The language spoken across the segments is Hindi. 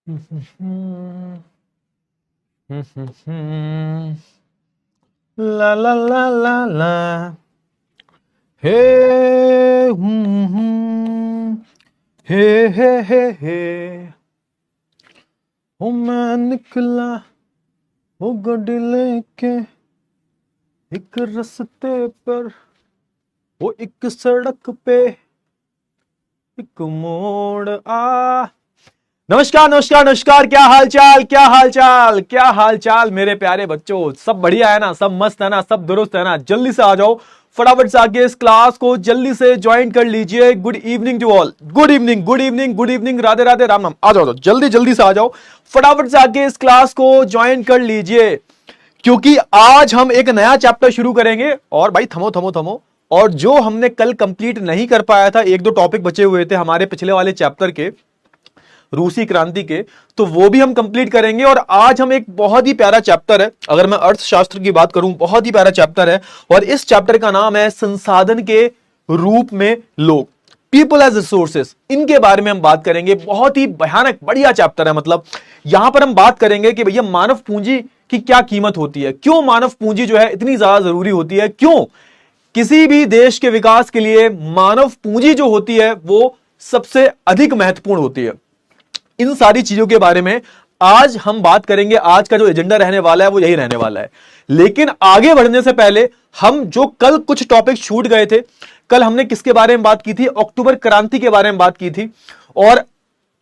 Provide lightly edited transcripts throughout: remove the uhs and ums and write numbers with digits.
ला ला ला ला ला हे हे हे ओ मैं निकला वो गाड़ी लेके एक रास्ते पर वो एक सड़क पे एक मोड़ आ। नमस्कार नमस्कार नमस्कार, क्या हाल चाल क्या हाल चाल क्या हाल चाल मेरे प्यारे बच्चों, सब बढ़िया है ना, सब मस्त है ना, सब दुरुस्त है ना। जल्दी से आ जाओ, फटाफट से आके इस क्लास को जल्दी से ज्वाइन कर लीजिए। Good evening to all, good evening good evening good evening, Radhe Radhe, Ram Ram. आ जाओ जल्दी जल्दी से आ जाओ, फटाफट से आके इस क्लास को ज्वाइन कर लीजिए, क्योंकि आज हम एक नया चैप्टर शुरू करेंगे। और भाई थमो थमो थमो, और जो हमने कल कंप्लीट नहीं कर पाया था, एक दो टॉपिक बचे हुए थे हमारे पिछले वाले चैप्टर के, रूसी क्रांति के, तो वो भी हम कंप्लीट करेंगे। और आज हम एक बहुत ही प्यारा चैप्टर है, अगर मैं अर्थशास्त्र की बात करूं, बहुत ही प्यारा चैप्टर है, और इस चैप्टर का नाम है संसाधन के रूप में लोग, पीपल एज रिसोर्सेस। इनके बारे में हम बात करेंगे। बहुत ही भयानक बढ़िया चैप्टर है। मतलब यहां पर हम बात करेंगे कि भैया मानव पूंजी की क्या कीमत होती है, क्यों मानव पूंजी जो है इतनी ज्यादा जरूरी होती है, क्यों किसी भी देश के विकास के लिए मानव पूंजी जो होती है वो सबसे अधिक महत्वपूर्ण होती है। इन सारी चीजों के बारे में आज हम बात करेंगे। आज का जो एजेंडा रहने वाला है वो यही रहने वाला है। लेकिन आगे बढ़ने से पहले हम जो कल कुछ टॉपिक छूट गए थे, कल हमने किसके बारे में बात की थी? अक्टूबर क्रांति के बारे में बात की थी। और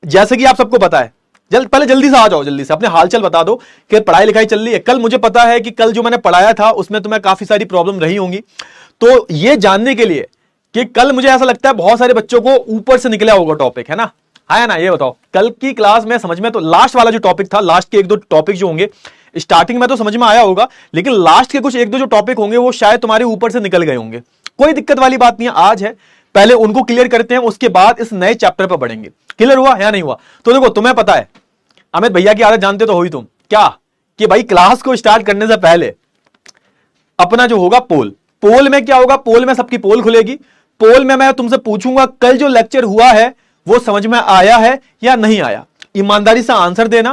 जैसे कि आप सबको पता है, पहले जल्दी से आ जाओ, जल्दी से अपने हालचाल बता दो कि पढ़ाई लिखाई चल रही है। कल मुझे पता है कि कल जो मैंने पढ़ाया था उसमें तुम्हें काफी सारी प्रॉब्लम रही होंगी। तो ये जानने के लिए कि कल मुझे ऐसा लगता है बहुत सारे बच्चों को ऊपर से निकला होगा टॉपिक, है ना? है ना? ये बताओ, कल की क्लास में समझ में तो लास्ट वाला जो टॉपिक था, लास्ट के एक दो टॉपिक जो होंगे, स्टार्टिंग में तो समझ में आया होगा, लेकिन लास्ट के कुछ एक दो जो टॉपिक होंगे वो शायद तुम्हारे ऊपर से निकल गए होंगे। कोई दिक्कत वाली बात नहीं है, आज है, पहले उनको क्लियर करते हैं, उसके बाद इस नए चैप्टर पर बढ़ेंगे। क्लियर हुआ या नहीं हुआ? तो देखो, तुम्हें पता है, अमित भैया की आदत जानते तो हो ही तुम, क्या कि भाई क्लास को स्टार्ट करने से पहले अपना जो होगा पोल, पोल में क्या होगा? पोल में सबकी पोल खुलेगी। पोल में मैं तुमसे पूछूंगा कल जो लेक्चर हुआ है वो समझ में आया है या नहीं आया। ईमानदारी से आंसर देना,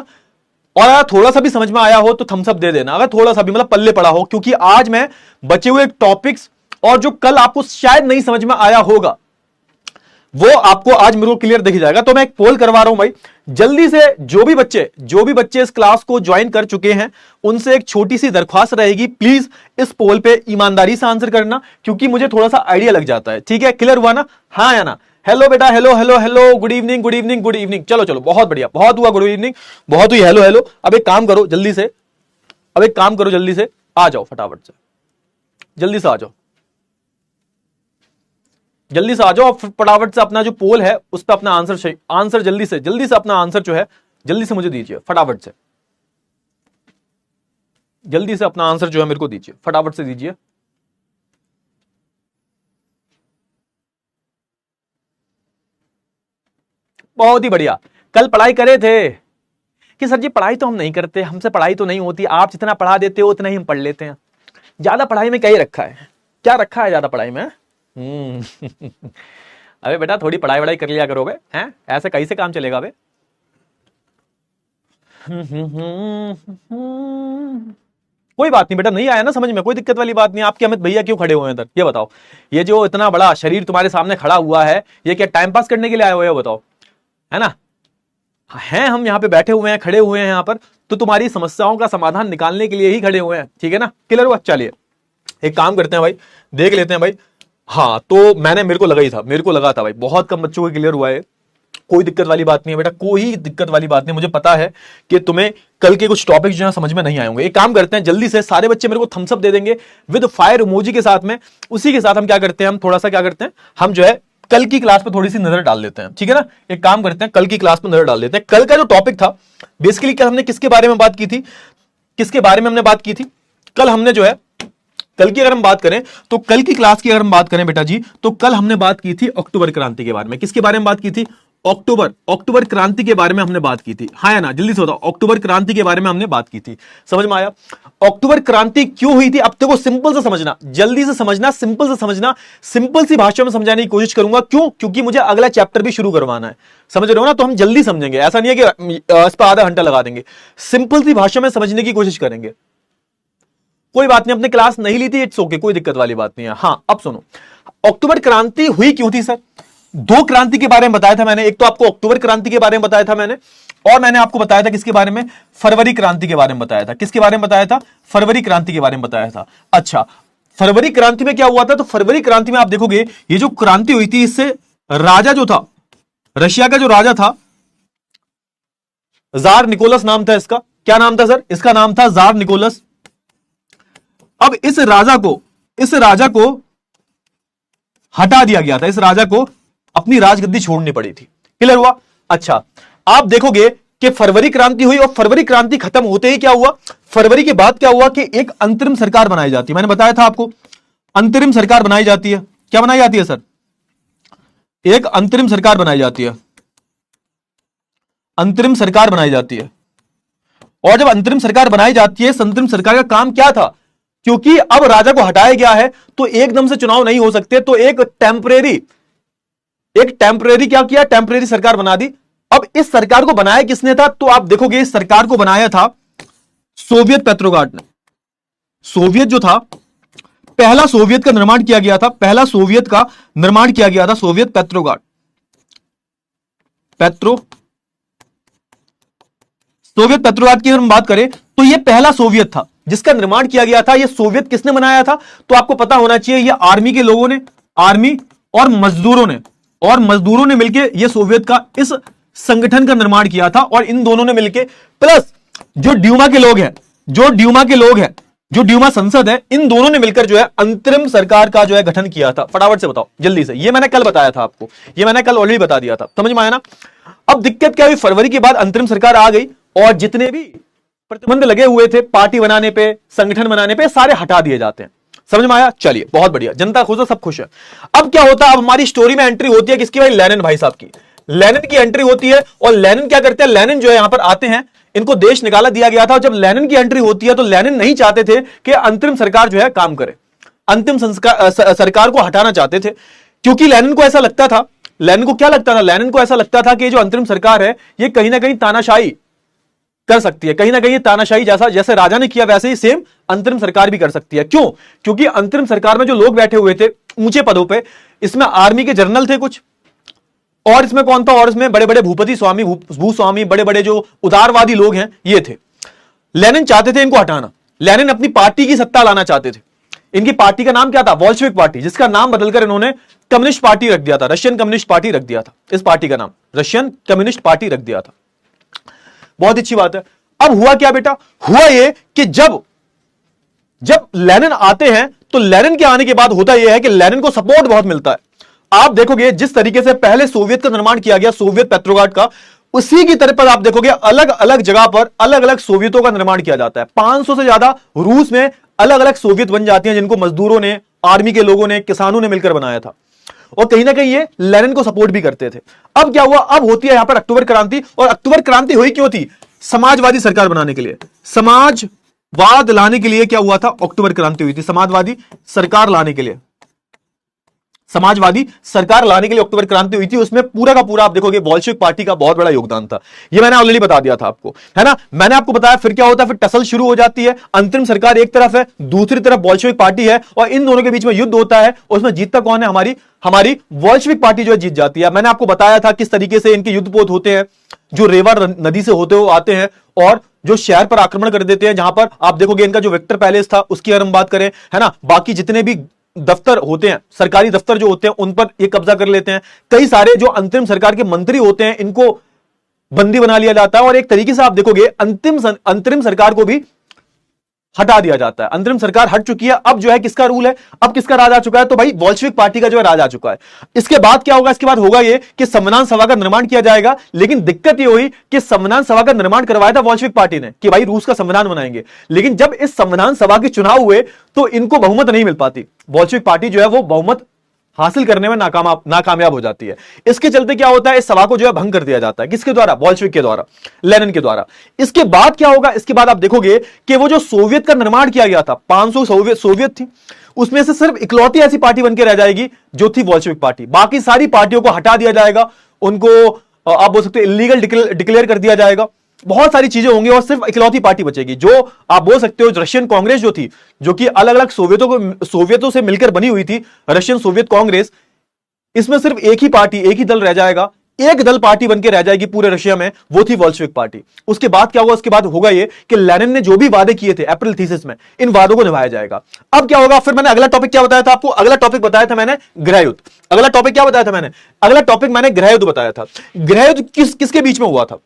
और अगर थोड़ा सा भी समझ में आया हो तो थम्स अप दे देना, अगर थोड़ा सा भी मतलब पल्ले पड़ा हो, क्योंकि आज मैं बचे हुए टॉपिक्स और जो कल आपको शायद नहीं समझ में आया होगा वो आपको आज मेरे को क्लियर दिख जाएगा। तो मैं एक पोल करवा रहा हूं भाई, जल्दी से जो भी बच्चे इस क्लास को ज्वाइन कर चुके हैं उनसे एक छोटी सी दरख्वास्त रहेगी, प्लीज इस पोल पे ईमानदारी से आंसर करना, क्योंकि मुझे थोड़ा सा आइडिया लग जाता है। ठीक है, क्लियर हुआ ना? हाँ या ना? हेलो बेटा, hello hello hello, good evening good evening good evening. चलो चलो, बहुत बढ़िया, बहुत हुआ गुड इवनिंग, बहुत हुई हेलो हेलो। अब एक काम करो जल्दी से, जल्दी से आ जाओ, फटाफट से जल्दी से आ जाओ, जल्दी से आ जाओ, फटाफट से अपना जो पोल है उस पर अपना आंसर जल्दी से अपना आंसर जो है जल्दी से मुझे दीजिए, फटाफट से जल्दी से अपना आंसर जो है मेरे को दीजिए, फटाफट से दीजिए। बहुत ही बढ़िया। कल पढ़ाई करे थे कि सर जी पढ़ाई तो हम नहीं करते, हमसे पढ़ाई तो नहीं होती, आप जितना पढ़ा देते हो उतना ही हम पढ़ लेते हैं। ज्यादा पढ़ाई में क्या ही रखा है? क्या रखा है ज्यादा पढ़ाई में? अबे बेटा, थोड़ी पढ़ाई वढ़ाई कर लिया करो बे, हैं? ऐसे कैसे काम चलेगा बे? कोई बात नहीं बेटा, नहीं आया ना समझ में, कोई दिक्कत वाली बात नहीं। आपके अमित भैया क्यों खड़े हुए हैं इधर, ये बताओ? ये जो इतना बड़ा शरीर तुम्हारे सामने खड़ा हुआ है, ये क्या टाइम पास करने के लिए आए हुए हो? बताओ, है ना? हैं, हम यहाँ पे बैठे हुए हैं, खड़े हुए हैं यहाँ पर, तो तुम्हारी समस्याओं का समाधान निकालने के लिए ही खड़े हुए हैं। ठीक है ना? क्लियर हुआ? चलिए एक काम करते हैं भाई, देख लेते हैं भाई। हाँ, तो मेरे को लगा था भाई, बहुत कम बच्चों को क्लियर हुआ है। कोई दिक्कत वाली बात नहीं है बेटा, कोई दिक्कत वाली बात नहीं। मुझे पता है कि तुम्हें कल के कुछ टॉपिक जो है समझ में नहीं आए होंगे। एक काम करते हैं, जल्दी से सारे बच्चे मेरे को थम्स अप दे देंगे विद फायर इमोजी के साथ में। उसी के साथ हम क्या करते हैं, हम थोड़ा सा क्या करते हैं, हम जो है कल की क्लास पे थोड़ी सी नजर डाल देते हैं। ठीक है ना? एक काम करते हैं, कल की क्लास पे नजर डाल देते हैं। कल का जो टॉपिक था, बेसिकली कल हमने किसके बारे में बात की थी? कल हमने जो है, कल की अगर हम बात करें तो कल की क्लास की अगर हम बात करें बेटा जी, तो कल हमने बात की थी अक्टूबर क्रांति के बारे में। किसके बारे में बात की थी? अक्टूबर क्रांति के बारे में हमने बात की थी, हाँ या ना, जल्दी से बताओ। अक्टूबर क्रांति के बारे में हमने बात की थी, समझ में आया? अक्टूबर क्रांति क्यों हुई थी? अब देखो सिंपल से समझना, जल्दी से समझना, सिंपल से समझना, सिंपल सी भाषा में समझाने की कोशिश करूंगा। क्यों? क्योंकि मुझे अगला चैप्टर भी शुरू करवाना है, समझ रहे हो ना? तो हम जल्दी समझेंगे, ऐसा नहीं है कि इस पर आधा घंटा लगा देंगे। सिंपल सी भाषा में समझने की कोशिश करेंगे। कोई बात नहीं, अपने क्लास नहीं ली थी, इट्स ओके, कोई दिक्कत वाली बात नहीं है। हाँ अब सुनो, अक्टूबर क्रांति हुई क्यों थी सर? दो क्रांति के बारे में बताया था मैंने, एक तो आपको अक्टूबर क्रांति के बारे में बताया था मैंने, और मैंने आपको बताया था किसके बारे में? फरवरी क्रांति के बारे में बताया था। किसके बारे में बताया था? फरवरी क्रांति के बारे में बताया था। अच्छा, फरवरी क्रांति में क्या हुआ था? तो फरवरी क्रांति में आप देखोगे ये जो क्रांति हुई थी, इससे राजा जो था, रशिया का जो राजा था, जार निकोलस नाम था इसका। क्या नाम था सर? इसका नाम था जार निकोलस। अब इस राजा को हटा दिया गया था, इस राजा को अपनी राजगद्दी छोड़नी पड़ी थी। क्लियर हुआ? अच्छा, आप देखोगे कि फरवरी क्रांति हुई, और फरवरी क्रांति खत्म होते ही क्या हुआ? फरवरी के बाद क्या हुआ कि एक अंतरिम सरकार बनाई जाती है। मैंने बताया था आपको, अंतरिम सरकार बनाई जाती है। क्या बनाई जाती है सर? एक अंतरिम सरकार बनाई जाती है, अंतरिम सरकार बनाई जाती है। और जब अंतरिम सरकार बनाई जाती है, इस अंतरिम सरकार का काम क्या था? क्योंकि अब राजा को हटाया गया है तो एकदम से चुनाव नहीं हो सकते, तो एक टेम्परेरी क्या किया? टेम्परेरी सरकार बना दी। अब इस सरकार को बनाया किसने था? तो आप देखोगे इस सरकार को बनाया था सोवियत पेट्रोग्राड ने। सोवियत जो था, पहला सोवियत का निर्माण किया गया था, पहला सोवियत का निर्माण किया गया था सोवियत पेट्रोग्राड, सोवियत पेट्रोग्राड की हम बात करें तो यह पहला सोवियत था जिसका निर्माण किया गया था। यह सोवियत किसने बनाया था? तो आपको पता होना चाहिए, यह आर्मी के लोगों ने, आर्मी और मजदूरों ने मिलकर यह सोवियत का इस संगठन का निर्माण किया था। और इन दोनों ने मिलकर प्लस जो ड्यूमा के लोग हैं, जो ड्यूमा संसद है, इन दोनों ने मिलकर जो है अंतरिम सरकार का जो है गठन किया था। फटाफट से बताओ जल्दी से, ये मैंने कल बताया था आपको, ये मैंने कल ऑलरेडी बता दिया था, समझ में आया ना? अब दिक्कत क्या हुई? फरवरी के बाद अंतरिम सरकार आ गई और जितने भी प्रतिबंध लगे हुए थे पार्टी बनाने पे, संगठन बनाने पे, सारे हटा दिए जाते हैं। समझ में आया? चलिए बहुत बढ़िया, जनता खुश है, सब खुश है। अब क्या होता है? अब हमारी स्टोरी में एंट्री होती है किसकी भाई? लेनिन भाई साहब की। लेनिन की एंट्री होती है और लेनिन क्या करते हैं? लेनिन जो है यहां पर आते हैं, इनको देश निकाला दिया गया था। और जब लेनिन की एंट्री होती है तो लेनिन नहीं चाहते थे कि अंतरिम सरकार जो है काम करे, अंतिम सरकार को हटाना चाहते थे, क्योंकि लेनिन को ऐसा लगता था, लेनिन को क्या लगता था? लेनिन को ऐसा लगता था कि जो अंतरिम सरकार है ये कहीं ना कहीं तानाशाही कर सकती है, कहीं ना कहीं तानाशाही जैसे राजा ने किया वैसे ही सेम अंतरिम सरकार भी कर सकती है। क्यों? क्योंकि अंतरिम सरकार में जो लोग बैठे हुए थे ऊंचे पदों पे, इसमें आर्मी के जनरल थे कुछ, और इसमें कौन था? और इसमें बड़े बड़े भूपति स्वामी, भूस्वामी, बड़े बड़े जो उदारवादी लोग हैं ये थे। लेनिन चाहते थे इनको हटाना, लेनिन अपनी पार्टी की सत्ता लाना चाहते थे। इनकी पार्टी का नाम क्या था? बोल्शेविक पार्टी, जिसका नाम बदलकर इन्होंने कम्युनिस्ट पार्टी रख दिया था, रशियन कम्युनिस्ट पार्टी रख दिया था। इस पार्टी का नाम रशियन कम्युनिस्ट पार्टी रख दिया था। बहुत अच्छी बात है। अब हुआ क्या बेटा? हुआ ये कि जब लेनिन आते हैं तो लेनिन के आने के बाद होता यह है कि लेनिन को सपोर्ट बहुत मिलता है। आप देखोगे जिस तरीके से पहले सोवियत का निर्माण किया गया, सोवियत पेट्रोग्राड का, उसी की तरह पर आप देखोगे अलग अलग जगह पर अलग अलग सोवियतों का निर्माण किया जाता है। 500 से ज्यादा रूस में अलग अलग सोवियत बन जाती हैं, जिनको मजदूरों ने, आर्मी के लोगों ने, किसानों ने मिलकर बनाया था। और कहीं ना कहीं ये लेनिन को सपोर्ट भी करते थे। अब क्या हुआ? अब होती है यहां पर अक्टूबर क्रांति। और अक्टूबर क्रांति हुई क्यों थी? समाजवादी सरकार बनाने के लिए, समाजवाद लाने के लिए क्या हुआ था? अक्टूबर क्रांति हुई थी समाजवादी सरकार लाने के लिए, समाजवादी सरकार लाने के लिए अक्टूबर क्रांति हुई थी। उसमें पूरा का पूरा आप देखोगे बोल्शेविक पार्टी का बहुत बड़ा योगदान था। ये मैंने ऑलरेडी बता दिया था आपको, है ना? मैंने आपको बताया। फिर क्या होता है? फिर टसल शुरू हो जाती है। अंतरिम सरकार एक तरफ है, दूसरी तरफ बोल्शेविक पार्टी है, और इन दोनों के बीच में युद्ध होता है। और उसमें जीतता कौन है? हमारी बोल्शेविक पार्टी जो है जीत जाती है। मैंने आपको बताया था किस तरीके से इनके युद्धपोत होते हैं, जो रेवा नदी से होते हुए आते हैं और जो शहर पर आक्रमण कर देते हैं। जहां पर आप देखोगे इनका जो विक्टर पैलेस था उसकी अगर हम बात करें, है ना, बाकी जितने भी दफ्तर होते हैं, सरकारी दफ्तर जो होते हैं, उन पर ये कब्जा कर लेते हैं। कई सारे जो अंतरिम सरकार के मंत्री होते हैं इनको बंदी बना लिया जाता है। और एक तरीके से आप देखोगे अंतरिम सरकार को भी हटा दिया जाता है। अंतरिम सरकार हट चुकी है। अब जो है किसका रूल है? अब किसका राज आ चुका है? तो भाई बोल्शेविक पार्टी का जो है राज आ चुका है। इसके बाद क्या होगा? इसके बाद होगा ये कि संविधान सभा का निर्माण किया जाएगा। लेकिन दिक्कत ये हुई कि संविधान सभा का निर्माण करवाया था बोल्शेविक पार्टी ने कि भाई रूस का संविधान बनाएंगे। लेकिन जब इस संविधान सभा के चुनाव हुए तो इनको बहुमत नहीं मिल पाती। बोल्शेविक पार्टी जो है वो बहुमत हासिल करने में नाकामयाब हो जाती है। इसके चलते क्या होता है, इस सभा को जो है भंग कर दिया जाता है। किसके द्वारा? बोल्शेविक के द्वारा, लेनिन के द्वारा। इसके बाद क्या होगा, इसके बाद आप देखोगे कि वो जो सोवियत का निर्माण किया गया था, 500 सोवियत थी, उसमें से सिर्फ इकलौती ऐसी पार्टी बनकर रह जाएगी जो थी बोल्शेविक पार्टी। बाकी सारी पार्टियों को हटा दिया जाएगा, उनको आप बोल सकते हो इलीगल डिक्लेयर कर दिया जाएगा, बहुत सारी चीजें होंगी, और सिर्फ इकलौती पार्टी बचेगी जो आप बोल सकते हो रशियन कांग्रेस जो थी, जो कि अलग अलग सोवियतों से मिलकर बनी हुई थी, रशियन सोवियत कांग्रेस। इसमें सिर्फ एक ही पार्टी, एक ही दल रह जाएगा, एक दल पार्टी बनकर रह जाएगी पूरे रशिया में, वो थी बोल्शेविक पार्टी। उसके बाद क्या होगा? उसके बाद होगा ये कि लेनिन ने जो भी वादे किए थे अप्रैल थीसिस में, इन वादों को निभाया जाएगा। अब क्या होगा? फिर मैंने अगला टॉपिक क्या बताया था आपको? अगला टॉपिक बताया था मैंने गृहयुद्ध। अगला टॉपिक क्या बताया था मैंने? अगला टॉपिक मैंने गृहयुद्ध बताया था। गृहयुद्ध किसके बीच में हुआ था?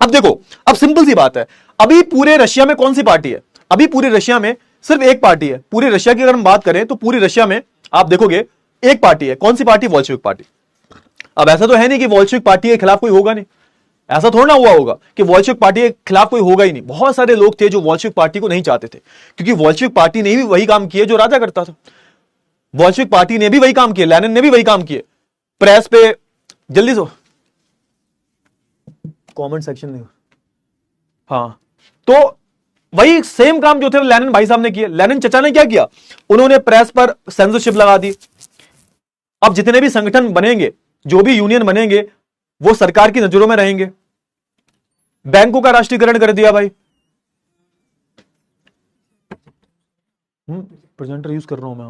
अब देखो, अब सिंपल सी बात है, अभी पूरे रशिया में कौन सी पार्टी है? अभी पूरे रशिया में सिर्फ एक पार्टी है। पूरी रशिया की अगर हम बात करें तो पूरी रशिया में आप देखोगे एक पार्टी है। कौन सी पार्टी? Bolshevik party. अब ऐसा तो है नहीं कि बोल्शेविक पार्टी के खिलाफ कोई होगा नहीं, ऐसा थोड़ा ना हुआ होगा कि बोल्शेविक पार्टी के खिलाफ कोई होगा ही नहीं। बहुत सारे लोग थे जो बोल्शेविक पार्टी को नहीं चाहते थे, क्योंकि बोल्शेविक पार्टी ने भी वही काम किए जो राजा करता था। बोल्शेविक पार्टी ने भी वही काम किए, लेनिन ने भी वही काम किए। प्रेस पे जल्दी से कमेंट सेक्शन में, हाँ, तो वही सेम काम जो थे लेनिन भाई साहब ने किए। लेनिन चचा ने क्या किया? उन्होंने प्रेस पर सेंसरशिप लगा दी। अब जितने भी संगठन बनेंगे, जो भी यूनियन बनेंगे, वो सरकार की नजरों में रहेंगे। बैंकों का राष्ट्रीयकरण कर दिया भाई। प्रेजेंटर यूज कर रहा हूं मैं।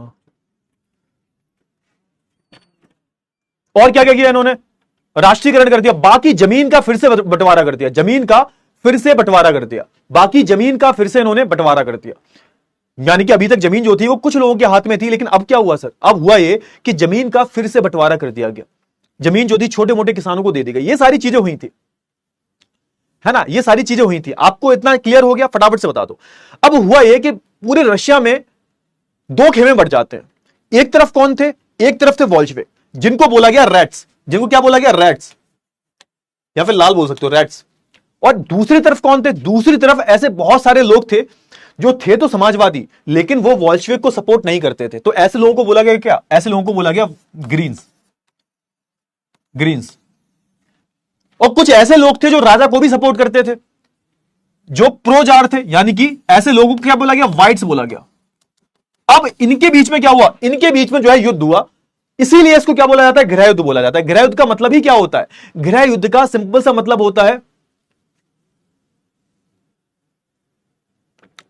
और क्या क्या किया इन्होंने? राष्ट्रीयकरण कर दिया। बाकी जमीन का फिर से बंटवारा कर दिया। जमीन का फिर से बंटवारा कर दिया। बाकी जमीन का फिर से इन्होंने बंटवारा कर दिया। यानी कि अभी तक जमीन जो थी वो कुछ लोगों के हाथ में थी, लेकिन अब क्या हुआ सर? अब हुआ ये कि जमीन का फिर से बंटवारा कर दिया गया। जमीन जो थी छोटे मोटे किसानों को दे दी गई। ये सारी चीजें हुई थी, है ना, ये सारी चीजें हुई थी। आपको इतना क्लियर हो गया? फटाफट से बता दो। अब हुआ ये कि पूरे रशिया में दो खेमे बढ़ जाते हैं। एक तरफ कौन थे? एक तरफ थे बोल्शेविक, जिनको बोला गया रैट्स। जिनको क्या बोला गया? रैट्स, या फिर लाल बोल सकते हो, रैट्स। और दूसरी तरफ कौन थे? दूसरी तरफ ऐसे बहुत सारे लोग थे जो थे तो समाजवादी, लेकिन वो बोल्शेविक को सपोर्ट नहीं करते थे। तो ऐसे लोगों को बोला गया क्या? ऐसे लोगों को बोला गया ग्रीन्स। और कुछ ऐसे लोग थे जो राजा को भी सपोर्ट करते थे, जो प्रो जार थे, यानी कि ऐसे लोगों को क्या बोला गया? व्हाइट्स बोला गया। अब इनके बीच में क्या हुआ? इनके बीच में जो है युद्ध हुआ। इसीलिए इसको क्या बोला जाता है? गृहयुद्ध बोला जाता है। गृहयुद्ध का मतलब ही क्या होता है? गृहयुद्ध का सिंपल सा मतलब होता है,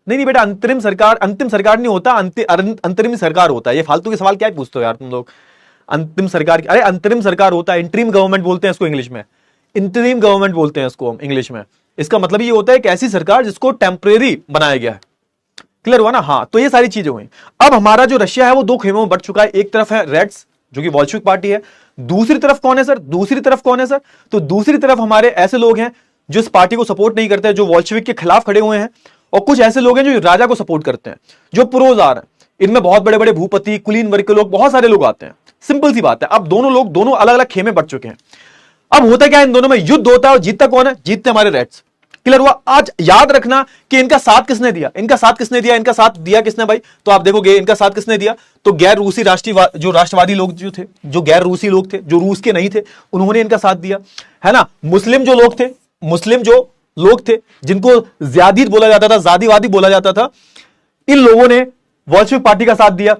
नहीं बेटा, अंतरिम सरकार नहीं होता, अंतरिम सरकार होता है। ये फालतू के सवाल क्या पूछते हो यार तुम लोग? अंतिम सरकार, अरे अंतरिम सरकार होता है। इंटरिम गवर्नमेंट बोलते हैं इसको इंग्लिश में, इंटरिम गवर्नमेंट बोलते हैं इसको हम इंग्लिश में। इसका मतलब ये होता है कि ऐसी सरकार जिसको टेम्परेरी बनाया गया है। क्लियर हुआ ना? हाँ, तो ये सारी चीजें हुई। अब हमारा जो रशिया है वो दो खेमों में बढ़ चुका है। एक तरफ है रेड्स, जो कि बोल्शेविक पार्टी है। दूसरी तरफ कौन है सर? दूसरी तरफ कौन है सर? तो दूसरी तरफ हमारे ऐसे लोग हैं जो इस पार्टी को सपोर्ट नहीं करते, जो बोल्शेविक के खिलाफ खड़े हुए हैं। और कुछ ऐसे लोग हैं जो राजा को सपोर्ट करते हैं, जो प्रोजार हैं। इनमें बहुत बड़े बड़े भूपति, कुलीन वर्ग के लोग, बहुत सारे लोग आते हैं। सिंपल सी बात है। अब दोनों अलग अलग खेमे बढ़ चुके हैं। अब होता क्या है? इन दोनों में युद्ध होता है और जीतता कौन है? जीतते हमारे रेड्स। क्लियर हुआ? आज याद रखना कि इनका साथ किसने दिया, इनका साथ किसने दिया, इनका साथ दिया किसने भाई? तो आप देखोगे इनका साथ किसने दिया, तो गैर रूसी जो राष्ट्रवादी लोग जो थे, जो गैर रूसी लोग थे, जो रूस के नहीं थे, उन्होंने इनका साथ दिया, है ना। मुस्लिम जो लोग थे जिनको ज्यादीद बोला जाता था, जादीवादी बोला जाता था, इन लोगों ने बोल्शेविक पार्टी का साथ दिया।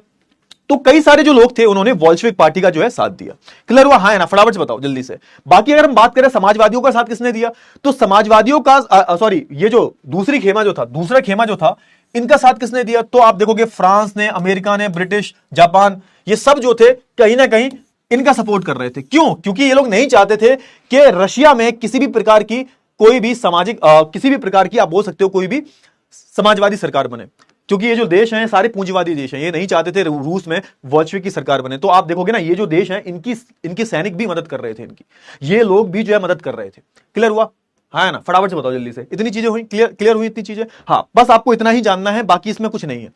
तो कई सारे जो लोग थे उन्होंने बोल्शेविक पार्टी का जो है साथ दिया। क्लियर हुआ? हाँ है ना? फटाफट से बताओ जल्दी से। बाकी अगर हम बात करें समाजवादियों का साथ किसने दिया, तो समाजवादियों का सॉरी, ये जो दूसरा खेमा जो था, इनका साथ किसने दिया? तो आप देखोगे फ्रांस ने, अमेरिका ने, ब्रिटिश, जापान, ये सब जो थे कहीं ना कहीं इनका सपोर्ट कर रहे थे। क्यों? क्योंकि ये लोग नहीं चाहते थे कि रशिया में किसी भी प्रकार की कोई भी सामाजिक किसी भी प्रकार की आप बोल सकते हो कोई भी समाजवादी सरकार बने, क्योंकि ये जो देश हैं सारे पूंजीवादी देश हैं। ये नहीं चाहते थे रूस में बोल्शेविक की सरकार बने। तो आप देखोगे ना, ये जो देश हैं इनकी सैनिक भी मदद कर रहे थे, ये लोग भी जो है मदद कर रहे थे। क्लियर हुआ? हाँ ना? फटाफट से बताओ जल्दी से। इतनी चीजें हुई, क्लियर हुई इतनी चीजें? हाँ, बस आपको इतना ही जानना है, बाकी इसमें कुछ नहीं है,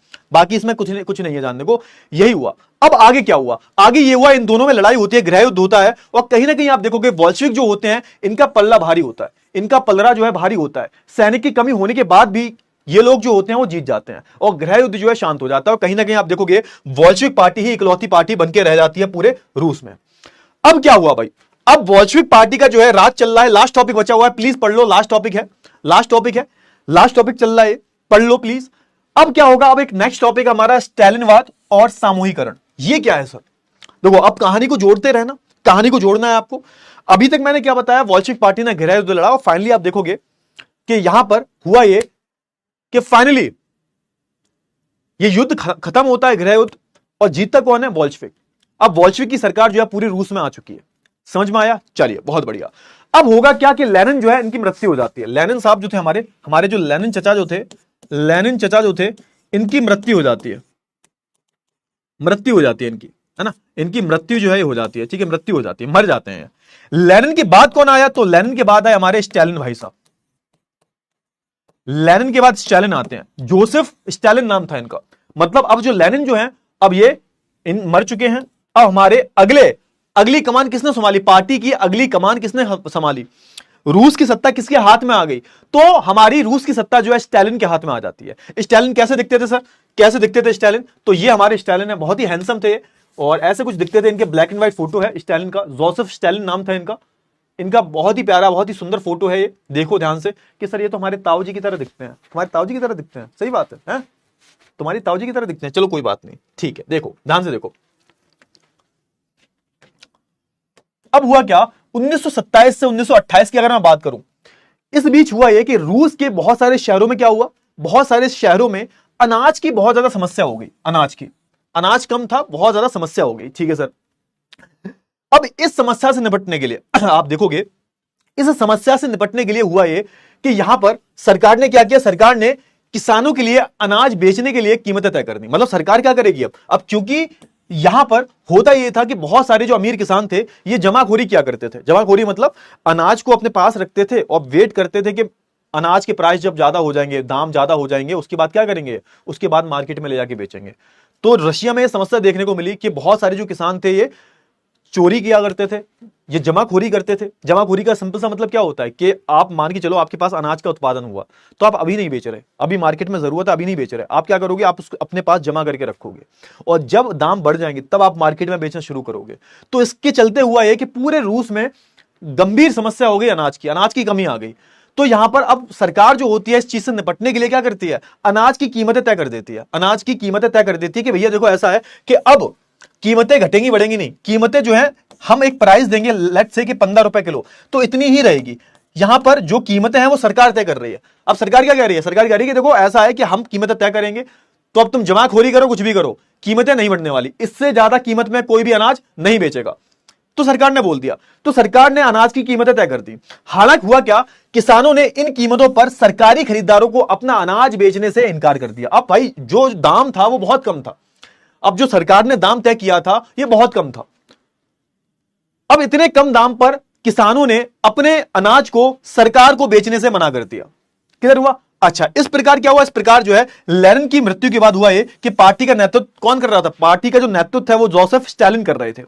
कुछ नहीं है जानने को। यही हुआ। अब आगे क्या हुआ? आगे ये हुआ, इन दोनों में लड़ाई होती है, गृहयुद्ध होता है। और कहीं ना कहीं आप देखोगे बोल्शेविक जो होते हैं इनका पल्ला भारी होता है, इनका पलड़ा जो है भारी होता है। सैनिक की कमी होने के बाद भी ये लोग जो होते हैं वो जीत जाते हैं और गृह युद्ध जो है शांत हो जाता है और कहीं ना कहीं आप देखोगे बोल्शेविक पार्टी ही इकलौती पार्टी बनके रह जाती है पूरे रूस में। अब क्या हुआ भाई, अब बोल्शेविक पार्टी का जो है राज चल रहा है। लास्ट टॉपिक बचा हुआ है, प्लीज पढ़ लो, लास्ट टॉपिक है, लास्ट टॉपिक है, लास्ट टॉपिक चल रहा है, पढ़ लो प्लीज। अब क्या होगा, अब एक नेक्स्ट टॉपिक हमारा स्टालिनवाद और सामूहिकरण। ये क्या है सर? देखो अब कहानी को जोड़ते रहना, कहानी को जोड़ना है आपको। अभी तक मैंने क्या बताया, बोल्शेविक पार्टी ने गृह युद्ध लड़ा और फाइनली आप देखोगे कि यहां पर हुआ ये कि फाइनली ये युद्ध खत्म होता है, गृह युद्ध, और जीतता कौन है? बोल्शेविक। अब बोल्शेविक की सरकार जो है पूरे रूस में आ चुकी है। समझ में आया? चलिए बहुत बढ़िया। अब होगा क्या कि लेनिन जो है इनकी मृत्यु हो जाती है। लेनिन साहब जो थे हमारे हमारे जो लेनिन चचा जो थे, लेनिन चचा जो थे, इनकी मृत्यु हो जाती है, मृत्यु हो जाती है इनकी, है ना, इनकी मृत्यु जो है हो जाती है, ठीक है, मृत्यु हो जाती है, मर जाते हैं। लेनिन के बाद कौन आया? तो लेनिन के बाद आए हमारे स्टालिन भाई साहब। लेनिन के बाद स्टालिन आते हैं, जोसेफ स्टालिन नाम था इनका। मतलब अब जो लेनिन जो है अब ये इन मर चुके हैं। अब हमारे अगली कमान किसने संभाली? पार्टी की अगली कमान किसने संभाली? रूस की सत्ता किसके हाथ में आ गई? तो हमारी रूस की सत्ता जो है स्टालिन के हाथ में आ जाती है। स्टालिन कैसे दिखते थे सर? कैसे दिखते थे स्टालिन? तो ये हमारे स्टालिन है, बहुत ही हैंडसम थे और ऐसे कुछ दिखते थे। इनके ब्लैक एंड व्हाइट फोटो है स्टालिन का, जोसेफ स्टालिन नाम था इनका। इनका बहुत ही प्यारा, बहुत ही सुंदर फोटो है ये, देखो ध्यान से कि सर ये तो हमारे ताऊ जी की तरह दिखते हैं, तुम्हारे ताऊ जी की तरह दिखते हैं। सही बात है? तुम्हारी ताऊ जी की तरह दिखते हैं। चलो कोई बात नहीं, ठीक है, देखो ध्यान से देखो। अब हुआ क्या, 1927 से 1928 की अगर मैं बात करूं, इस बीच हुआ यह कि रूस के बहुत सारे शहरों में क्या हुआ, बहुत सारे शहरों में अनाज की बहुत ज्यादा समस्या हो गई। अनाज कम था, बहुत ज्यादा समस्या हो गई। ठीक है सर। अब इस समस्या से निपटने के लिए आप देखोगे, इस समस्या से निपटने के लिए हुआ यह कि यहां पर सरकार ने क्या किया, सरकार ने किसानों के लिए अनाज बेचने के लिए कीमतें तय कर दी। मतलब सरकार क्या करेगी अब क्योंकि यहां पर होता यह था कि बहुत सारे जो अमीर किसान थे ये जमाखोरी किया करते थे। जमाखोरी मतलब अनाज को अपने पास रखते थे और वेट करते थे कि अनाज के प्राइस जब ज्यादा हो जाएंगे, दाम ज्यादा हो जाएंगे, उसके बाद क्या करेंगे, उसके बाद मार्केट में ले जाके बेचेंगे। तो रशिया में यह समस्या देखने को मिली कि बहुत सारे जो किसान थे ये चोरी किया करते थे, ये जमाखोरी करते थे। जमाखोरी का सिंपल सा मतलब क्या होता है कि आप मान के चलो आपके पास अनाज का उत्पादन हुआ तो आप अभी नहीं बेच रहे, अभी मार्केट में जरूरत है, अभी नहीं बेच रहे, आप क्या करोगे, आप उसको अपने पास जमा करके रखोगे और जब दाम बढ़ जाएंगे तब आप मार्केट में बेचना शुरू करोगे। तो इसके चलते हुआ यह कि पूरे रूस में गंभीर समस्या हो गई, अनाज की कमी आ गई। तो यहां पर अब सरकार जो होती है इस चीज से निपटने के लिए क्या करती है, अनाज की कीमतें तय कर देती है। अनाज की कीमतें तय कर देती है कि भैया देखो ऐसा है कि अब कीमतें घटेंगी बढ़ेंगी नहीं, कीमतें जो है हम एक प्राइस देंगे, लेट्स से कि 15 रुपए किलो, तो इतनी ही रहेगी। यहां पर जो कीमतें हैं वो सरकार तय कर रही है। अब सरकार क्या कह रही है, सरकार कह रही है कि देखो ऐसा है कि हम कीमतें तय करेंगे, तो अब तुम जमाखोरी करो, कुछ भी करो, कीमतें नहीं बढ़ने वाली, इससे ज्यादा कीमत में कोई भी अनाज नहीं बेचेगा। तो सरकार ने बोल दिया, तो सरकार ने अनाज की कीमतें तय कर दी। हालांकि हुआ क्या, किसानों ने इन कीमतों पर सरकारी खरीदारों को अपना अनाज बेचने से इनकार कर दिया। अब भाई जो दाम था वो बहुत कम था, अब जो सरकार ने दाम तय किया था ये बहुत कम था। अब इतने कम दाम पर किसानों ने अपने अनाज को सरकार को बेचने से मना कर दिया। किधर हुआ, अच्छा इस प्रकार क्या हुआ, इस प्रकार जो है लेनिन की मृत्यु के बाद हुआ ये कि पार्टी का नेतृत्व कौन कर रहा था, पार्टी का जो नेतृत्व है वो जोसेफ स्टालिन कर रहे थे।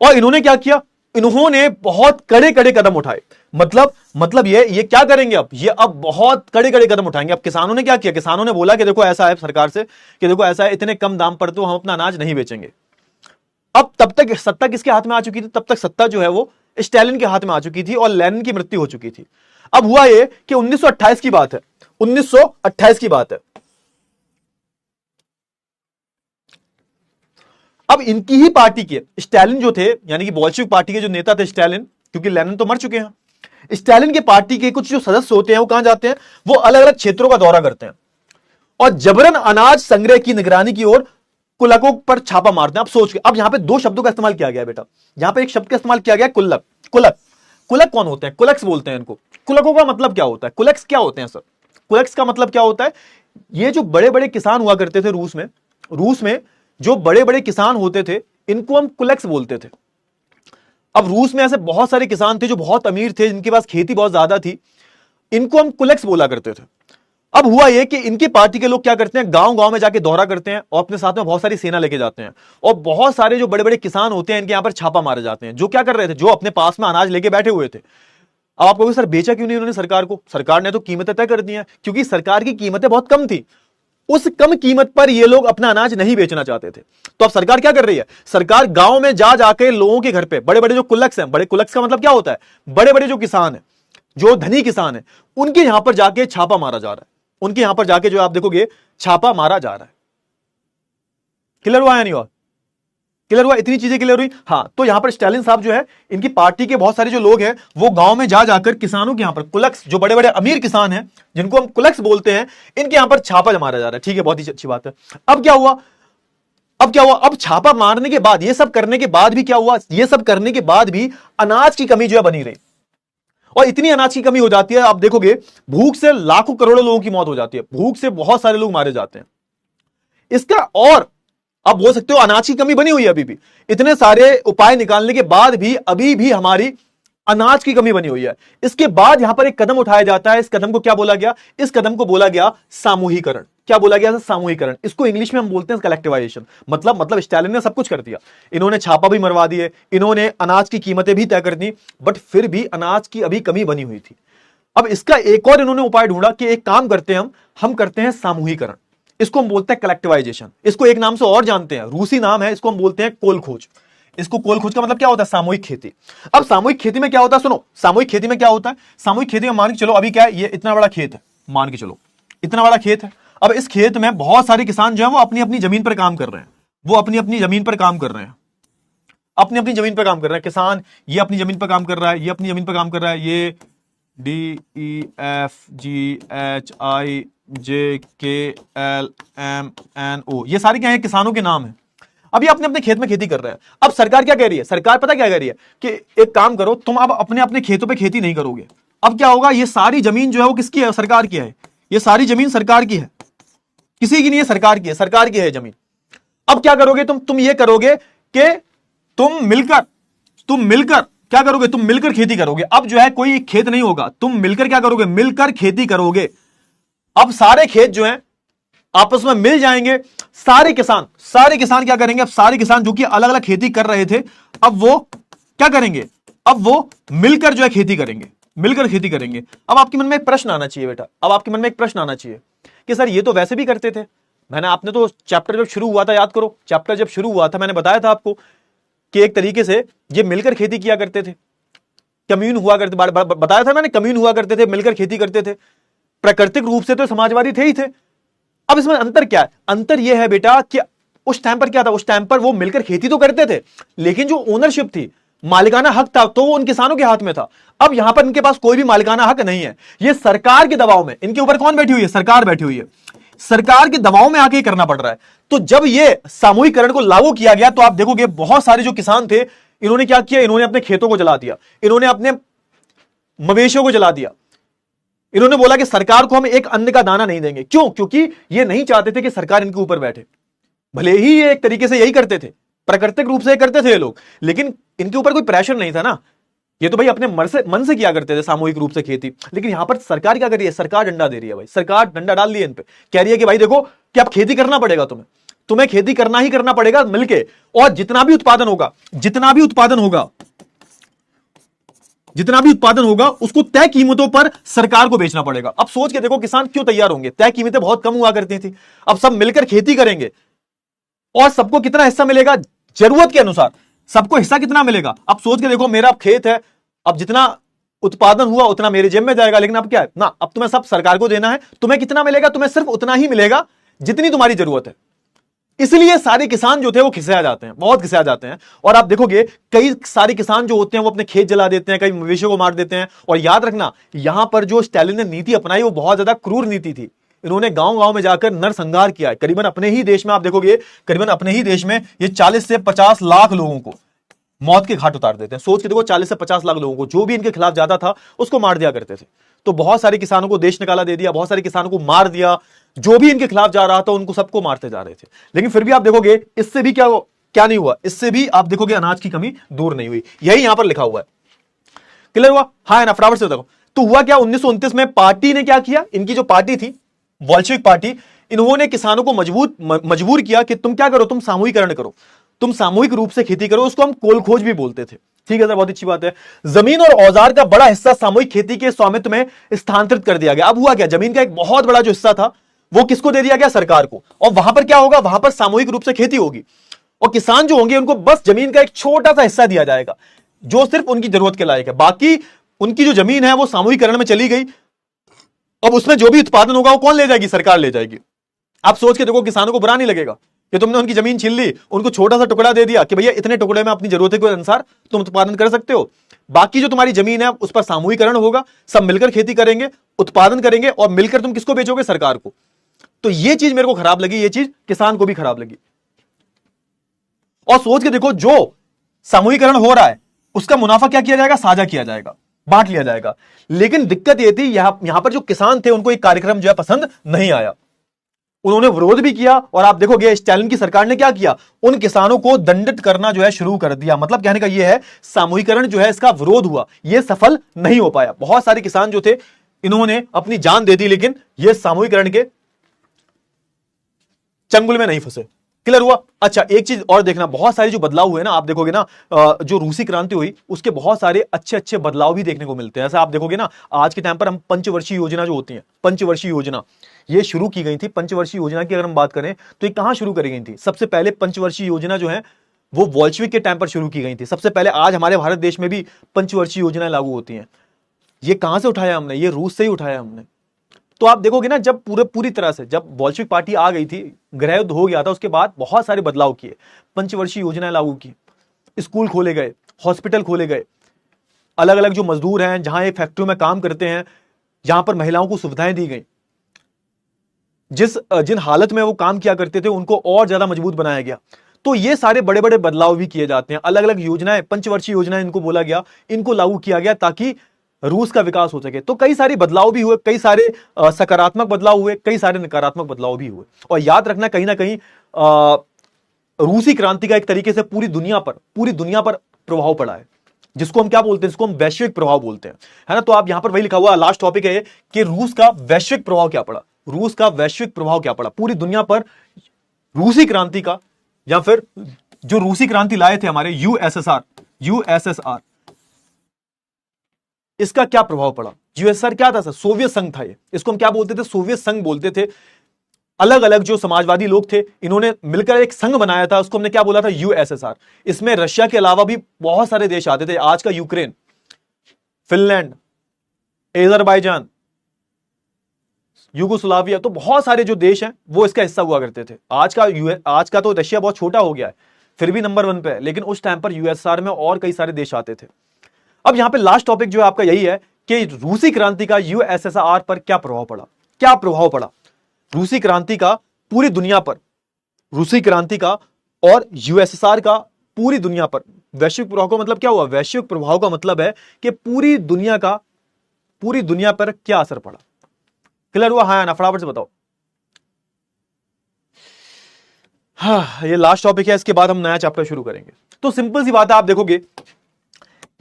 और इन्होंने क्या किया, इन्होंने बहुत कड़े कड़े कदम उठाए। मतलब ये क्या करेंगे, अब ये अब बहुत कड़े कड़े कदम उठाएंगे। अब किसानों ने क्या किया, किसानों ने बोला कि देखो ऐसा है सरकार से कि देखो ऐसा है, इतने कम दाम पर तो हम अपना अनाज नहीं बेचेंगे। अब तब तक सत्ता किसके हाथ में आ चुकी थी, तब तक सत्ता जो है वो स्टालिन के हाथ में आ चुकी थी और लेनिन की मृत्यु हो चुकी थी। अब हुआ ये कि 1928 की बात है, 1928 की बात है। अब इनकी ही पार्टी के स्टालिन जो थे, यानी कि बोल्शेविक पार्टी के जो नेता थे स्टालिन, क्योंकि लेनिन तो मर चुके हैं, स्टालिन के पार्टी के कुछ जो सदस्य होते हैं वो कहां जाते हैं, वो अलग अलग क्षेत्रों का दौरा करते हैं और जबरन अनाज संग्रह की निगरानी की ओर कुलकों पर छापा मारते हैं। आप सोच के, अब यहां पे दो शब्दों का इस्तेमाल किया गया है बेटा, यहां पे एक शब्द का इस्तेमाल किया गया कुल्लक। कुलक कौन होते हैं, कुलक्स बोलते हैं इनको। कुलकों का मतलब क्या होता है, कुलक्स क्या होते हैं सर, कुलक्स का मतलब क्या होता है, ये जो बड़े बड़े किसान हुआ करते थे रूस में जो बड़े बड़े किसान होते थे इनको हम कुलक्स बोलते थे। अब रूस में ऐसे बहुत सारे किसान थे जो बहुत अमीर थे, जिनके पास खेती बहुत ज्यादा थी, इनको हम कुलक्स बोला करते थे। अब हुआ यह कि इनकी पार्टी के लोग क्या करते हैं, गांव गांव में जाके दौरा करते हैं और अपने साथ में बहुत सारी सेना लेके जाते हैं और बहुत सारे जो बड़े बड़े किसान होते हैं इनके यहां पर छापा मारे जाते हैं, जो क्या कर रहे थे, जो अपने पास में अनाज लेके बैठे हुए थे। अब आप कहोगे सर बेचा क्यों नहीं उन्होंने सरकार को? सरकार ने तो कीमतें तय कर दी हैं, क्योंकि सरकार की कीमतें बहुत कम थी। उस कम कीमत पर ये लोग अपना अनाज नहीं बेचना चाहते थे। तो अब सरकार क्या कर रही है? सरकार गांव में जा जाके लोगों के घर पे, बड़े बड़े जो कुल्लक्स हैं, बड़े कुल्लक्स का मतलब क्या होता है? बड़े बड़े जो किसान हैं, जो धनी किसान हैं, उनके यहां पर जाके छापा मारा जा रहा है। उनके यहां पर जाके जो आप देखोगे छापा मारा जा रहा है। क्लियर हुआ या नहीं हुआ? क्लियर हुआ? इतनी चीजें क्लियर हुई? हां, तो यहां पर स्टालिन साहब जो है, इनकी पार्टी के बहुत सारे जो लोग हैं, वो गांव में जा जाकर किसानों के यहां पर, कुलक्स जो बड़े बड़े अमीर किसान हैं, जिनको हम कुलक्स बोलते हैं, इनके यहां पर छापा मारा जा रहा है। ठीक है, बहुत ही अच्छी बात है। अब क्या हुआ? अब छापा मारने के बाद, ये सब करने के बाद भी क्या हुआ? ये सब करने के बाद भी अनाज की कमी जो है बनी रही, और इतनी अनाज की कमी हो जाती है, आप देखोगे भूख से लाखों करोड़ों लोगों की मौत हो जाती है, भूख से बहुत सारे लोग मारे जाते हैं। इसका और आप बोल सकते हो अनाज की कमी बनी हुई है अभी भी, इतने सारे उपाय निकालने के बाद भी अभी भी हमारी अनाज की कमी बनी हुई है। इसके बाद यहां पर एक कदम उठाया जाता है। इस कदम को क्या बोला गया? इस कदम को बोला गया सामूहिकरण। क्या बोला गया? सामूहिकरण। इसको इंग्लिश में हम बोलते हैं कलेक्टिवाइजेशन। मतलब स्टालिन ने सब कुछ कर दिया, इन्होंने छापा भी मरवा दिए, इन्होंने अनाज की कीमतें भी तय कर दी, बट फिर भी अनाज की अभी कमी बनी हुई थी। अब इसका एक और इन्होंने उपाय ढूंढा कि एक काम करते हैं, हम करते हैं सामूहिकरण। इसको हम बोलते हैं कलेक्टिवाइजेशन। इसको एक नाम से और जानते हैं, रूसी नाम है, इसको हम बोलते हैं कोल खोज। इसको कोल खोज का मतलब क्या होता है? सामूहिक खेती। अब सामूहिक खेती में क्या होता है? सुनो, सामूहिक खेती में क्या होता है? सामूहिक खेती में मान के चलो, अभी क्या है, ये इतना बड़ा खेत है, मान के चलो इतना बड़ा खेत है। अब इस खेत में बहुत सारे किसान जो है वो अपनी अपनी जमीन पर काम कर रहे हैं, वो अपनी अपनी जमीन पर काम कर रहे हैं, अपनी अपनी जमीन पर काम कर रहे हैं। किसान ये अपनी जमीन पर काम कर रहा है, ये अपनी जमीन पर काम कर रहा है, ये DEFGHIJKLMNO, ये सारे क्या है? किसानों के नाम है। अब ये अपने अपने खेत में खेती कर रहे हैं। अब सरकार क्या कह रही है? सरकार पता क्या कह रही है कि एक काम करो, तुम अब अपने अपने खेतों पे खेती नहीं करोगे। अब क्या होगा? ये सारी जमीन जो है वो किसकी है? सरकार की है। ये सारी जमीन सरकार की है, किसी की नहीं है, सरकार की है, सरकार की है जमीन। अब क्या करोगे तुम ये करोगे कि तुम मिलकर क्या करोगे? तुम मिलकर खेती करोगे। अब जो है कोई खेत नहीं होगा, तुम मिलकर क्या करोगे? मिलकर खेती करोगे। अब सारे खेत जो हैं आपस में मिल जाएंगे। सारे किसान क्या करेंगे? अब सारे किसान जो कि अलग अलग खेती कर रहे थे, अब वो क्या करेंगे? अब वो मिलकर जो है खेती करेंगे, मिलकर खेती करेंगे। अब आपके मन में एक प्रश्न आना चाहिए बेटा, अब आपके मन में एक प्रश्न आना चाहिए कि सर ये तो वैसे भी करते थे। आपने तो चैप्टर जब शुरू हुआ था, याद करो, चैप्टर जब शुरू हुआ था मैंने बताया था आपको कि एक तरीके से ये मिलकर खेती किया करते थे, कम्यून हुआ करते, बताया था मैंने, कम्यून हुआ करते थे, मिलकर खेती करते थे। प्राकृतिक रूप से तो समाजवादी थे ही थे। अब इसमें अंतर क्या है? अंतर यह है बेटा कि उस टाइम पर क्या था? उस टाइम पर वो मिलकर खेती तो करते थे, लेकिन जो ओनरशिप थी, मालिकाना हक था, तो वो उन किसानों के हाथ में था। अब यहां पर इनके पास कोई भी मालिकाना हक नहीं है। ये सरकार के दबाव में, इनके ऊपर कौन बैठी हुई है? सरकार बैठी हुई है। सरकार के दबाव में आके करना पड़ रहा है। तो जब ये सामूहिकरण को लागू किया गया, तो आप देखोगे बहुत सारे जो किसान थे, इन्होंने क्या किया? इन्होंने अपने खेतों को जला दिया, इन्होंने अपने मवेशियों को जला दिया। इन्होंने बोला कि सरकार को हम एक अन्न का दाना नहीं देंगे। क्यों? क्योंकि ये नहीं चाहते थे कि सरकार इनके ऊपर बैठे। भले ही ये एक तरीके से यही करते थे, प्राकृतिक रूप से करते थे ये लोग, लेकिन इनके ऊपर कोई प्रेशर नहीं था ना। ये तो भाई अपने मन से किया करते थे सामूहिक रूप से खेती। लेकिन यहां पर सरकार क्या कर रही है? सरकार डंडा दे रही है भाई, सरकार डंडा डाल रही है इन पे, कह रही है कि भाई देखो कि अब खेती करना पड़ेगा, तुम्हें खेती करना ही करना पड़ेगा मिलके, और जितना भी उत्पादन होगा उसको तय कीमतों पर सरकार को बेचना पड़ेगा। अब सोच के देखो किसान क्यों तैयार होंगे? तय कीमतें बहुत कम हुआ करती थी, अब सब मिलकर खेती करेंगे और सबको कितना हिस्सा मिलेगा? जरूरत के अनुसार सबको हिस्सा कितना मिलेगा? अब सोच के देखो, मेरा खेत है, अब जितना उत्पादन हुआ उतना मेरे जेब में जाएगा, लेकिन अब क्या है ना, अब तुम्हें सब सरकार को देना है। तुम्हें कितना मिलेगा? तुम्हें सिर्फ उतना ही मिलेगा जितनी तुम्हारी जरूरत है। इसलिए सारे किसान जो थे वो खिसिया जाते हैं, बहुत खिसिया जाते हैं। और आप देखोगे कई सारे किसान जो होते हैं वो अपने खेत जला देते हैं, कई मवेशियों को मार देते हैं। और याद रखना, यहां पर जो स्टालिन ने नीति अपनाई वो बहुत ज्यादा क्रूर नीति थी। इन्होंने गांव-गांव में जाकर नरसंहार किया है। करीबन अपने ही देश में आप देखोगे, करीबन अपने ही देश में ये 40 से 50 लाख लोगों को मौत के घाट उतार देते हैं। सोच के देखो, 40 से 50 लाख लोगों को, जो भी इनके खिलाफ जाता था उसको मार दिया करते थे। तो बहुत सारे किसानों को देश निकाला दे दिया, बहुत सारे किसानों को मार दिया, जो भी इनके खिलाफ जा रहा था उनको सबको मारते जा रहे थे। लेकिन फिर भी आप देखोगे इससे भी क्या नहीं हुआ? इससे भी आप देखोगे अनाज की कमी दूर नहीं हुई। यही यहां पर लिखा हुआ है। क्लियर हुआ? हाँ ना, फटाफट से देखो। तो हुआ क्या? 1929 में पार्टी ने क्या किया? इनकी जो पार्टी थी, बोल्शेविक पार्टी, इन्होंने किसानों को मजबूर किया कि तुम क्या करो, तुम सामूहिकरण करो। तुम सामूहिक रूप से खेती करो, उसको हम कोल खोज भी बोलते थे। ठीक है सर, बहुत अच्छी बात है। जमीन और औजार का बड़ा हिस्सा सामूहिक खेती के स्वामित्व में स्थानांतरित कर दिया गया। अब हुआ क्या, जमीन का एक बहुत बड़ा जो हिस्सा था वो किसको दे दिया गया, सरकार को। और वहां पर क्या होगा, वहां पर सामूहिक रूप से खेती होगी और किसान जो होंगे उनको बस जमीन का एक छोटा सा हिस्सा दिया जाएगा जो सिर्फ उनकी जरूरत के लायक है। बाकी उनकी जो जमीन है वो सामूहिकरण में चली गई। अब उसमें जो भी उत्पादन होगा वो कौन ले जाएगी, सरकार ले जाएगी। आप सोच के देखो, किसानों को बुरा नहीं लगेगा कि तुमने उनकी जमीन छीन ली, उनको छोटा सा टुकड़ा दे दिया कि भैया इतने टुकड़े में अपनी जरूरत के अनुसार तुम उत्पादन कर सकते हो, बाकी जो तुम्हारी जमीन है उस पर सामूहिकरण होगा, सब मिलकर खेती करेंगे, उत्पादन करेंगे और मिलकर तुम किसको बेचोगे, सरकार को। तो ये चीज मेरे को खराब लगी, ये चीज किसान को भी खराब लगी। और सोच के देखो, जो सामूहिकरण हो रहा है उसका मुनाफा क्या किया जाएगा, साझा किया जाएगा, बांट लिया जाएगा। लेकिन दिक्कत यह थी, यहां पर जो किसान थे उनको एक कार्यक्रम जो है पसंद नहीं आया, उन्होंने विरोध भी किया। और आप देखोगे स्टालिन की सरकार ने क्या किया, उन किसानों को दंडित करना जो है शुरू कर दिया। मतलब कहने का यह है, सामूहिकरण जो है इसका विरोध हुआ, यह सफल नहीं हो पाया। बहुत सारे किसान जो थे इन्होंने अपनी जान दे दी, लेकिन यह सामूहिकरण के चंगुल में नहीं फंसे। क्लियर हुआ। अच्छा, एक चीज और देखना, बहुत सारे जो बदलाव हुए ना, आप देखोगे ना, जो रूसी क्रांति हुई उसके बहुत सारे अच्छे अच्छे बदलाव भी देखने को मिलते हैं। ऐसा आप देखोगे ना, आज के टाइम पर हम पंचवर्षीय योजना जो होती है, पंचवर्षीय योजना ये शुरू की गई थी। पंचवर्षीय योजना की अगर हम बात करें तो ये कहां शुरू करी गई थी, सबसे पहले पंचवर्षीय योजना जो है वो वॉल्शेविक के टाइम पर शुरू की गई थी सबसे पहले। आज हमारे भारत देश में भी पंचवर्षीय योजनाएं लागू होती हैं। ये कहां से उठाया हमने, ये रूस से ही उठाया हमने। तो आप देखोगे ना, जब पूरी तरह से जब बॉल्शेविक पार्टी आ गई थी, गृह युद्ध हो गया था, उसके बाद बहुत सारे बदलाव किए, पंचवर्षीय योजनाएं लागू की, स्कूल खोले गए, हॉस्पिटल खोले गए, अलग अलग जो मजदूर हैं जहां एक फैक्ट्री में काम करते हैं, जहां पर महिलाओं को सुविधाएं दी गई, जिन हालत में वो काम किया करते थे उनको और ज्यादा मजबूत बनाया गया। तो ये सारे बड़े बड़े बदलाव भी किए जाते हैं। अलग अलग योजनाएं, पंचवर्षीय योजनाएं इनको बोला गया, इनको लागू किया गया ताकि रूस का विकास हो सके। तो कई सारे बदलाव भी हुए, कई सारे सकारात्मक बदलाव हुए, कई सारे नकारात्मक बदलाव भी हुए। और याद रखना, कहीं ना कहीं रूसी क्रांति का एक तरीके से पूरी दुनिया पर प्रभाव पड़ा है, जिसको हम क्या बोलते हैं, जिसको हम वैश्विक प्रभाव बोलते हैं, है ना। तो आप यहां पर वही लिखा हुआ, लास्ट टॉपिक है कि रूस का वैश्विक प्रभाव क्या पड़ा, रूस का वैश्विक प्रभाव क्या पड़ा पूरी दुनिया पर, रूसी क्रांति का, या फिर जो रूसी क्रांति लाए थे हमारे यूएसएसआर, इसका क्या प्रभाव पड़ा। यूएसएसआर क्या था सर, सोवियत संघ था ये, इसको हम क्या बोलते थे, सोवियत संघ बोलते थे। अलग अलग जो समाजवादी लोग थे इन्होंने मिलकर एक संघ बनाया था, उसको हमने क्या बोला था, यूएसएसआर। इसमें रशिया के अलावा भी बहुत सारे देश आते थे, आज का यूक्रेन, फिनलैंड, अजरबैजान, यूगोस्लाविया, तो बहुत सारे जो देश हैं वो इसका हिस्सा हुआ करते थे। आज का तो रशिया बहुत छोटा हो गया है, फिर भी नंबर 1 पे है, लेकिन उस टाइम पर यूएसएसआर में और कई सारे देश आते थे। अब यहां पे लास्ट टॉपिक जो है आपका यही है कि रूसी क्रांति का यूएसएसआर पर क्या प्रभाव पड़ा, क्या प्रभाव पड़ा रूसी क्रांति का पूरी दुनिया पर, रूसी क्रांति का और यूएसएसआर का पूरी दुनिया पर। वैश्विक प्रभाव का मतलब क्या हुआ, वैश्विक प्रभाव का मतलब है कि पूरी दुनिया पर क्या असर पड़ा। क्लियर हुआ, हाँ ना, फटाफट से बताओ। हाँ, ये लास्ट टॉपिक है, इसके बाद हम नया चैप्टर शुरू करेंगे। तो सिंपल सी बात है, आप देखोगे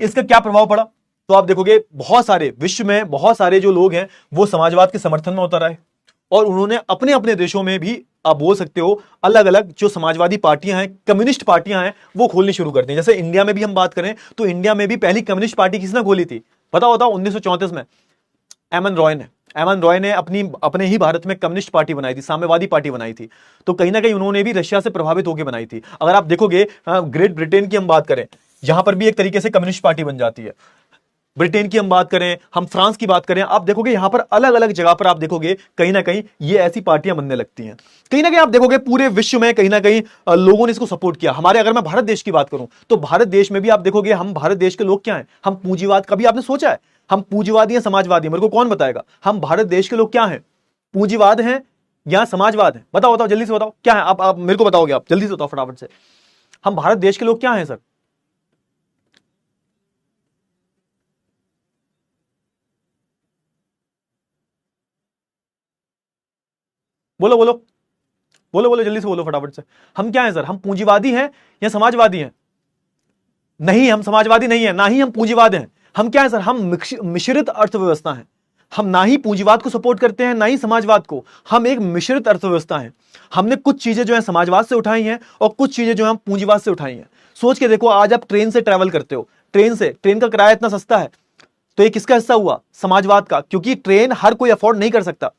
इसका क्या प्रभाव पड़ा, तो आप देखोगे बहुत सारे विश्व में बहुत सारे जो लोग हैं वो समाजवाद के समर्थन में उतर आए, और उन्होंने अपने अपने देशों में भी, आप बोल सकते हो, अलग अलग जो समाजवादी पार्टियां हैं, कम्युनिस्ट पार्टियां हैं, वो खोलनी शुरू कर दी। जैसे इंडिया में भी हम बात करें तो इंडिया में भी पहली कम्युनिस्ट पार्टी किसने खोली थी, पता होता 1934 में एमएन रॉय ने अपने ही भारत में कम्युनिस्ट पार्टी बनाई थी, साम्यवादी पार्टी बनाई थी। तो कहीं ना कहीं उन्होंने भी रशिया से प्रभावित होकर बनाई थी। अगर आप देखोगे ग्रेट ब्रिटेन की हम बात करें, यहां पर भी एक तरीके से कम्युनिस्ट पार्टी बन जाती है। ब्रिटेन की हम बात करें, हम फ्रांस की बात करें, आप देखोगे यहां पर अलग अलग जगह पर आप देखोगे कहीं ना कहीं ये ऐसी पार्टियां बनने लगती हैं। कहीं ना कहीं आप देखोगे पूरे विश्व में कहीं ना कहीं लोगों ने इसको सपोर्ट किया। हमारे, अगर मैं भारत देश की बात करूं तो भारत देश में भी आप देखोगे, हम भारत देश के लोग क्या हैं, हम पूंजीवाद, कभी आपने सोचा है हम पूंजीवादी या समाजवादी, मेरे को कौन बताएगा, हम भारत देश के लोग क्या हैं, पूंजीवाद हैं या समाजवाद है, बताओ जल्दी से बताओ क्या है। आप मेरे को बताओगे, आप जल्दी से बताओ फटाफट से, हम भारत देश के लोग क्या हैं सर। बोलो बोलो बोलो बोलो, जल्दी से बोलो फटाफट से, हम क्या हैं सर, हम पूंजीवादी हैं या समाजवादी हैं। नहीं, हम समाजवादी नहीं है, ना ही हम पूंजीवाद हैं। हम क्या है सर, हम मिश्रित अर्थव्यवस्था हैं। हम ना ही पूंजीवाद को सपोर्ट करते हैं ना ही समाजवाद को, हम एक मिश्रित अर्थव्यवस्था है। हमने कुछ चीजें जो है समाजवाद से उठाई हैं और कुछ चीजें जो है हम पूंजीवाद से उठाई हैं। सोच के देखो, आज आप ट्रेन से ट्रैवल करते हो, ट्रेन का किराया इतना सस्ता है, तो ये किसका हिस्सा हुआ? समाजवाद का, क्योंकि ट्रेन हर कोई अफोर्ड नहीं कर सकता।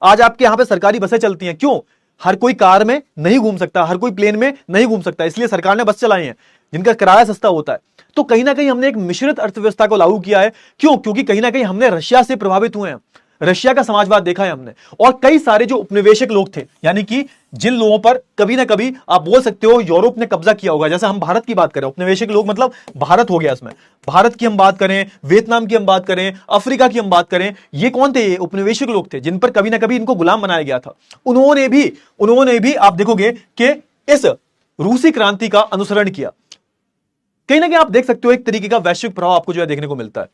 आज आपके यहां पे सरकारी बसें चलती हैं, क्यों? हर कोई कार में नहीं घूम सकता, हर कोई प्लेन में नहीं घूम सकता, इसलिए सरकार ने बस चलाई है जिनका किराया सस्ता होता है। तो कहीं ना कहीं हमने एक मिश्रित अर्थव्यवस्था को लागू किया है। क्यों? क्योंकि कहीं ना कहीं हमने रशिया से प्रभावित हुए हैं, रशिया का समाजवाद देखा है हमने। और कई सारे जो उपनिवेशक लोग थे, यानी कि जिन लोगों पर कभी ना कभी आप बोल सकते हो यूरोप ने कब्जा किया होगा, जैसे हम भारत की बात करें, उपनिवेशक लोग मतलब भारत हो गया इसमें, भारत की हम बात करें, वियतनाम की हम बात करें, अफ्रीका की हम बात करें, ये कौन थे? ये उपनिवेशक लोग थे जिन पर कभी ना कभी इनको गुलाम बनाया गया था। उन्होंने भी आप देखोगे कि इस रूसी क्रांति का अनुसरण किया। कहीं ना कहीं आप देख सकते हो एक तरीके का वैश्विक प्रभाव आपको जो है देखने को मिलता है।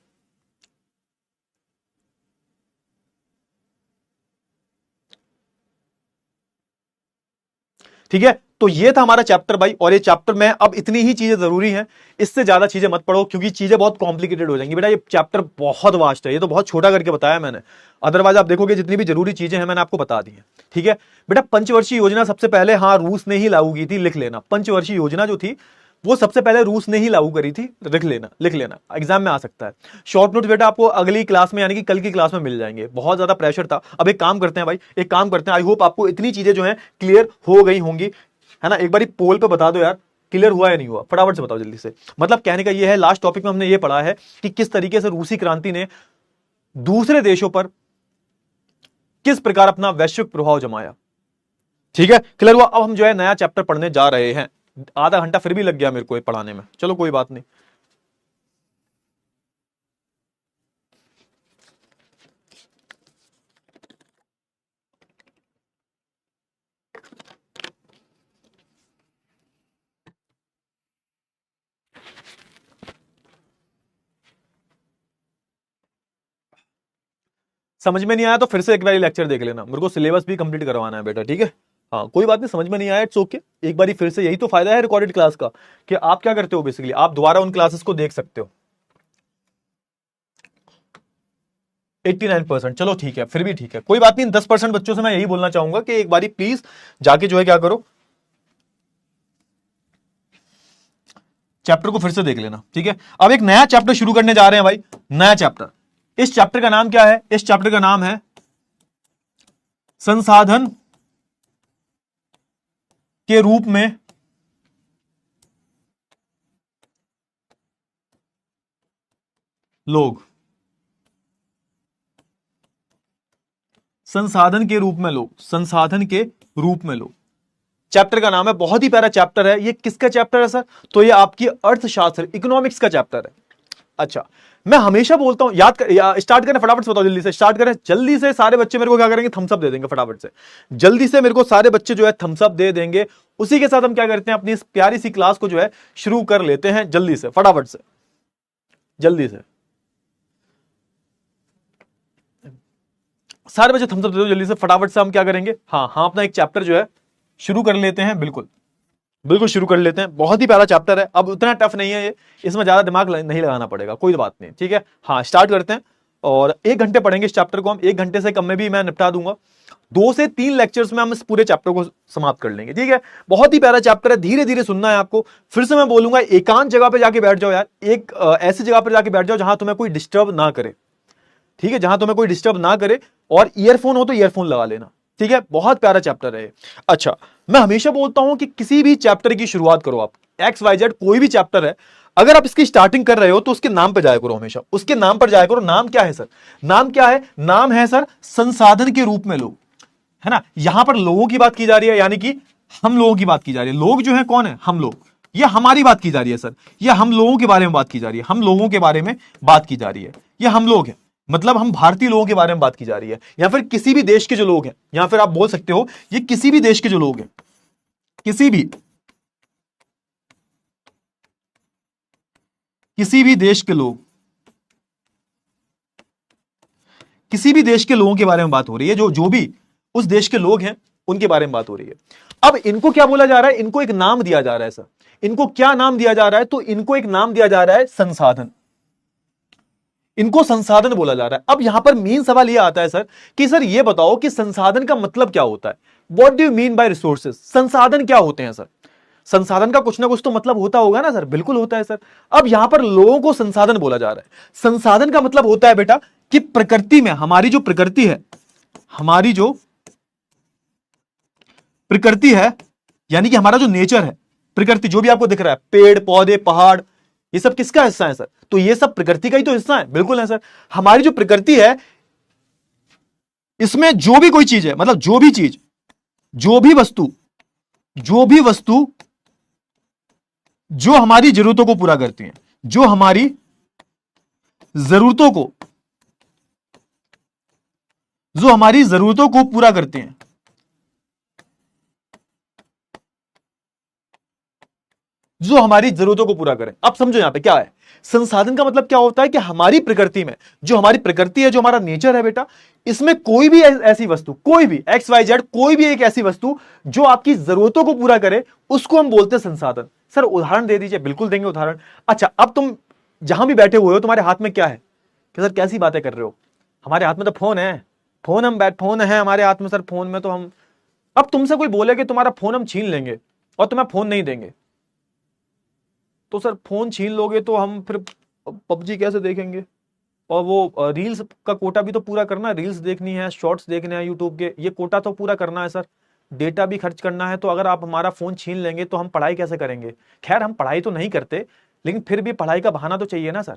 ठीक है, तो ये था हमारा चैप्टर भाई, और ये चैप्टर में अब इतनी ही चीजें जरूरी हैं, इससे ज्यादा चीजें मत पढ़ो क्योंकि चीजें बहुत कॉम्प्लिकेटेड हो जाएंगी। बेटा ये चैप्टर बहुत वास्ट है, ये तो बहुत छोटा करके बताया मैंने, अदरवाइज आप देखोगे जितनी भी जरूरी चीजें हैं मैंने आपको बता दी हैं। ठीक है बेटा, पंचवर्षीय योजना सबसे पहले हाँ रूस ने ही लागू की थी, लिख लेना। पंचवर्षीय योजना जो थी वो सबसे पहले रूस ने ही लागू करी थी, लिख लेना, एग्जाम में आ सकता है। शॉर्ट नोट बेटा आपको अगली क्लास में यानी कि कल की क्लास में मिल जाएंगे, बहुत ज्यादा प्रेशर था। अब एक काम करते हैं भाई, एक काम करते हैं, आई होप आपको इतनी चीजें जो है क्लियर हो गई होंगी, है ना। एक बार पोल पे बता दो यार, क्लियर हुआ या नहीं हुआ, फटाफट से बताओ जल्दी से। मतलब कहने का यह है, लास्ट टॉपिक में हमने ये पढ़ा है कि किस तरीके से रूसी क्रांति ने दूसरे देशों पर किस प्रकार अपना वैश्विक प्रभाव जमाया। ठीक है, क्लियर हुआ। अब हम जो है नया चैप्टर पढ़ने जा रहे हैं। आधा घंटा फिर भी लग गया मेरे को पढ़ाने में, चलो कोई बात नहीं। समझ में नहीं आया तो फिर से एक बार लेक्चर देख लेना, मेरे को सिलेबस भी कंप्लीट करवाना है बेटा। ठीक है, हाँ कोई बात नहीं, समझ में नहीं आया इट्स ओके, एक बार फिर से, यही तो फायदा है रिकॉर्डेड क्लास का कि आप क्या करते हो बेसिकली, आप दोबारा उन क्लासेस को देख सकते हो। 89%, चलो ठीक है, फिर भी ठीक है, कोई बात नहीं। 10% बच्चों से मैं यही बोलना चाहूंगा कि एक बारी प्लीज जाके जो है क्या करो, चैप्टर को फिर से देख लेना। ठीक है, अब एक नया चैप्टर शुरू करने जा रहे हैं भाई, नया चैप्टर। इस चैप्टर का नाम क्या है? इस चैप्टर का नाम है संसाधन के रूप में लोग। संसाधन के रूप में लोग, संसाधन के रूप में लोग, चैप्टर का नाम है। बहुत ही प्यारा चैप्टर है। ये किसका चैप्टर है सर? तो ये आपकी अर्थशास्त्र, इकोनॉमिक्स का चैप्टर है। अच्छा, मैं हमेशा बोलता हूं, याद कर, स्टार्ट करें फटाफट से, बताओ जल्दी से, स्टार्ट करें जल्दी से। सारे बच्चे मेरे को क्या करेंगे? थम्स अप दे देंगे फटाफट से, जल्दी से मेरे को सारे बच्चे जो है थम्स अप दे देंगे। उसी के साथ हम क्या करते हैं, अपनी इस प्यारी सी क्लास को जो है शुरू कर लेते हैं, जल्दी से, फटाफट से, जल्दी से। सारे बच्चे थम्स अप दे दो जल्दी से, फटाफट से। हम क्या करेंगे, हाँ हाँ, अपना एक चैप्टर जो है शुरू कर लेते हैं। बिल्कुल बिल्कुल शुरू कर लेते हैं, बहुत ही प्यारा चैप्टर है। अब उतना टफ नहीं है ये, इसमें ज्यादा दिमाग नहीं लगाना पड़ेगा, कोई बात नहीं। ठीक है, हाँ स्टार्ट करते हैं। और 1 घंटे पढ़ेंगे इस चैप्टर को हम, 1 घंटे से कम में भी मैं निपटा दूंगा। 2 से 3 लेक्चर्स में हम इस पूरे चैप्टर को समाप्त कर लेंगे। ठीक है, बहुत ही प्यारा चैप्टर है, धीरे धीरे सुनना है आपको। फिर से मैं बोलूंगा, एकांत जगह पे जाके बैठ जाओ यार, एक ऐसी जगह पर जाके बैठ जाओ जहां तुम्हें कोई डिस्टर्ब ना करे। ठीक है, जहां तुम्हें कोई डिस्टर्ब ना करे, और ईयरफोन हो तो ईयरफोन लगा लेना। ठीक है, बहुत प्यारा चैप्टर है। अच्छा, मैं हमेशा बोलता हूं कि किसी भी चैप्टर की शुरुआत करो आप, XYZ कोई भी चैप्टर है, अगर आप इसकी स्टार्टिंग कर रहे हो तो उसके नाम पर जाया करो, हमेशा उसके नाम पर जाया करो। नाम क्या है सर? नाम क्या है? नाम है सर संसाधन के रूप में लोग, है ना। यहां पर लोगों की बात की जा रही है, यानी कि हम लोगों की बात की जा रही है। लोग जो है कौन है? हम लोग। ये हमारी बात की जा रही है सर, ये हम लोगों के बारे में बात की जा रही है, हम लोगों के बारे में बात की जा रही है। ये हम लोग हैं, मतलब हम भारतीय लोगों के बारे में बात की जा रही है, या फिर किसी भी देश के जो लोग हैं, या फिर आप बोल सकते हो ये किसी भी देश के जो लोग हैं, किसी भी देश के लोग, किसी भी देश के लोगों के बारे में बात हो रही है। जो भी उस देश के लोग हैं उनके बारे में बात हो रही है। अब इनको क्या बोला जा रहा है? इनको एक नाम दिया जा रहा है सर। इनको क्या नाम दिया जा रहा है? तो इनको एक नाम दिया जा रहा है संसाधन। इनको संसाधन बोला जा रहा है। अब यहां पर मेन सवाल यह आता है सर कि सर ये बताओ कि संसाधन का मतलब क्या होता है? What do you mean by resources? संसाधन क्या होते हैं सर? संसाधन का कुछ ना कुछ तो मतलब होता होगा ना सर? बिल्कुल होता है सर। अब यहां पर लोगों को संसाधन बोला जा रहा है। संसाधन का मतलब होता है बेटा कि प्रकृति में हमारी जो प्रकृति है, हमारी जो प्रकृति है यानी कि हमारा जो नेचर है, प्रकृति जो भी आपको दिख रहा है, पेड़ पौधे पहाड़, ये सब किसका हिस्सा है सर? तो ये सब प्रकृति का ही तो हिस्सा है। बिल्कुल है सर। हमारी जो प्रकृति है इसमें जो भी कोई चीज है, मतलब जो भी चीज, जो भी वस्तु जो हमारी जरूरतों को पूरा करती है, जो हमारी जरूरतों को पूरा करते हैं, जो हमारी जरूरतों को पूरा करें। अब समझो यहां पे क्या है संसाधन का मतलब। क्या होता है कि हमारी प्रकृति में, जो हमारी प्रकृति है, जो हमारा नेचर है बेटा, इसमें कोई भी ऐसी वस्तु, कोई भी XYZ, कोई भी एक ऐसी वस्तु जो आपकी जरूरतों को पूरा करे, उसको हम बोलते हैं संसाधन। सर उदाहरण दे दीजिए। बिल्कुल देंगे उदाहरण। अच्छा, अब तुम जहां भी बैठे हुए हो, तुम्हारे हाथ में क्या है? कि सर कैसी बातें कर रहे हो? हमारे हाथ में तो फोन है। फोन है हमारे हाथ में सर। फोन में तो हम, अब तुमसे कोई बोले कि तुम्हारा फोन हम छीन लेंगे और तुम्हें फोन नहीं देंगे, तो सर फोन छीन लोगे तो हम फिर PUBG कैसे देखेंगे? और वो रील्स का कोटा भी तो पूरा करना है। रील्स देखनी है, शॉर्ट्स देखने हैं यूट्यूब के, ये कोटा तो पूरा करना है सर। डेटा भी खर्च करना है। तो अगर आप हमारा फोन छीन लेंगे तो हम पढ़ाई कैसे करेंगे? खैर हम पढ़ाई तो नहीं करते, लेकिन फिर भी पढ़ाई का बहाना तो चाहिए ना सर।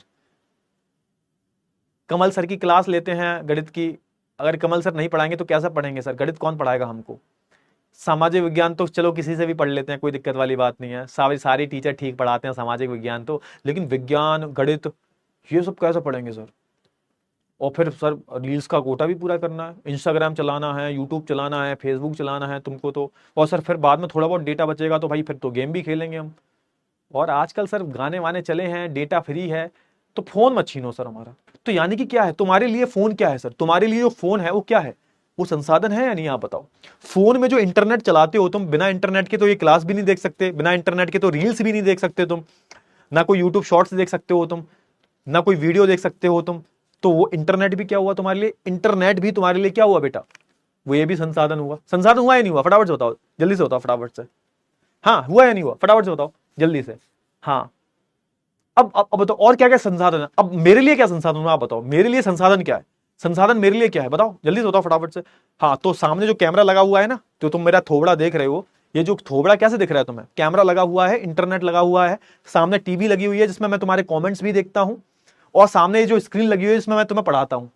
कमल सर की क्लास लेते हैं गणित की, अगर कमल सर नहीं पढ़ाएंगे तो कैसे पढ़ेंगे सर? गणित कौन पढ़ाएगा हमको? सामाजिक विज्ञान तो चलो किसी से भी पढ़ लेते हैं, कोई दिक्कत वाली बात नहीं है। सारे टीचर ठीक पढ़ाते हैं सामाजिक विज्ञान तो, लेकिन विज्ञान गणित ये सब कैसे पढ़ेंगे सर? और फिर सर रील्स का कोटा भी पूरा करना है, इंस्टाग्राम चलाना है, यूट्यूब चलाना है, फेसबुक चलाना है तुमको तो। और सर फिर बाद में थोड़ा बहुत डेटा बचेगा तो भाई फिर तो गेम भी खेलेंगे हम। और आजकल सर गाने वाने चले हैं, डेटा फ्री है, तो फोन मत छीनो सर हमारा। तो यानी कि क्या है तुम्हारे लिए फोन? क्या है सर तुम्हारे लिए जो फोन है वो क्या है? वो संसाधन है या नहीं? आप बताओ। फोन में जो इंटरनेट चलाते हो तुम, बिना इंटरनेट के तो ये क्लास भी नहीं देख सकते, बिना इंटरनेट के तो रील्स भी नहीं देख सकते तुम, ना कोई यूट्यूब शॉर्ट्स देख सकते हो तुम, ना कोई वीडियो देख सकते हो तुम। तो वो इंटरनेट भी क्या हुआ तुम्हारे लिए? इंटरनेट भी तुम्हारे लिए क्या हुआ बेटा? वो ये भी संसाधन हुआ। संसाधन हुआ या नहीं हुआ? फटाफट से बताओ, जल्दी से बताओ, फटाफट से। हाँ हुआ या नहीं हुआ? फटाफट से बताओ जल्दी से। हाँ अब बताओ और क्या क्या संसाधन है। अब मेरे लिए क्या संसाधन हुआ? आप बताओ मेरे लिए संसाधन क्या है? संसाधन मेरे लिए क्या है? बताओ जल्दी से बताओ फटाफट से। हाँ तो सामने जो कैमरा लगा हुआ है ना, तो तुम मेरा थोबड़ा देख रहे हो, ये जो थोबड़ा कैसे दिख रहा है तुम्हें? कैमरा लगा हुआ है, इंटरनेट लगा हुआ है, सामने टीवी लगी हुई है जिसमें मैं तुम्हारे कमेंट्स भी देखता हूं, और सामने ये जो स्क्रीन लगी हुई है इसमें मैं तुम्हें पढ़ाता हूं।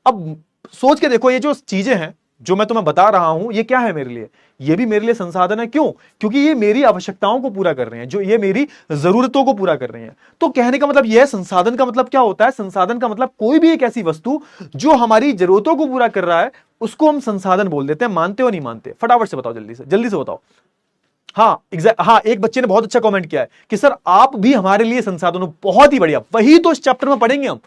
अब सोच के देखो, ये जो चीजें हैं जो मैं तुम्हें बता रहा हूं, ये क्या है मेरे लिए? ये भी मेरे लिए संसाधन है। क्यों? क्योंकि ये मेरी आवश्यकताओं को पूरा कर रहे हैं, जो ये मेरी जरूरतों को पूरा कर रहे हैं। तो कहने का मतलब यह है, संसाधन का मतलब क्या होता है? संसाधन का मतलब कोई भी एक ऐसी वस्तु जो हमारी जरूरतों को पूरा कर रहा है, उसको हम संसाधन बोल देते हैं। मानते हो नहीं मानते? फटाफट से बताओ, जल्दी से बताओ। हाँ एग्जैक्ट, हाँ एक बच्चे ने बहुत अच्छा कमेंट किया है कि सर आप भी हमारे लिए संसाधन हो। बहुत ही बढ़िया, वही तो इस चैप्टर में पढ़ेंगे हम।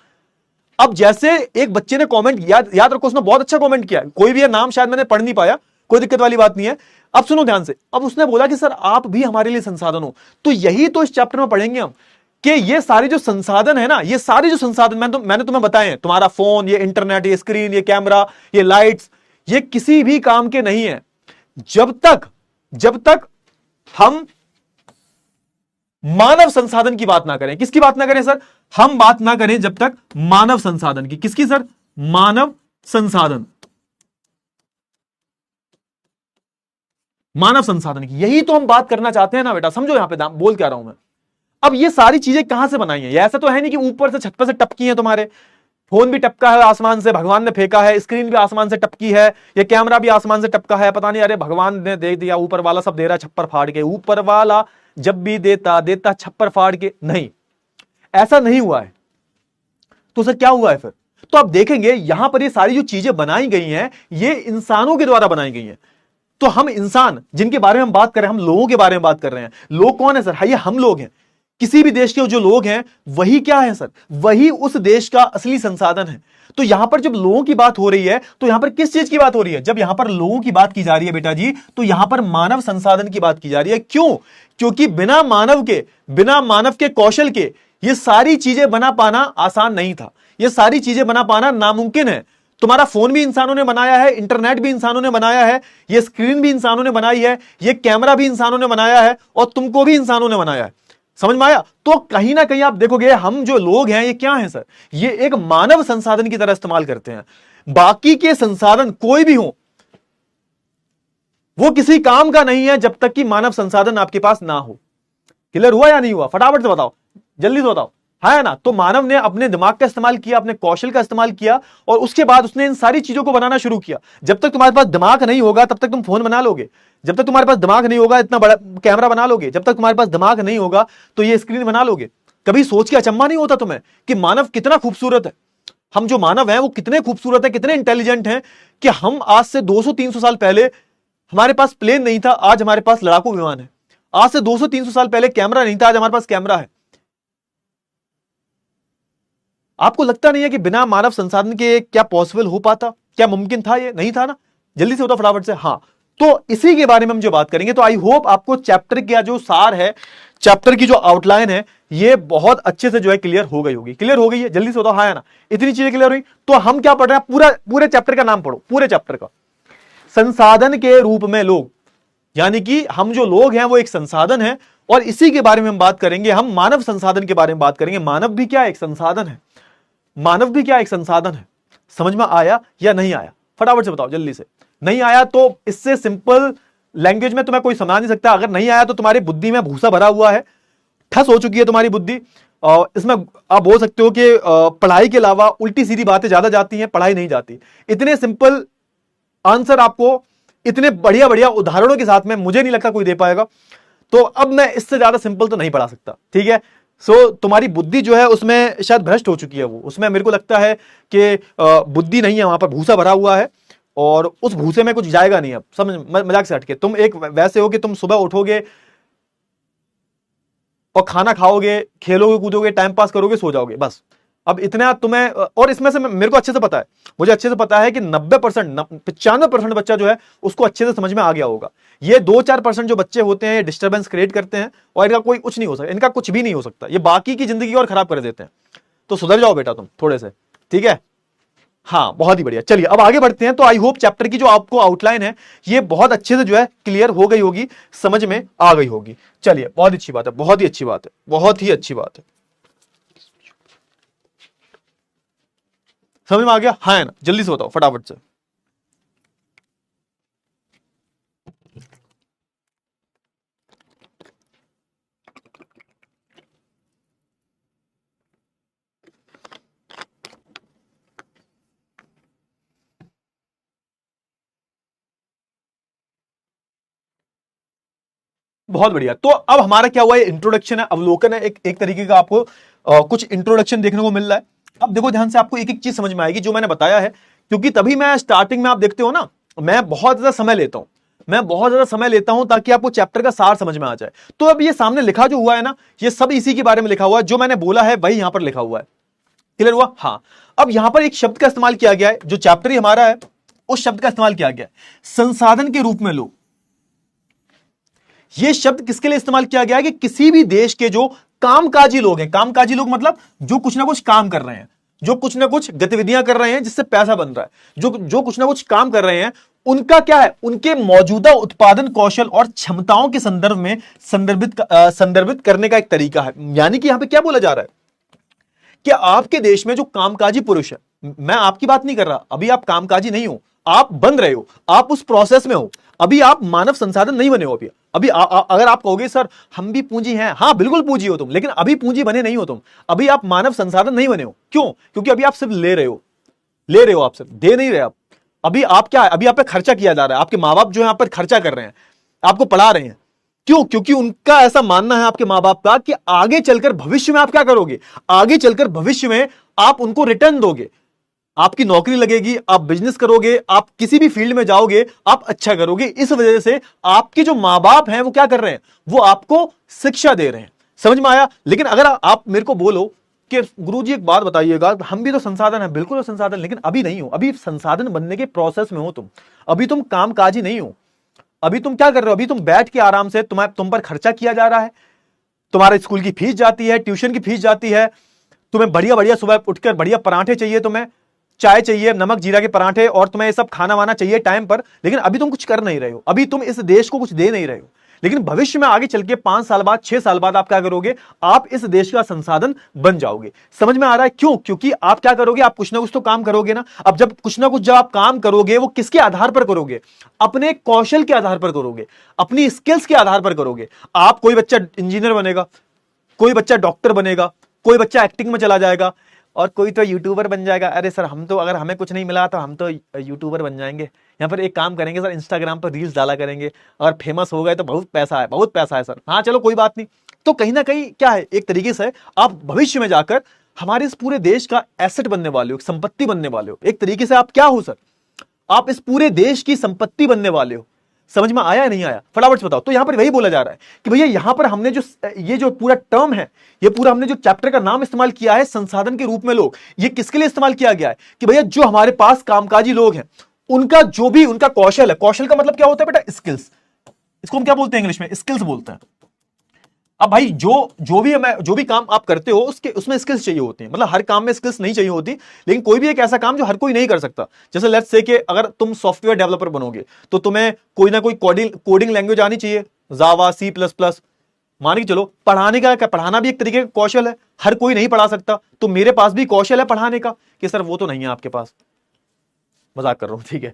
अब जैसे एक बच्चे ने कमेंट, याद रखो, उसने बहुत अच्छा कमेंट किया है, कोई भी है, नाम शायद मैंने पढ़ नहीं पाया, कोई दिक्कत वाली बात नहीं है। अब सुनो ध्यान से, अब उसने बोला कि सर आप भी हमारे लिए संसाधन हो। तो यही तो इस चैप्टर में पढ़ेंगे हम कि ये सारे जो संसाधन है ना, ये सारे जो संसाधन मैंने तुम्हें बताए हैं, तुम्हारा फोन, ये इंटरनेट, ये स्क्रीन, ये कैमरा, ये लाइट्स, ये किसी भी काम के नहीं है जब तक हम मानव संसाधन की बात ना करें। किसकी बात ना करें सर? हम बात ना करें जब तक मानव संसाधन की। किसकी सर? मानव संसाधन, मानव संसाधन की। यही तो हम बात करना चाहते हैं ना बेटा। समझो यहां पे बोल क्या रहा हूं मैं। अब ये सारी चीजें कहां से बनाई हैं? ऐसा तो है नहीं कि ऊपर से छत पर से टपकी हैं तुम्हारे। फोन भी टपका है आसमान से, भगवान ने फेंका है, स्क्रीन भी आसमान से टपकी है, ये कैमरा भी आसमान से टपका है। पता नहीं, अरे भगवान ने दे दिया, ऊपर वाला सब दे रहा है छप्पर फाड़ के। ऊपर वाला जब भी देता छप्पर फाड़ के। नहीं, ऐसा नहीं हुआ है। तो सर क्या हुआ है फिर? तो आप देखेंगे यहां पर ये सारी जो चीजें बनाई गई हैं, ये इंसानों के द्वारा बनाई गई हैं। तो हम इंसान जिनके बारे में हम बात कर रहे हैं, हम लोगों के बारे में बात कर रहे हैं। लोग कौन है सर? ये हम लोग हैं। किसी भी देश के जो लोग हैं वही क्या है सर? वही उस देश का असली संसाधन है। तो यहां पर जब लोगों की बात हो रही है, तो यहां पर किस चीज की बात हो रही है? जब यहां पर लोगों की बात की जा रही है बेटा जी, तो यहां पर मानव संसाधन की बात की जा रही है। क्यों? क्योंकि बिना मानव के कौशल के ये सारी चीजें बना पाना आसान नहीं था। ये सारी चीजें बना पाना नामुमकिन है। तुम्हारा फोन भी इंसानों ने बनाया है, इंटरनेट भी इंसानों ने बनाया है, ये स्क्रीन भी इंसानों ने बनाई है, ये कैमरा भी इंसानों ने बनाया है, और तुमको भी इंसानों ने बनाया है। समझ में आया? तो कहीं ना कहीं आप देखोगे हम जो लोग हैं ये क्या है सर, ये एक मानव संसाधन की तरह इस्तेमाल करते हैं। बाकी के संसाधन कोई भी हो वो किसी काम का नहीं है जब तक कि मानव संसाधन आपके पास ना हो। क्लियर हुआ या नहीं हुआ? फटाफट से बताओ, जल्दी से बताओ, है ना? तो मानव ने अपने दिमाग का इस्तेमाल किया, अपने कौशल का इस्तेमाल किया, और उसके बाद उसने इन सारी चीजों को बनाना शुरू किया। जब तक तुम्हारे पास दिमाग नहीं होगा तब तक तुम फोन बना लोगे, जब तक तुम्हारे पास दिमाग नहीं होगा इतना बड़ा कैमरा बना लोगे, जब तक तुम्हारे पास दिमाग नहीं होगा तो ये स्क्रीन बना लोगे। कभी सोच के अचंभा नहीं होता तुम्हें कि मानव कितना खूबसूरत है? हम जो मानव हैं वो कितने खूबसूरत है, कितने इंटेलिजेंट हैं कि हम आज से 200-300 साल पहले हमारे पास प्लेन नहीं था, आज हमारे पास लड़ाकू विमान है। आज से 200-300 साल पहले कैमरा नहीं था, आज हमारे पास कैमरा है। आपको लगता नहीं है कि बिना मानव संसाधन के क्या पॉसिबल हो पाता? क्या मुमकिन था? ये नहीं था ना? जल्दी से बताओ फटाफट से। हाँ, तो इसी के बारे में हम जो बात करेंगे, तो आई होप आपको चैप्टर का जो सार है, चैप्टर की जो आउटलाइन है, ये बहुत अच्छे से जो है क्लियर हो गई होगी। क्लियर हो गई है? जल्दी से बताओ हाँ या ना। इतनी चीजें क्लियर हुई तो हम क्या पढ़ रहे हैं? पूरे चैप्टर का नाम पढ़ो, पूरे चैप्टर का। संसाधन के रूप में लोग, यानी कि हम जो लोग हैं वो एक संसाधन है, और इसी के बारे में हम बात करेंगे। हम मानव संसाधन के बारे में बात करेंगे। मानव भी क्या एक संसाधन है, मानव भी क्या एक संसाधन है। समझ में आया या नहीं आया? फटाफट से बताओ जल्दी से। नहीं आया तो इससे सिंपल लैंग्वेज में तुम्हें कोई समझा नहीं सकता। अगर नहीं आया तो तुम्हारी बुद्धि में भूसा भरा हुआ है, ठस हो चुकी है तुम्हारी बुद्धि। इसमें आप बोल सकते हो कि पढ़ाई के अलावा उल्टी सीधी बातें ज्यादा जाती हैं, पढ़ाई नहीं जाती। इतने सिंपल आंसर आपको इतने बढ़िया बढ़िया उदाहरणों के साथ में मुझे नहीं लगता कोई दे पाएगा। तो अब मैं इससे ज्यादा सिंपल तो नहीं पढ़ा सकता, ठीक है? सो तुम्हारी बुद्धि जो है उसमें शायद भ्रष्ट हो चुकी है। वो उसमें मेरे को लगता है कि बुद्धि नहीं है, वहां पर भूसा भरा हुआ है, और उस भूसे में कुछ जाएगा नहीं। अब समझ, मजाक से हटके तुम एक वैसे हो कि तुम सुबह उठोगे और खाना खाओगे, खेलोगे, कूदोगे, टाइम पास करोगे, सो जाओगे, बस। अब इतना तुम्हें, और इसमें से मेरे को अच्छे से पता है, मुझे अच्छे से पता है कि 90%, 95% बच्चा जो है उसको अच्छे से समझ में आ गया होगा। ये 2-4% जो बच्चे होते हैं ये डिस्टर्बेंस क्रिएट करते हैं, और इनका कोई कुछ नहीं हो सकता, इनका कुछ भी नहीं हो सकता। ये बाकी की जिंदगी और खराब कर देते हैं। तो सुधर जाओ बेटा तुम थोड़े से, ठीक है? हाँ, बहुत ही बढ़िया। चलिए अब आगे बढ़ते हैं। तो आई होप चैप्टर की जो आपको आउटलाइन है ये बहुत अच्छे से जो है क्लियर हो गई होगी, समझ में आ गई होगी। चलिए, बहुत अच्छी बात है, बहुत ही अच्छी बात है, बहुत ही अच्छी बात है। समझ में आ गया? हाँ है ना? जल्दी से बताओ फटाफट से। बहुत बढ़िया। तो अब हमारा क्या हुआ? इंट्रोडक्शन है, अवलोकन है, एक तरीके का आपको कुछ इंट्रोडक्शन देखने को मिल रहा है। अब देखो ध्यान से, आपको एक एक चीज समझ में आएगी जो मैंने बताया है, क्योंकि तभी मैं स्टार्टिंग में, आप देखते हो ना, मैं बहुत ज्यादा समय लेता हूं, मैं बहुत ज्यादा समय लेता हूं ताकि आपको चैप्टर का सार समझ में आ जाए। तो अब ये सामने लिखा जो हुआ है ना, ये सब इसी के बारे में लिखा हुआ है। जो मैंने बोला है वही यहां पर लिखा हुआ है। क्लियर हुआ? हाँ। अब यहां पर एक शब्द का इस्तेमाल किया गया है, जो चैप्टर ही हमारा है उस शब्द का इस्तेमाल किया गया है, संसाधन के रूप में लोग। यह शब्द किसके लिए इस्तेमाल किया गया है? कि किसी भी देश के जो कामकाजी लोग हैं, कामकाजी लोग मतलब जो कुछ ना कुछ काम कर रहे हैं, जो कुछ ना कुछ गतिविधियां कर रहे हैं जिससे पैसा बन रहा है, जो कुछ ना कुछ काम कर रहे हैं, उनका क्या है? उनके मौजूदा उत्पादन कौशल और क्षमताओं के संदर्भ में संदर्भित करने का एक तरीका है। यानी कि यहां पे क्या बोला जा रहा है कि आपके देश में जो कामकाजी पुरुष है, मैं आपकी बात नहीं कर रहा, अभी आप कामकाजी नहीं हो, आप बन रहे हो, आप उस प्रोसेस में हो, अभी आप मानव संसाधन नहीं बने हो। अभी अगर आप कहोगे सर हम भी पूंजी हैं, हाँ बिल्कुल पूंजी हो तुम, लेकिन अभी पूंजी बने नहीं हो तुम, अभी आप मानव संसाधन नहीं बने हो। क्यों? क्योंकि अभी आप सिर्फ ले रहे हो, आप सिर्फ दे नहीं रहे। आप अभी आप क्या है? अभी आप पे खर्चा किया जा रहा है, आपके माँ बाप जो है आप पर खर्चा कर रहे हैं, आपको पढ़ा रहे हैं। क्यों? क्योंकि उनका ऐसा मानना है, आपके माँ बाप का, कि आगे चलकर भविष्य में आप क्या करोगे? आगे चलकर भविष्य में आप उनको रिटर्न दोगे, आपकी नौकरी लगेगी, आप बिजनेस करोगे, आप किसी भी फील्ड में जाओगे, आप अच्छा करोगे। इस वजह से आपके जो माँ बाप हैं वो क्या कर रहे हैं? वो आपको शिक्षा दे रहे हैं। समझ में आया? लेकिन अगर आप मेरे को बोलो कि गुरुजी एक बात बताइएगा, हम भी तो संसाधन है, बिल्कुल संसाधन, लेकिन अभी नहीं हो, अभी संसाधन बनने के प्रोसेस में हो तुम, अभी तुम कामकाजी नहीं हो। अभी तुम क्या कर रहे हो? अभी तुम बैठ के आराम से, तुम पर खर्चा किया जा रहा है, तुम्हारे स्कूल की फीस जाती है, ट्यूशन की फीस जाती है, तुम्हें बढ़िया बढ़िया सुबह उठकर बढ़िया पराठे चाहिए, तुम्हें चाय चाहिए, नमक जीरा के पराठे, और तुम्हें ये सब खाना वाना चाहिए टाइम पर, लेकिन अभी तुम कुछ कर नहीं रहे हो, अभी तुम इस देश को कुछ दे नहीं रहे हो। लेकिन भविष्य में आगे चल के 5 साल बाद, 6 साल बाद आप क्या करोगे? आप इस देश का संसाधन बन जाओगे। समझ में आ रहा है क्यों? क्योंकि आप क्या करोगे? आप कुछ ना कुछ तो काम करोगे ना। अब जब कुछ ना कुछ जब आप काम करोगे, वो किसके आधार पर करोगे? अपने कौशल के आधार पर करोगे, अपनी स्किल्स के आधार पर करोगे। आप, कोई बच्चा इंजीनियर बनेगा, कोई बच्चा डॉक्टर बनेगा, कोई बच्चा एक्टिंग में चला जाएगा, और कोई तो यूट्यूबर बन जाएगा। अरे सर, हम तो, अगर हमें कुछ नहीं मिला तो हम तो यूट्यूबर बन जाएंगे, यहाँ पर एक काम करेंगे सर, इंस्टाग्राम पर रील्स डाला करेंगे, और फेमस हो गए तो बहुत पैसा है, बहुत पैसा है सर। हाँ चलो कोई बात नहीं। तो कहीं ना कहीं क्या है, एक तरीके से आप भविष्य में जाकर हमारे इस पूरे देश का एसेट बनने वाले हो, संपत्ति बनने वाले हो। एक तरीके से आप क्या हो सर? आप इस पूरे देश की संपत्ति बनने वाले हो। समझ में आया नहीं आया? फटाफट से बताओ। तो यहां पर वही बोला जा रहा है कि भैया यहां पर हमने जो ये जो पूरा टर्म है, ये पूरा हमने जो चैप्टर का नाम इस्तेमाल किया है संसाधन के रूप में लोग, ये किसके लिए इस्तेमाल किया गया है? कि भैया जो हमारे पास कामकाजी लोग हैं, उनका जो भी उनका कौशल है, कौशल का मतलब क्या होता है बेटा? स्किल्स। इसको हम क्या बोलते हैं इंग्लिश में? स्किल्स बोलते हैं। अब भाई जो भी काम आप करते हो, उसमें स्किल्स चाहिए होती हैं। मतलब हर काम में स्किल्स नहीं चाहिए होती, लेकिन कोई भी एक ऐसा काम जो हर कोई नहीं कर सकता। जैसे लेट्स से कि अगर तुम सॉफ्टवेयर डेवलपर बनोगे, तो तुम्हें कोई ना कोई कोडिंग लैंग्वेज आनी चाहिए, जावा, C++। मान के चलो, पढ़ाना भी एक तरीके का कौशल है, हर कोई नहीं पढ़ा सकता। तो मेरे पास भी कौशल है पढ़ाने का, कि सर वो तो नहीं है आपके पास, मजाक कर रहा हूं, ठीक है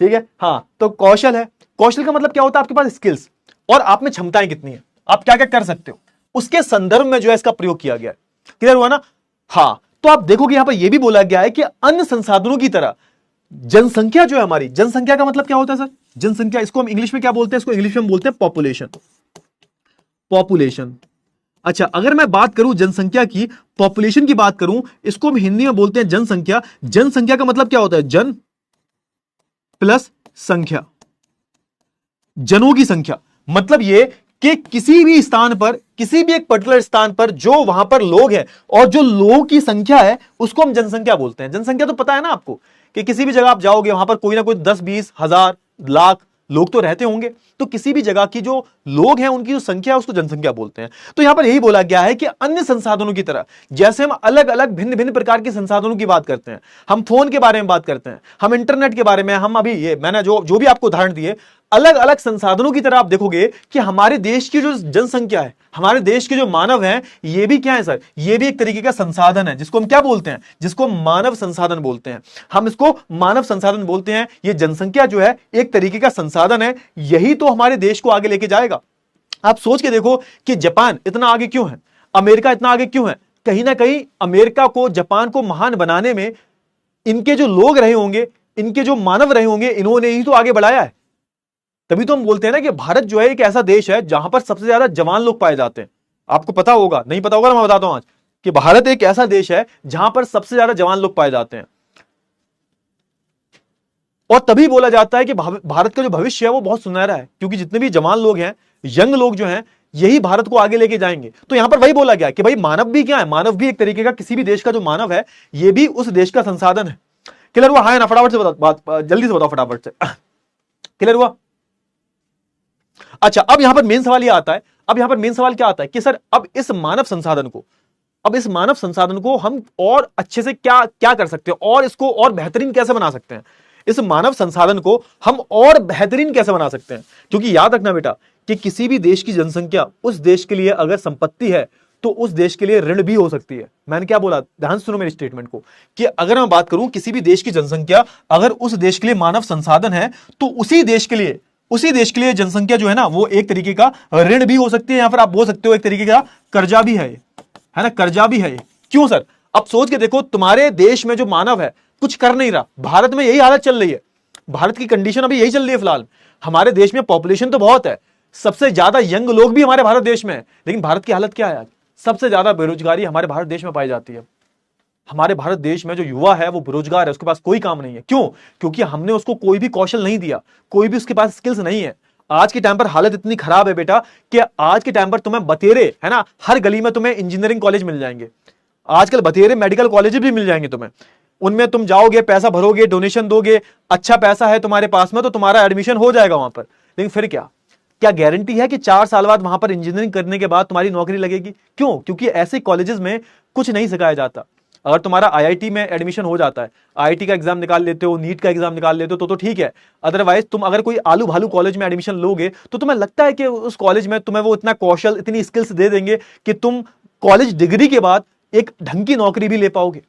ठीक है। हाँ, तो कौशल है। कौशल का मतलब क्या होता है? आपके पास स्किल्स और आप में क्षमताएं कितनी है, आप क्या क्या कर सकते हो, उसके संदर्भ में जो है इसका प्रयोग किया गया है। क्लियर हुआ ना? हाँ, तो आप देखोगे यहां पर यह भी बोला गया है कि अन्य संसाधनों की तरह जनसंख्या जो है हमारी, जनसंख्या का मतलब क्या होता है सर? जनसंख्या, इसको हम इंग्लिश में क्या बोलते हैं? इसको इंग्लिश में हम बोलते हैं पॉपुलेशन। पॉपुलेशन। अच्छा, अगर मैं बात करूं जनसंख्या की, पॉपुलेशन की बात करूं, इसको हम हिंदी में बोलते हैं जनसंख्या। जनसंख्या का मतलब क्या होता है? जन प्लस संख्या, जनों की संख्या। मतलब ये कि किसी भी स्थान पर, किसी भी एक पर्टिकुलर स्थान पर जो वहां पर लोग हैं और जो लोगों की संख्या है, उसको हम जनसंख्या बोलते हैं। जनसंख्या तो पता है ना आपको, कि किसी भी जगह आप जाओगे, वहां पर कोई ना कोई 10, 20, 1000, लाख लोग तो रहते होंगे। तो किसी भी जगह की जो लोग हैं, उनकी जो संख्या है, उसको जनसंख्या बोलते हैं। तो यहां पर यही बोला गया है कि अन्य संसाधनों की तरह, जैसे हम अलग अलग भिन्न भिन्न प्रकार के संसाधनों की बात करते हैं, हम फोन के बारे में बात करते हैं, हम इंटरनेट के बारे में, हम अभी ये मैंने जो भी आपको उदाहरण दिए, अलग अलग संसाधनों की तरह आप देखोगे कि हमारे देश की जो जनसंख्या है, हमारे देश के जो मानव हैं, ये भी क्या है सर? ये भी एक तरीके का संसाधन है, जिसको हम क्या बोलते हैं? जिसको मानव संसाधन बोलते हैं। हम इसको मानव संसाधन बोलते हैं। ये जनसंख्या जो है एक तरीके का संसाधन है, यही तो हमारे देश को आगे लेके जाएगा। आप सोच के देखो कि जापान इतना आगे क्यों है, अमेरिका इतना आगे क्यों है? कहीं ना कहीं अमेरिका को, जापान को महान बनाने में इनके जो लोग रहे होंगे, इनके जो मानव रहे होंगे, इन्होंने ही तो आगे बढ़ाया है। तभी तो हम बोलते हैं ना कि भारत जो है एक ऐसा देश है जहां पर सबसे ज्यादा जवान लोग पाए जाते हैं। आपको पता होगा, नहीं पता होगा ना, मैं बताता हूं आज, कि भारत एक ऐसा देश है जहां पर सबसे ज्यादा जवान लोग पाए जाते हैं। और तभी बोला जाता है कि भारत का जो भविष्य है वो बहुत सुनहरा है, क्योंकि जितने भी जवान लोग हैं, यंग लोग जो हैं, यही भारत को आगे लेके जाएंगे। तो यहां पर वही बोला गया कि भाई मानव भी क्या है? मानव भी एक तरीके का, किसी भी देश का जो मानव है, ये भी उस देश का संसाधन है। क्लियर हुआ? हाँ ना? फटाफट से बताओ, जल्दी से बताओ फटाफट से। क्लियर हुआ? अच्छा, अब यहां पर मेन सवाल यह आता है, अब यहां पर मेन सवाल क्या आता है कि सर अब इस मानव संसाधन को हम और अच्छे से क्या क्या कर सकते हैं, और इसको और बेहतरीन कैसे बना सकते हैं? इस मानव संसाधन को हम और बेहतरीन कैसे बना सकते हैं? क्योंकि याद रखना बेटा कि किसी भी देश की जनसंख्या उस देश के लिए अगर संपत्ति है, तो उस देश के लिए ऋण भी हो सकती है। मैंने क्या बोला? ध्यान से सुनो मेरे स्टेटमेंट को, कि अगर मैं बात करूं किसी भी देश की जनसंख्या अगर उस देश के लिए मानव संसाधन है, तो उसी देश के लिए जनसंख्या जो है ना, वो एक तरीके का ऋण भी हो सकती है, या फिर आप बोल सकते हो एक तरीके का कर्जा भी है ना? कर्जा भी है। क्यों सर? अब सोच के देखो, तुम्हारे देश में जो मानव है कुछ कर नहीं रहा। भारत में यही हालत चल रही है, भारत की कंडीशन अभी यही चल रही है फिलहाल। हमारे देश में पॉपुलेशन तो बहुत है, सबसे ज्यादा यंग लोग भी हमारे भारत देश में है, लेकिन भारत की हालत क्या है आज? सबसे ज्यादा बेरोजगारी हमारे भारत देश में पाई जाती है। हमारे भारत देश में जो युवा है वो बेरोजगार है, उसके पास कोई काम नहीं है। क्यों? क्योंकि हमने उसको कोई भी कौशल नहीं दिया, कोई भी उसके पास स्किल्स नहीं है। आज के टाइम पर हालत इतनी खराब है बेटा कि आज के टाइम पर तुम्हें बतेरे, है ना, हर गली में तुम्हें इंजीनियरिंग कॉलेज मिल जाएंगे, आजकल बतेरे मेडिकल कॉलेज भी मिल जाएंगे तुम्हें। उनमें तुम जाओगे, पैसा भरोगे, डोनेशन दोगे, अच्छा पैसा है तुम्हारे पास में, तो तुम्हारा एडमिशन हो जाएगा वहां पर। लेकिन फिर क्या? क्या गारंटी है कि 4 साल बाद वहां पर इंजीनियरिंग करने के बाद तुम्हारी नौकरी लगेगी? क्यों? क्योंकि ऐसे कॉलेजेस में कुछ नहीं सिखाया जाता। अगर तुम्हारा आईआईटी में एडमिशन हो जाता है, आईआईटी का एग्जाम निकाल लेते हो, नीट का एग्जाम निकाल लेते हो तो ठीक है। अदरवाइज तुम अगर कोई आलू भालू कॉलेज में एडमिशन लोगे तो तुम्हें लगता है कि उस कॉलेज में तुम्हें वो इतना कौशल, इतनी स्किल्स दे देंगे कि तुम कॉलेज डिग्री के बाद एक ढंग की नौकरी भी ले पाओगे?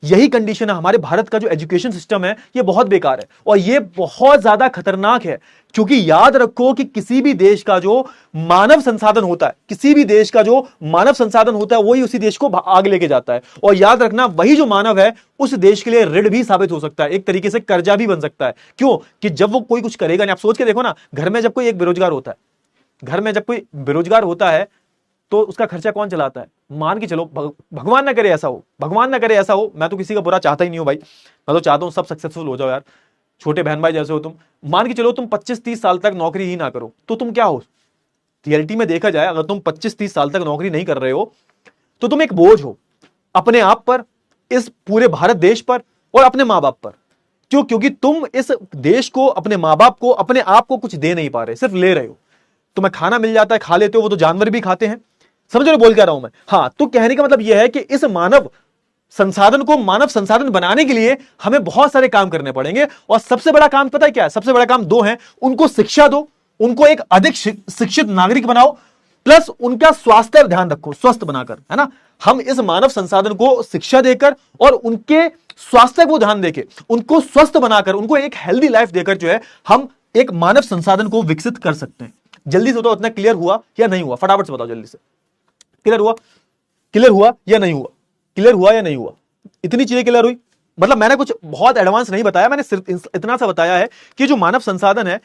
यही कंडीशन है। हमारे भारत का जो एजुकेशन सिस्टम है ये बहुत बेकार है और ये बहुत ज्यादा खतरनाक है। क्योंकि याद रखो कि किसी भी देश का जो मानव संसाधन होता है, किसी भी देश का जो मानव संसाधन होता है वही उसी देश को आगे लेके जाता है। और याद रखना, वही जो मानव है उस देश के लिए ऋण भी साबित हो सकता है, एक तरीके से कर्जा भी बन सकता है। क्यों? कि जब वो कोई कुछ करेगा नहीं। आप सोच के देखो ना, घर में जब कोई एक बेरोजगार होता है, घर में जब कोई बेरोजगार होता है तो उसका खर्चा कौन चलाता है? मान के चलो, भगवान ना करे ऐसा हो, भगवान ना करे ऐसा हो, मैं तो किसी का बुरा चाहता ही नहीं हूं भाई, मैं तो चाहता हूं सब सक्सेसफुल हो जाओ यार, छोटे बहन भाई जैसे हो तुम। मान के चलो तुम 25-30 साल तक नौकरी ही ना करो तो तुम क्या हो? रियलिटी में देखा जाए, अगर तुम 25-30 साल तक नौकरी नहीं कर रहे हो तो तुम एक बोझ हो अपने आप पर, इस पूरे भारत देश पर और अपने माँ बाप पर। क्यों? क्योंकि तुम इस देश को, अपने माँ बाप को, अपने आप को कुछ दे नहीं पा रहे, सिर्फ ले रहे हो। तुम्हें खाना मिल जाता है, खा लेते हो, वो तो जानवर भी खाते हैं। समझ रहे बोल क्या रहा हूं मैं? हाँ, तो कहने का मतलब यह है कि इस मानव संसाधन को मानव संसाधन बनाने के लिए हमें बहुत सारे काम करने पड़ेंगे। और सबसे बड़ा काम पता है क्या है? सबसे बड़ा काम दो हैं। उनको शिक्षा दो, उनको एक अधिक शिक्षित नागरिक बनाओ, प्लस उनका स्वास्थ्य पर ध्यान रखो, स्वस्थ बनाकर, है ना। हम इस मानव संसाधन को शिक्षा देकर और उनके स्वास्थ्य को ध्यान देकर, उनको स्वस्थ बनाकर, उनको एक हेल्दी लाइफ देकर जो है हम एक मानव संसाधन को विकसित कर सकते हैं। जल्दी से बताओ, इतना क्लियर हुआ या नहीं हुआ? फटाफट से बताओ जल्दी से। क्लियर हुआ? क्लियर हुआ या नहीं हुआ? क्लियर हुआ या नहीं हुआ? इतनी चीजें क्लियर हुई? मतलब मैंने कुछ बहुत एडवांस नहीं बताया, मैंने सिर्फ इतना सा बताया है कि जो मानव संसाधन है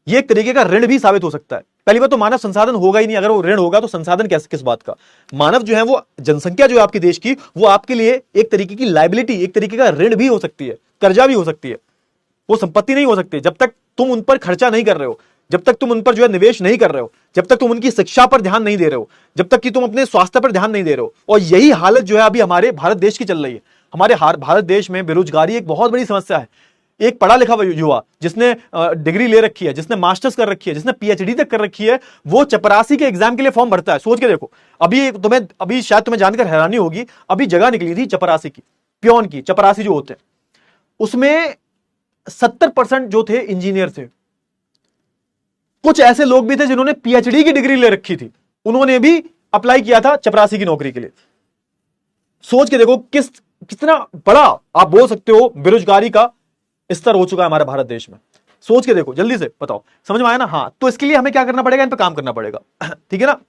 ये एक तरीके का ऋण भी साबित हो सकता है। पहली बात तो मानव संसाधन होगा ही नहीं, अगर वो ऋण होगा तो संसाधन कैसे, किस बात का? मानव जो है वो जनसंख्या जो है आपके देश की, वो आपके लिए एक तरीके की लाइबिलिटी, एक तरीके का ऋण भी हो सकती है, कर्जा भी हो सकती है। वो संपत्ति नहीं हो सकती जब तक तुम उन पर खर्चा नहीं कर रहे हो, जब तक तुम उन पर जो है निवेश नहीं कर रहे हो, जब तक तुम उनकी शिक्षा पर ध्यान नहीं दे रहे हो, जब तक कि तुम अपने स्वास्थ्य पर ध्यान नहीं दे रहे हो। और यही हालत जो है अभी हमारे भारत देश की चल रही है। हमारे भारत देश में बेरोजगारी एक बहुत बड़ी समस्या है। एक पढ़ा लिखा युवा जिसने डिग्री ले रखी है, जिसने मास्टर्स कर रखी है, जिसने पीएचडी तक कर रखी है, वो चपरासी के एग्जाम के लिए फॉर्म भरता है। सोच के देखो, अभी शायद तुम्हें जानकर हैरानी होगी, अभी जगह निकली थी चपरासी की, पियोन की, चपरासी जो होते हैं उसमें 70% जो थे इंजीनियर थे। कुछ ऐसे लोग भी थे जिन्होंने पीएचडी की डिग्री ले रखी थी, उन्होंने भी अप्लाई किया था चपरासी की नौकरी के लिए। सोच के देखो कितना बड़ा आप बोल सकते हो बेरोजगारी का स्तर हो चुका है हमारे भारत देश में। सोच के देखो, जल्दी से बताओ, समझ में आया ना? हाँ, तो इसके लिए हमें क्या करना पड़ेगा? इन पर काम करना पड़ेगा, ठीक है ना।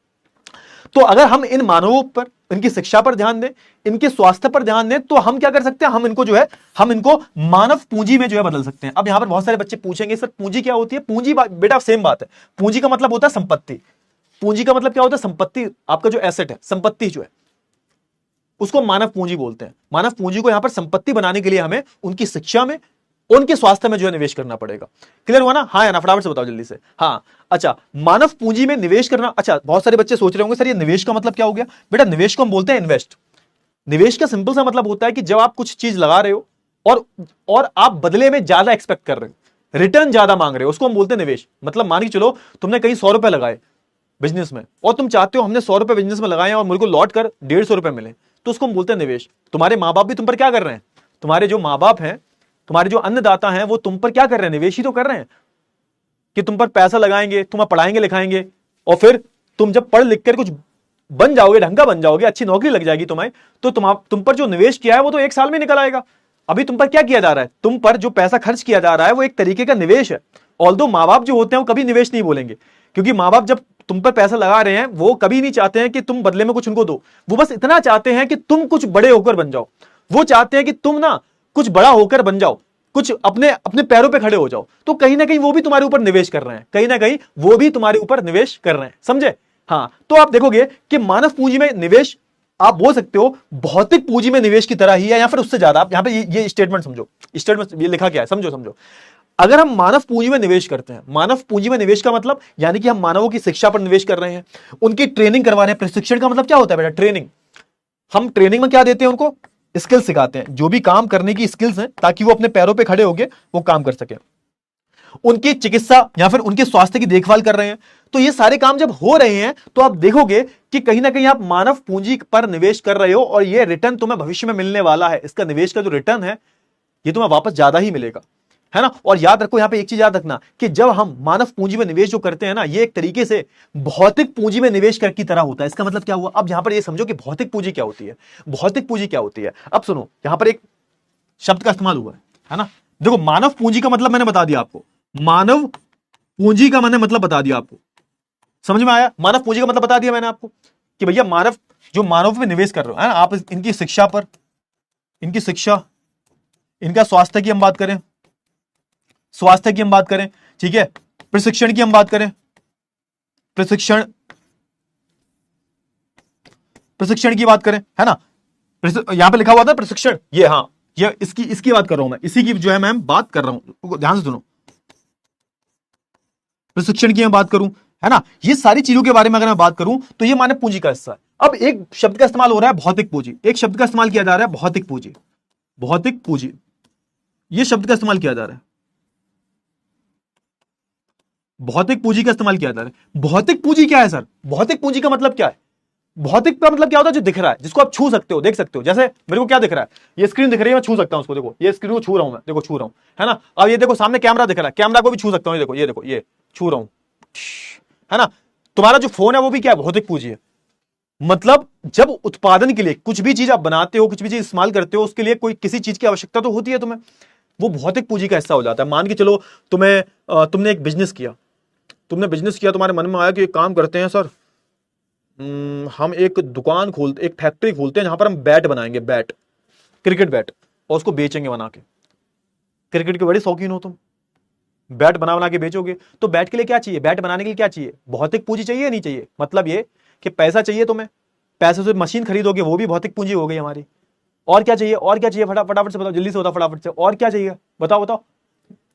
तो अगर हम इन मानवों पर, इनकी शिक्षा पर ध्यान दें, इनके स्वास्थ्य पर ध्यान दें, तो हम क्या कर सकते हैं? हम इनको जो है, हम इनको मानव पूंजी में जो है बदल सकते हैं। अब यहां पर बहुत सारे बच्चे पूछेंगे, सर पूंजी क्या होती है? पूंजी बेटा सेम बात है। पूंजी का मतलब होता है संपत्ति। पूंजी का मतलब क्या होता है? संपत्ति, आपका जो एसेट है, संपत्ति जो है, उसको मानव पूंजी बोलते हैं। मानव पूंजी को यहां पर संपत्ति बनाने के लिए हमें उनकी शिक्षा में, उनके स्वास्थ्य में जो है निवेश करना पड़ेगा। क्लियर हुआ ना? हाँ या ना? फटाफट से बताओ जल्दी से। हाँ, अच्छा, मानव पूंजी में निवेश करना। अच्छा, बहुत सारे बच्चे सोच रहे होंगे सर ये निवेश का मतलब क्या हो गया? बेटा निवेश को हम बोलते हैं इन्वेस्ट। निवेश का सिंपल सा मतलब होता है कि जब आप कुछ चीज लगा रहे हो और आप बदले में ज्यादा एक्सपेक्ट कर रहे हो, रिटर्न ज्यादा मांग रहे हो, उसको हम बोलते हैं निवेश। मतलब मान के चलो तुमने कहीं 100 रुपए लगाए बिजनेस में और तुम चाहते हो हमने 100 रुपए बिजनेस में लगाए और मुझे को लौट कर 150 रुपए मिले, तो उसको हम बोलते हैं निवेश। तुम्हारे माँ बाप भी तुम पर क्या कर रहे हैं? तुम्हारे जो माँ बाप हैं, तुम्हारे जो अन्नदाता हैं, वो तुम पर क्या कर रहे हैं? निवेश ही तो कर रहे हैं कि तुम पर पैसा लगाएंगे, तुम्हें पढ़ाएंगे लिखाएंगे, और फिर तुम जब पढ़ लिख कर कुछ बन जाओगे, ढंग का बन जाओगे, अच्छी नौकरी लग जाएगी तुम्हें, तो तुम पर जो निवेश किया है वो तो 1 साल में निकल आएगा। अभी तुम पर क्या किया जा रहा है? तुम पर जो पैसा खर्च किया जा रहा है वो एक तरीके का निवेश है। ऑल्दो माँ बाप जो होते हैं वो कभी निवेश नहीं बोलेंगे, क्योंकि माँ बाप जब तुम पर पैसा लगा रहे हैं वो कभी नहीं चाहते हैं कि तुम बदले में कुछ उनको दो। वो बस इतना चाहते हैं कि तुम कुछ बड़े होकर बन जाओ। वो चाहते हैं कि तुम ना कुछ बड़ा होकर बन जाओ, कुछ अपने पैरों पे खड़े हो जाओ। तो कहीं ना कहीं वो भी तुम्हारे ऊपर निवेश कर रहे हैं, कहीं ना कहीं वो भी तुम्हारे ऊपर निवेश कर रहे हैं। समझे? हाँ, तो आप देखोगे कि मानव पूंजी में निवेश, आप बोल सकते हो भौतिक पूंजी में निवेश की तरह ही है या फिर उससे ज्यादा। आप यहां पे ये स्टेटमेंट समझो, स्टेटमेंट ये लिखा क्या है, समझो। अगर हम मानव पूंजी में निवेश करते हैं, मानव पूंजी में निवेश का मतलब यानी कि हम मानवों की शिक्षा पर निवेश कर रहे हैं, उनकी ट्रेनिंग करवा रहे हैं। प्रशिक्षण का मतलब क्या होता है बेटा? ट्रेनिंग। हम ट्रेनिंग में क्या देते हैं? उनको स्किल्स सिखाते हैं, जो भी काम करने की स्किल्स हैं, ताकि वो अपने पैरों पे खड़े होके वो काम कर सके। उनकी चिकित्सा या फिर उनके स्वास्थ्य की देखभाल कर रहे हैं। तो ये सारे काम जब हो रहे हैं तो आप देखोगे कि कहीं ना कहीं आप मानव पूंजी पर निवेश कर रहे हो और ये रिटर्न तुम्हें भविष्य में मिलने वाला है। इसका निवेश का जो रिटर्न है ये तुम्हें वापस ज्यादा ही मिलेगा, है ना। और याद रखो, यहां पे एक चीज याद रखना कि जब हम मानव पूंजी में निवेश जो करते हैं ना, ये एक तरीके से भौतिक पूंजी में निवेश कर की तरह होता है। इसका मतलब क्या हुआ, अब यहां पर ये समझो कि भौतिक पूंजी क्या होती है। भौतिक पूंजी क्या होती है, अब सुनो, यहां पर एक शब्द का इस्तेमाल हुआ है ना। देखो, मानव पूंजी का मतलब मैंने बता दिया आपको, मानव पूंजी का मैंने मतलब बता दिया आपको, समझ में आया। मानव पूंजी का मतलब बता दिया मैंने आपको कि भैया मानव, जो मानव में निवेश कर रहे हो, है ना आप, इनकी शिक्षा पर, इनकी शिक्षा, इनका स्वास्थ्य की हम बात करें, स्वास्थ्य की हम बात करें, ठीक है, प्रशिक्षण की हम बात करें, प्रशिक्षण की बात करें, है ना। यहां पे लिखा हुआ था प्रशिक्षण, ये, हाँ, ये इसकी बात कर रहा हूं मैं, इसी की जो है मैं बात कर रहा हूं, ध्यान से सुनो। प्रशिक्षण की मैं बात करूं, है ना, ये सारी चीजों के बारे में अगर मैं बात करूं तो ये मानव पूंजी का हिस्सा है। अब एक शब्द का इस्तेमाल हो रहा है भौतिक पूंजी, एक शब्द का इस्तेमाल किया जा रहा है भौतिक पूंजी, भौतिक पूंजी, ये शब्द का इस्तेमाल किया जा रहा है, भौतिक पूंजी का इस्तेमाल किया जा रहा है। भौतिक पूंजी क्या है सर, भौतिक पूंजी का मतलब क्या है, भौतिक का मतलब क्या होता है, जो दिख रहा है, जिसको आप छू सकते हो, देख सकते हो। जैसे मेरे को क्या दिख रहा है, ये स्क्रीन दिख रही है, मैं छू सकता हूं उसको, देखो ये स्क्रीन को छू रहा हूं मैं, देखो छू रहा हूं, है ना। अब ये देखो सामने कैमरा दिख रहा है, कैमरा को भी छू सकता हूं, ये देखो, ये देखो, ये छू रहा हूं, है ना। तुम्हारा जो फोन है वो भी क्या है, भौतिक पूंजी है। मतलब जब उत्पादन के लिए कुछ भी चीज आप बनाते हो, कुछ भी चीज इस्तेमाल करते हो, उसके लिए कोई किसी चीज की आवश्यकता तो होती है तुम्हें, वो भौतिक पूंजी का हिस्सा हो जाता है। मान के चलो तुमने एक बिजनेस किया, तुम्हारे मन में आया कि एक काम करते हैं सर, हम एक दुकान खोलते, एक फैक्ट्री खोलते हैं जहां पर हम बैट बनाएंगे, बैट, क्रिकेट बैट, और उसको बेचेंगे बना के। क्रिकेट के बड़े शौकीन हो तुम, बैट बना के बेचोगे, तो बैट के लिए क्या चाहिए, बैट बनाने के लिए क्या चाहिए, भौतिक पूंजी चाहिए या नहीं चाहिए। मतलब ये कि पैसा चाहिए तुम्हें, पैसे से मशीन खरीदोगे, वो भी भौतिक पूंजी हो गई हमारी। और क्या चाहिए, और क्या चाहिए, फटाफट से बताओ, जल्दी से बताओ, फटाफट से, और क्या चाहिए, बताओ बताओ।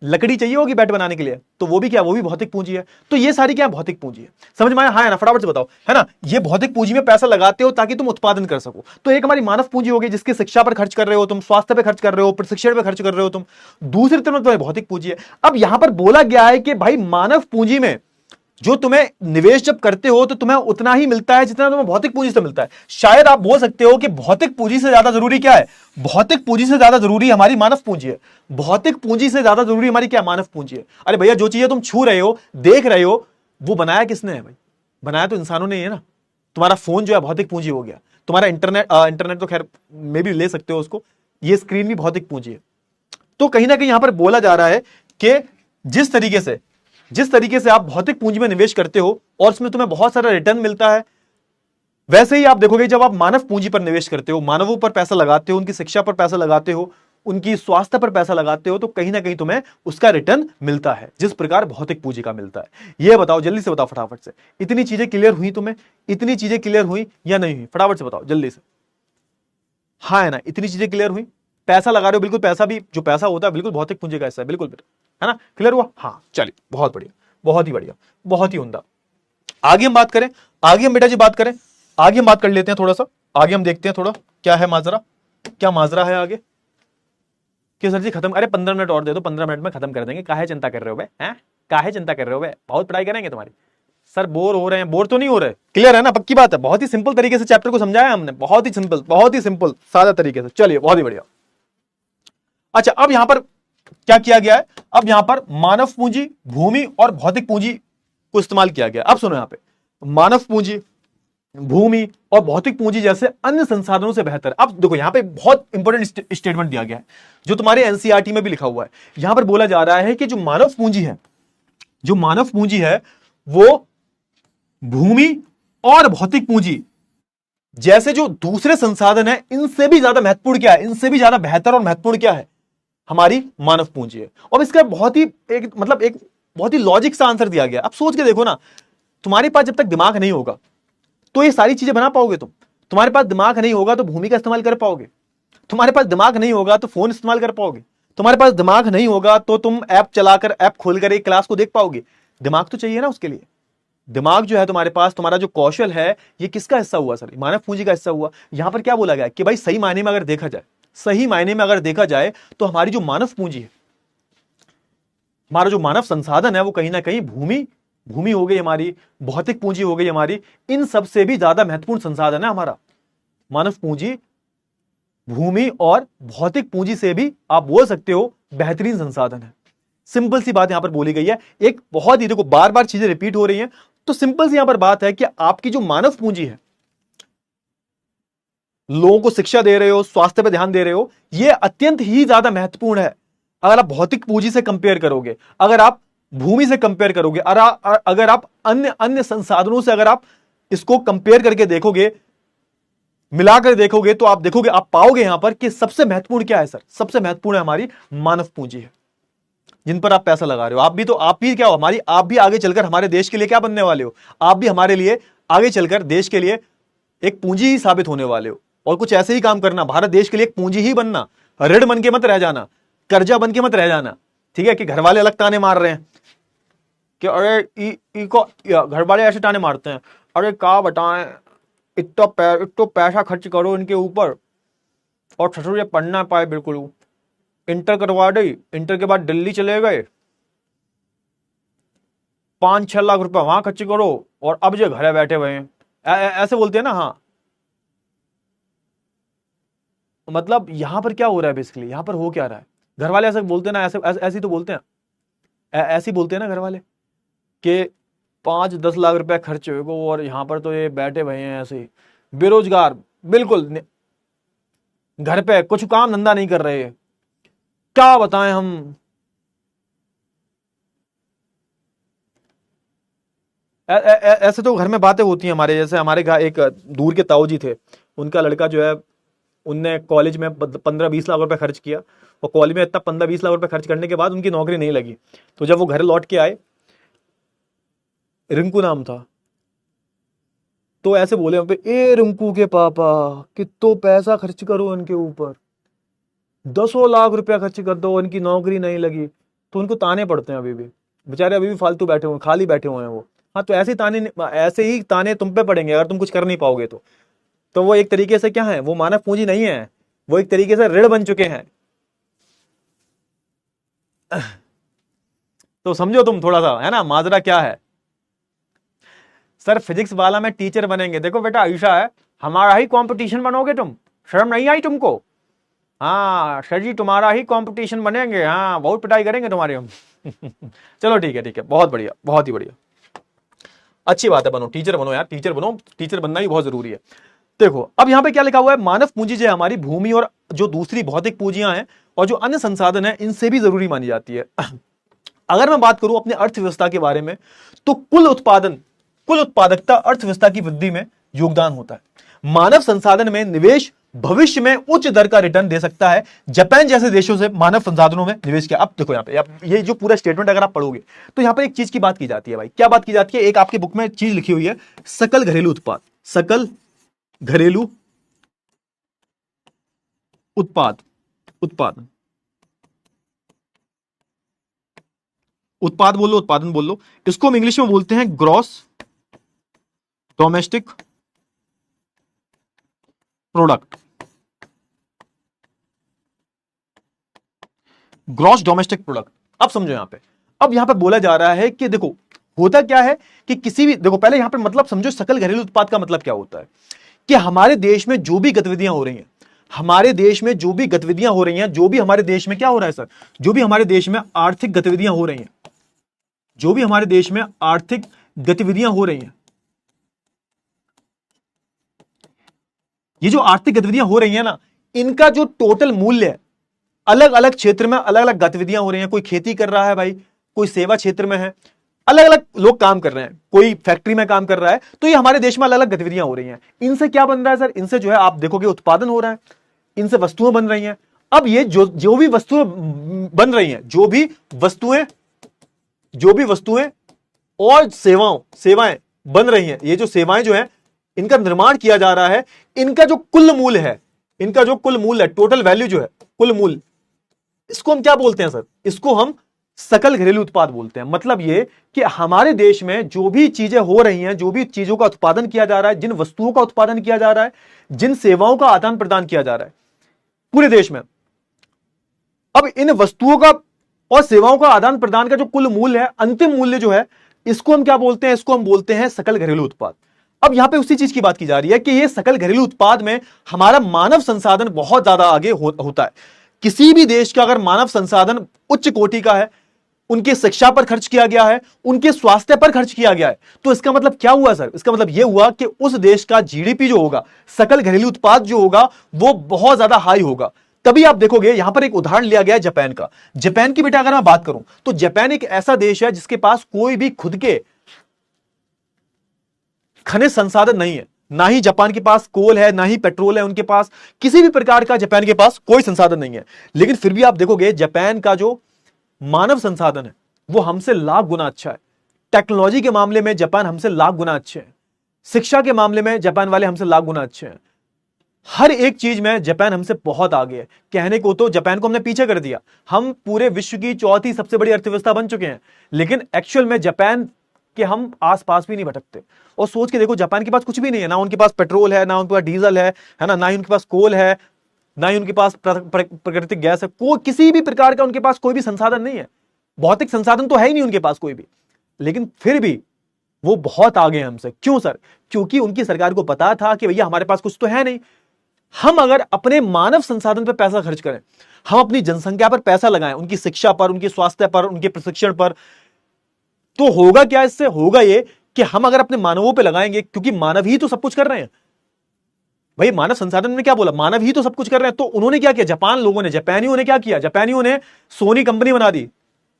लकड़ी चाहिए होगी बैट बनाने के लिए, तो वो भी क्या, वो भी भौतिक पूंजी है। तो ये सारी क्या भौतिक पूंजी है, समझ में आया, हाँ है ना, फटाफट से बताओ, है ना। ये भौतिक पूंजी में पैसा लगाते हो ताकि तुम उत्पादन कर सको। तो एक हमारी मानव पूंजी होगी, जिसकी शिक्षा पर खर्च कर रहे हो तुम, स्वास्थ्य पे खर्च कर रहे हो, प्रशिक्षण पे खर्च कर रहे हो तुम। दूसरी तरफ तुम्हारी भौतिक पूंजी है। अब यहां पर बोला गया है कि भाई मानव पूंजी में जो तुम्हें निवेश जब करते हो तो तुम्हें उतना ही मिलता है जितना तुम्हें भौतिक पूंजी से मिलता है। शायद आप बोल सकते हो कि भौतिक पूंजी से ज्यादा जरूरी क्या है, भौतिक पूंजी से ज्यादा जरूरी हमारी मानव पूंजी है। भौतिक पूंजी से ज्यादा जरूरी हमारी क्या, मानव पूंजी है। अरे भैया, जो चीजें तुम छू रहे हो, देख रहे हो, वो बनाया किसने है भाई, बनाया तो इंसानों ने ही है ना। तुम्हारा फोन जो है भौतिक पूंजी हो गया, तुम्हारा इंटरनेट तो खैर में भी ले सकते हो उसको, ये स्क्रीन भी भौतिक पूंजी है। तो कहीं ना कहीं यहां पर बोला जा रहा है कि जिस तरीके से आप भौतिक पूंजी में निवेश करते हो और उसमें तुम्हें बहुत सारा रिटर्न मिलता है, वैसे ही आप देखोगे जब आप मानव पूंजी पर निवेश करते हो, मानवों पर पैसा लगाते हो, उनकी शिक्षा पर पैसा लगाते हो, उनकी स्वास्थ्य पर पैसा लगाते हो, तो कहीं ना कहीं तुम्हें उसका रिटर्न मिलता है, जिस प्रकार भौतिक पूंजी का मिलता है। यह बताओ, जल्दी से बताओ, फटाफट से। इतनी चीजें क्लियर हुई तुम्हें, इतनी चीजें क्लियर हुई या नहीं हुई, फटाफट से बताओ जल्दी से। हाँ है ना, इतनी चीजें क्लियर हुई। पैसा लगा रहे हो, बिल्कुल, पैसा भी, जो पैसा होता है बिल्कुल भौतिक पूंजी का हिस्सा है, बिल्कुल बेटा, है ना, क्लियर हुआ। हाँ चलिए, बहुत बढ़िया, बहुत ही बढ़िया, बहुत ही उम्दा। आगे हम बात करें, आगे हम बेटा जी बात करें, आगे हम बात कर लेते हैं थोड़ा सा, आगे हम देखते हैं थोड़ा क्या है माजरा, क्या माजरा है आगे। कि सर जी खत्म, अरे 15 मिनट और दे दो, 15 मिनट में खत्म कर देंगे, काहे चिंता कर रहे हो बे, हैं काहे चिंता कर रहे हो बे, बहुत पढ़ाई करेंगे तुम्हारी। सर बोर हो रहे हैं, बोर तो नहीं हो रहे, क्लियर है ना, पक्की बात है। बहुत ही सिंपल तरीके से चैप्टर को समझाया हमने, बहुत ही सिंपल, बहुत ही सिंपल, सादा तरीके से। चलिए, बहुत ही बढ़िया। अच्छा, अब यहां पर क्या किया गया है, अब यहां पर मानव पूंजी, भूमि और भौतिक पूंजी को इस्तेमाल किया गया। अब सुनो, यहां पे मानव पूंजी, भूमि और भौतिक पूंजी जैसे अन्य संसाधनों से बेहतर। अब देखो, यहां पे बहुत इंपॉर्टेंट स्टेटमेंट दिया गया है, जो तुम्हारे एनसीईआरटी में भी लिखा हुआ है। यहां पर बोला जा रहा है कि जो मानव पूंजी है, जो मानव पूंजी है, वो भूमि और भौतिक पूंजी जैसे जो दूसरे संसाधन है, इनसे भी ज्यादा महत्वपूर्ण क्या है, इनसे भी ज्यादा बेहतर और महत्वपूर्ण क्या है, हमारी मानव पूंजी है। और इसका बहुत ही एक बहुत ही लॉजिक सा आंसर दिया गया। अब सोच के देखो ना, तुम्हारे पास जब तक दिमाग नहीं होगा तो ये सारी चीजें बना पाओगे तुम। तुम्हारे पास दिमाग नहीं होगा तो भूमि का इस्तेमाल कर पाओगे, तुम्हारे पास दिमाग नहीं होगा तो फोन इस्तेमाल कर पाओगे, तुम्हारे पास दिमाग नहीं होगा तो तुम ऐप चलाकर, ऐप खोलकर एक क्लास को देख पाओगे। दिमाग तो चाहिए ना उसके लिए। दिमाग जो है तुम्हारे पास, तुम्हारा जो कौशल है, ये किसका हिस्सा हुआ सर, मानव पूंजी का हिस्सा हुआ। यहां पर क्या बोला गया कि भाई सही मायने में अगर देखा जाए, सही मायने में अगर देखा जाए तो हमारी जो मानव पूंजी है, हमारा जो मानव संसाधन है वो कहीं ना कहीं भूमि हो गई हमारी, भौतिक पूंजी हो गई हमारी, इन सब से भी ज्यादा महत्वपूर्ण संसाधन है हमारा मानव पूंजी। भूमि और भौतिक पूंजी से भी आप बोल सकते हो बेहतरीन संसाधन है। सिंपल सी बात यहां पर बोली गई है, एक बहुत ही, देखो बार बार चीजें रिपीट हो रही हैं, तो सिंपल सी यहां पर बात है कि आपकी जो मानव पूंजी है, लोगों को शिक्षा दे रहे हो, स्वास्थ्य पर ध्यान दे रहे हो, यह अत्यंत ही ज्यादा महत्वपूर्ण है। अगर आप भौतिक पूंजी से कंपेयर करोगे, अगर आप भूमि से कंपेयर करोगे, अगर आप अन्य अन्य संसाधनों से अगर आप इसको कंपेयर करके देखोगे, मिलाकर देखोगे, तो आप देखोगे, आप पाओगे यहां पर कि सबसे महत्वपूर्ण क्या है सर? सबसे महत्वपूर्ण है हमारी मानव पूंजी है, जिन पर आप पैसा लगा रहे हो। आप भी क्या हो, आप भी आगे चलकर हमारे देश के लिए क्या बनने वाले हो? आप भी हमारे लिए आगे चलकर देश के लिए एक पूंजी ही साबित होने वाले हो। और कुछ ऐसे ही काम करना, भारत देश के लिए एक पूंजी ही बनना, ऋण बन के मत रह जाना, कर्जा बन के मत रह जाना। ठीक है, कि घर वाले अलग ताने मार रहे हैं कि अरे को घर वाले ऐसे ताने मारते हैं, अरे क्या बताएं, इतना पैसा खर्च करो इनके ऊपर और ससुर ये पढ़ ना पाए, बिल्कुल इंटर करवा दी, इंटर के बाद दिल्ली चले गए, 5-6 लाख रुपए वहां खर्च करो और अब जो घर बैठे हुए हैं, ऐसे बोलते हैं ना। हाँ, मतलब यहां पर क्या हो रहा है बेसिकली, यहां पर हो क्या रहा है? घर वाले ऐसे बोलते हैं ना, ऐसे ही तो बोलते हैं, ऐसे ही बोलते हैं ना घर वाले कि 5-10 लाख रुपए खर्च होगा और यहां पर तो ये बैठे हुए हैं ऐसे ही बेरोजगार, बिल्कुल घर पे कुछ काम धंधा नहीं कर रहे, क्या बताएं हम। ऐसे तो घर में बातें होती हैं हमारे, जैसे हमारे एक दूर के ताऊ जी थे, उनका लड़का जो है, उनने कॉलेज में 15-20 लाख रुपए खर्च किया, और कॉलेज में इतना 15-20 लाख रुपए खर्च करने के बाद उनकी नौकरी नहीं लगी। तो जब वो घर लौट के आए, रिंकू नाम था, तो ऐसे बोले वहां पे, ए रिंकू के पापा कितो पैसा खर्च करो इनके ऊपर, 10 लाख रुपया खर्च कर दो, इनकी नौकरी नहीं लगी। तो उनको ताने पड़ते हैं, अभी भी बेचारे अभी भी फालतू बैठे हुए, खाली बैठे हुए हैं वो। हाँ, तो ऐसे ही ताने तुम पे पड़ेंगे अगर तुम कुछ कर नहीं पाओगे तो वो एक तरीके से क्या है, वो मानव पूंजी नहीं है, वो एक तरीके से ऋण बन चुके हैं। तो समझो तुम थोड़ा सा, है ना, माजरा क्या है। सर फिजिक्स वाला में टीचर बनेंगे, देखो बेटा ऐसा है, हमारा ही कंपटीशन बनोगे तुम, शर्म नहीं आई तुमको? हाँ सर जी, तुम्हारा ही कंपटीशन बनेंगे, हाँ बहुत पिटाई करेंगे तुम्हारे हम। चलो ठीक है, बहुत बढ़िया, बहुत ही बढ़िया, अच्छी बात है, बनो टीचर बनो यार, टीचर बनो, टीचर बनना ही बहुत जरूरी है। देखो अब यहां पे क्या लिखा हुआ है, मानव पूंजी जो है हमारी, भूमि और जो दूसरी भौतिक पूंजियां हैं और जो अन्य संसाधन है, इनसे भी जरूरी मानी जाती है। अगर मैं बात करूं अपने अर्थव्यवस्था के बारे में, तो कुल उत्पादकता अर्थव्यवस्था की वृद्धि में योगदान होता है। मानव संसाधन में निवेश भविष्य में उच्च दर का रिटर्न दे सकता है। जापान जैसे देशों से मानव संसाधनों में निवेश किया। अब देखो यहाँ पे ये जो पूरा स्टेटमेंट अगर आप पढ़ोगे, तो यहां पर एक चीज की बात की जाती है भाई, क्या बात की जाती है, एक आपकी बुक में चीज लिखी हुई है, सकल घरेलू उत्पाद। सकल घरेलू उत्पादन बोल लो, उत्पादन बोल लो, इसको हम इंग्लिश में बोलते हैं gross domestic product. Gross domestic product. अब समझो यहां पे बोला जा रहा है कि देखो होता क्या है कि किसी भी, देखो पहले यहां पे मतलब समझो, सकल घरेलू उत्पाद का मतलब क्या होता है कि हमारे देश में जो भी गतिविधियां हो रही हैं, हमारे देश में जो भी गतिविधियां हो रही हैं, जो भी हमारे देश में क्या हो रहा है सर, जो भी हमारे देश में आर्थिक गतिविधियां हो रही हैं, जो भी हमारे देश में आर्थिक गतिविधियां हो रही हैं, ये जो आर्थिक गतिविधियां हो रही हैं ना, इनका जो टोटल मूल्य है, अलग अलग क्षेत्र में अलग अलग गतिविधियां हो रही हैं, कोई खेती कर रहा है भाई, कोई सेवा क्षेत्र में है, अलग अलग लोग काम कर रहे हैं, कोई फैक्ट्री में काम कर रहा है, तो ये हमारे देश में अलग अलग गतिविधियां हो रही हैं। इनसे क्या बन रहा है सर, इनसे जो है आप देखोगे उत्पादन हो रहा है, इनसे वस्तुएं बन रही हैं। अब ये जो भी वस्तुएं बन रही हैं, जो भी वस्तुएं और सेवाएं बन रही हैं, ये जो सेवाएं जो है, इनका निर्माण किया जा रहा है, इनका जो कुल मूल्य है, टोटल वैल्यू जो है, कुल मूल्य, इसको हम क्या बोलते हैं सर, इसको हम सकल घरेलू उत्पाद बोलते हैं। मतलब ये कि हमारे देश में जो भी चीजें हो रही हैं, जो भी चीजों का उत्पादन किया जा रहा है, जिन वस्तुओं का उत्पादन किया जा रहा है, जिन सेवाओं का आदान प्रदान किया जा रहा है पूरे देश में, अब इन वस्तुओं का और सेवाओं का आदान प्रदान का जो कुल मूल्य है, अंतिम मूल्य जो है, इसको हम क्या बोलते हैं? इसको हम बोलते हैं सकल घरेलू उत्पाद। अब यहां पे उसी चीज की बात की जा रही है कि ये सकल घरेलू उत्पाद में हमारा मानव संसाधन बहुत ज्यादा आगे होता है। किसी भी देश का अगर मानव संसाधन उच्च कोटि का है, उनकी शिक्षा पर खर्च किया गया है, उनके स्वास्थ्य पर खर्च किया गया है, तो इसका मतलब क्या हुआ सर? इसका मतलब यह हुआ कि उस देश का जीडीपी जो होगा, सकल घरेलू उत्पाद जो होगा, वो बहुत ज्यादा हाई होगा। तभी आप देखोगे यहां पर एक उदाहरण लिया गया है जापान का। जापान की बेटा अगर मैं बात करूं तो जापान एक ऐसा देश है जिसके पास कोई भी खुद के खनिज संसाधन नहीं है। ना ही जापान के पास कोल है, ना ही पेट्रोल है, उनके पास किसी भी प्रकार का जापान के पास कोई संसाधन नहीं है। लेकिन फिर भी आप देखोगे जापान का जो मानव संसाधन है वो हमसे लाख गुना अच्छा है। टेक्नोलॉजी के मामले में जापान हमसे लाख गुना अच्छे हैं। शिक्षा के मामले में जापान वाले हमसे लाख गुना अच्छे हैं। हर एक चीज में जापान हमसे बहुत आगे है। कहने को तो जापान को हमने पीछे कर दिया, हम पूरे विश्व की चौथी सबसे बड़ी अर्थव्यवस्था बन चुके हैं, लेकिन एक्चुअल में जापान के हम आसपास भी नहीं भटकते। और सोच के देखो, जापान के पास कुछ भी नहीं है, ना उनके पास पेट्रोल है, ना उनके पास डीजल है ना ही उनके पास कोल है, ना ही उनके पास प्राकृतिक गैस है। किसी भी प्रकार का उनके पास कोई भी संसाधन नहीं है। भौतिक संसाधन तो है ही नहीं उनके पास कोई भी, लेकिन फिर भी वो बहुत आगे हैं हमसे। क्यों सर? क्योंकि उनकी सरकार को पता था कि भैया हमारे पास कुछ तो है नहीं। हम अगर अपने मानव संसाधन पर पैसा खर्च करें, हम अपनी जनसंख्या पर पैसा लगाएं, उनकी शिक्षा पर, उनके स्वास्थ्य पर, उनके प्रशिक्षण पर, तो होगा क्या? इससे होगा ये कि हम अगर अपने मानवों पे लगाएंगे, क्योंकि मानव ही तो सब कुछ कर रहे हैं भाई। मानव संसाधन में क्या बोला? मानव ही तो सब कुछ कर रहे हैं। तो उन्होंने क्या किया? जापान लोगों ने, जापानियों ने क्या किया? जापानियों ने सोनी कंपनी बना दी।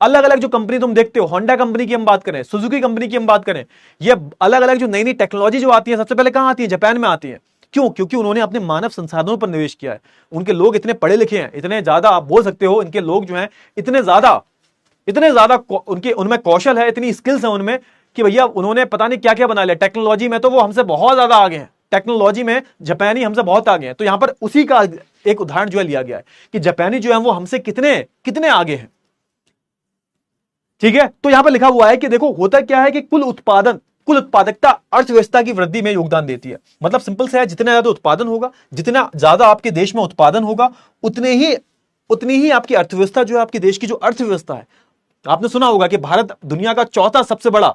अलग अलग जो कंपनी तुम देखते हो, होंडा कंपनी की हम बात करें, सुजुकी कंपनी की हम बात करें, ये अलग अलग जो नई नई टेक्नोलॉजी जो आती है, सबसे पहले कहां आती है? जापान में आती है। क्यों? क्योंकि उन्होंने अपने मानव संसाधनों पर निवेश किया है। उनके लोग इतने पढ़े लिखे हैं, इतने ज्यादा, आप बोल सकते हो इनके लोग जो हैं इतने ज्यादा उनके उनमें कौशल है, इतनी स्किल्स है उनमें कि भैया उन्होंने पता नहीं क्या क्या बना लिया। टेक्नोलॉजी में तो वो हमसे बहुत ज्यादा आगे हैं। टेक्नोलॉजी में जापानी हमसे बहुत आगे हैं। तो यहां पर उसी का एक उदाहरण जो है लिया गया है कि जापानी जो है वो हमसे कितने कितने आगे हैं। ठीक है, तो यहां पर लिखा हुआ है कि देखो होता क्या है कि कुल उत्पादकता अर्थव्यवस्था की वृद्धि में योगदान देती है। मतलब सिंपल से है, जितना ज्यादा उत्पादन होगा, जितना ज्यादा आपके देश में उत्पादन होगा, उतनी ही आपकी अर्थव्यवस्था जो है, आपके देश की जो अर्थव्यवस्था है, आपने सुना होगा कि भारत दुनिया का चौथा सबसे बड़ा,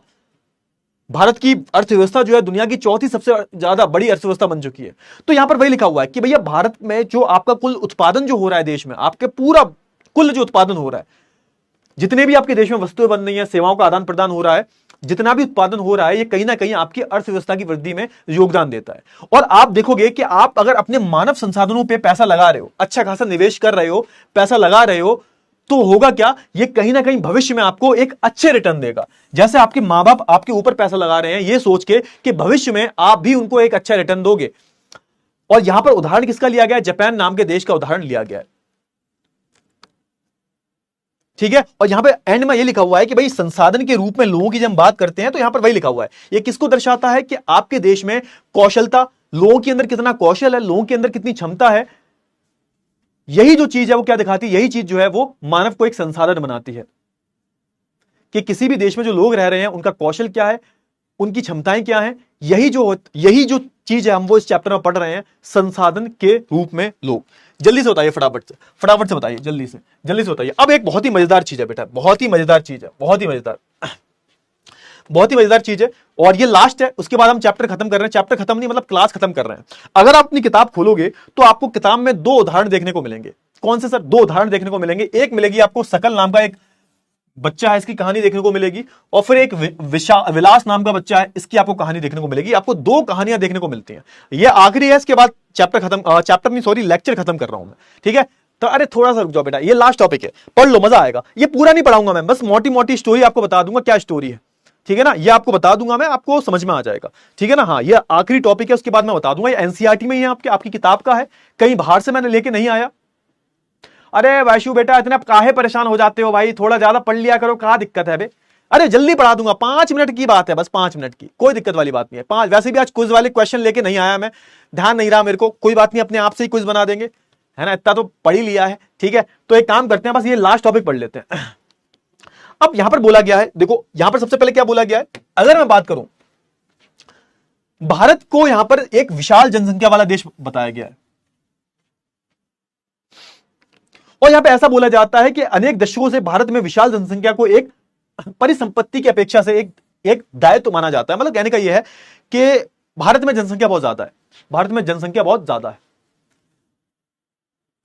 भारत की अर्थव्यवस्था जो है दुनिया की चौथी सबसे ज्यादा बड़ी अर्थव्यवस्था बन चुकी है। तो यहां पर वही लिखा हुआ है कि भैया भारत में जो आपका कुल उत्पादन जो हो रहा है देश में, आपके पूरा कुल जो उत्पादन हो रहा है, जितने भी आपके देश में वस्तुएं बन रही हैं, सेवाओं का आदान प्रदान हो रहा है, जितना भी उत्पादन हो रहा है, ये कहीं ना कहीं आपकी अर्थव्यवस्था की वृद्धि में योगदान देता है। और आप देखोगे कि आप अगर अपने मानव संसाधनों पे पैसा लगा रहे हो, अच्छा खासा निवेश कर रहे हो, पैसा लगा रहे हो, तो होगा क्या? ये कहीं ना कहीं भविष्य में आपको एक अच्छे रिटर्न देगा। जैसे आपके मां बाप आपके ऊपर पैसा लगा रहे हैं ये सोच के कि भविष्य में आप भी उनको एक अच्छा रिटर्न दोगे। और यहां पर उदाहरण किसका लिया गया है? जापान नाम के देश का उदाहरण लिया गया है। ठीक है, और यहां पे एंड में ये लिखा हुआ है कि भाई संसाधन के रूप में लोगों की जब हम बात करते हैं तो यहां पर वही लिखा हुआ है। ये किसको दर्शाता है? कि आपके देश में कौशलता, लोगों के अंदर कितना कौशल है, लोगों के अंदर कितनी क्षमता है। यही जो चीज है वो क्या दिखाती है? यही चीज जो है वो मानव को एक संसाधन बनाती है कि किसी भी देश में जो लोग रह रहे हैं उनका कौशल क्या है, उनकी क्षमताएं क्या हैं। यही जो चीज है हम वो इस चैप्टर में पढ़ रहे हैं, संसाधन के रूप में लोग। जल्दी से बताइए, फटाफट से बताइए, जल्दी से बताइए। अब एक बहुत ही मजेदार चीज है बेटा, बहुत ही मजेदार चीज है, बहुत ही मजेदार चीज है। और ये लास्ट है, उसके बाद हम चैप्टर खत्म कर रहे हैं। चैप्टर खत्म नहीं मतलब क्लास खत्म कर रहे हैं। अगर आप अपनी किताब खोलोगे तो आपको किताब में दो उदाहरण देखने को मिलेंगे। कौन से सर? दो उदाहरण देखने को मिलेंगे। एक मिलेगी आपको सकल नाम का एक बच्चा है, इसकी कहानी देखने को मिलेगी, और फिर एक विलास नाम का बच्चा है, इसकी आपको कहानी देखने को मिलेगी। आपको दो कहानियां देखने को मिलती हैं। ये आखिरी है, इसके बाद लेक्चर खत्म कर रहा हूं मैं। ठीक है, तो अरे थोड़ा सा रुक जाओ बेटा, ये लास्ट टॉपिक है, पढ़ लो, मजा आएगा। ये पूरा नहीं पढ़ाऊंगा मैं, बस मोटी मोटी स्टोरी आपको बता दूंगा क्या स्टोरी है। ठीक है ना, ये आपको बता दूंगा मैं, आपको समझ में आ जाएगा। ठीक है ना, हाँ ये आखिरी टॉपिक है, उसके बाद मैं बता दूंगा। ये एनसीईआरटी में ही है, आपकी किताब का है, कहीं बाहर से मैंने लेके नहीं आया। अरे वैशु बेटा इतने काहे परेशान हो जाते हो भाई, थोड़ा ज्यादा पढ़ लिया करो, क्या दिक्कत है बे? अरे जल्दी पढ़ा दूंगा, 5 मिनट की बात है, बस 5 मिनट की, कोई दिक्कत वाली बात नहीं है। वैसे भी आज क्विज वाले क्वेश्चन लेके नहीं आया मैं, ध्यान नहीं रहा मेरे को, कोई बात नहीं, अपने आप से ही क्विज बना देंगे, है ना, इतना तो पढ़ ही लिया है। ठीक है, तो एक काम करते हैं, बस ये लास्ट टॉपिक पढ़ लेते हैं। अब यहां पर बोला गया है, देखो यहां पर सबसे पहले क्या बोला गया है, अगर मैं बात करूं, भारत को यहां पर एक विशाल जनसंख्या वाला देश बताया गया है। और यहां पे ऐसा बोला जाता है कि अनेक दशकों से भारत में विशाल जनसंख्या को एक परिसंपत्ति की अपेक्षा से एक दायित्व माना जाता है। मतलब कहने का यह है कि भारत में जनसंख्या बहुत ज्यादा है, भारत में जनसंख्या बहुत ज्यादा है।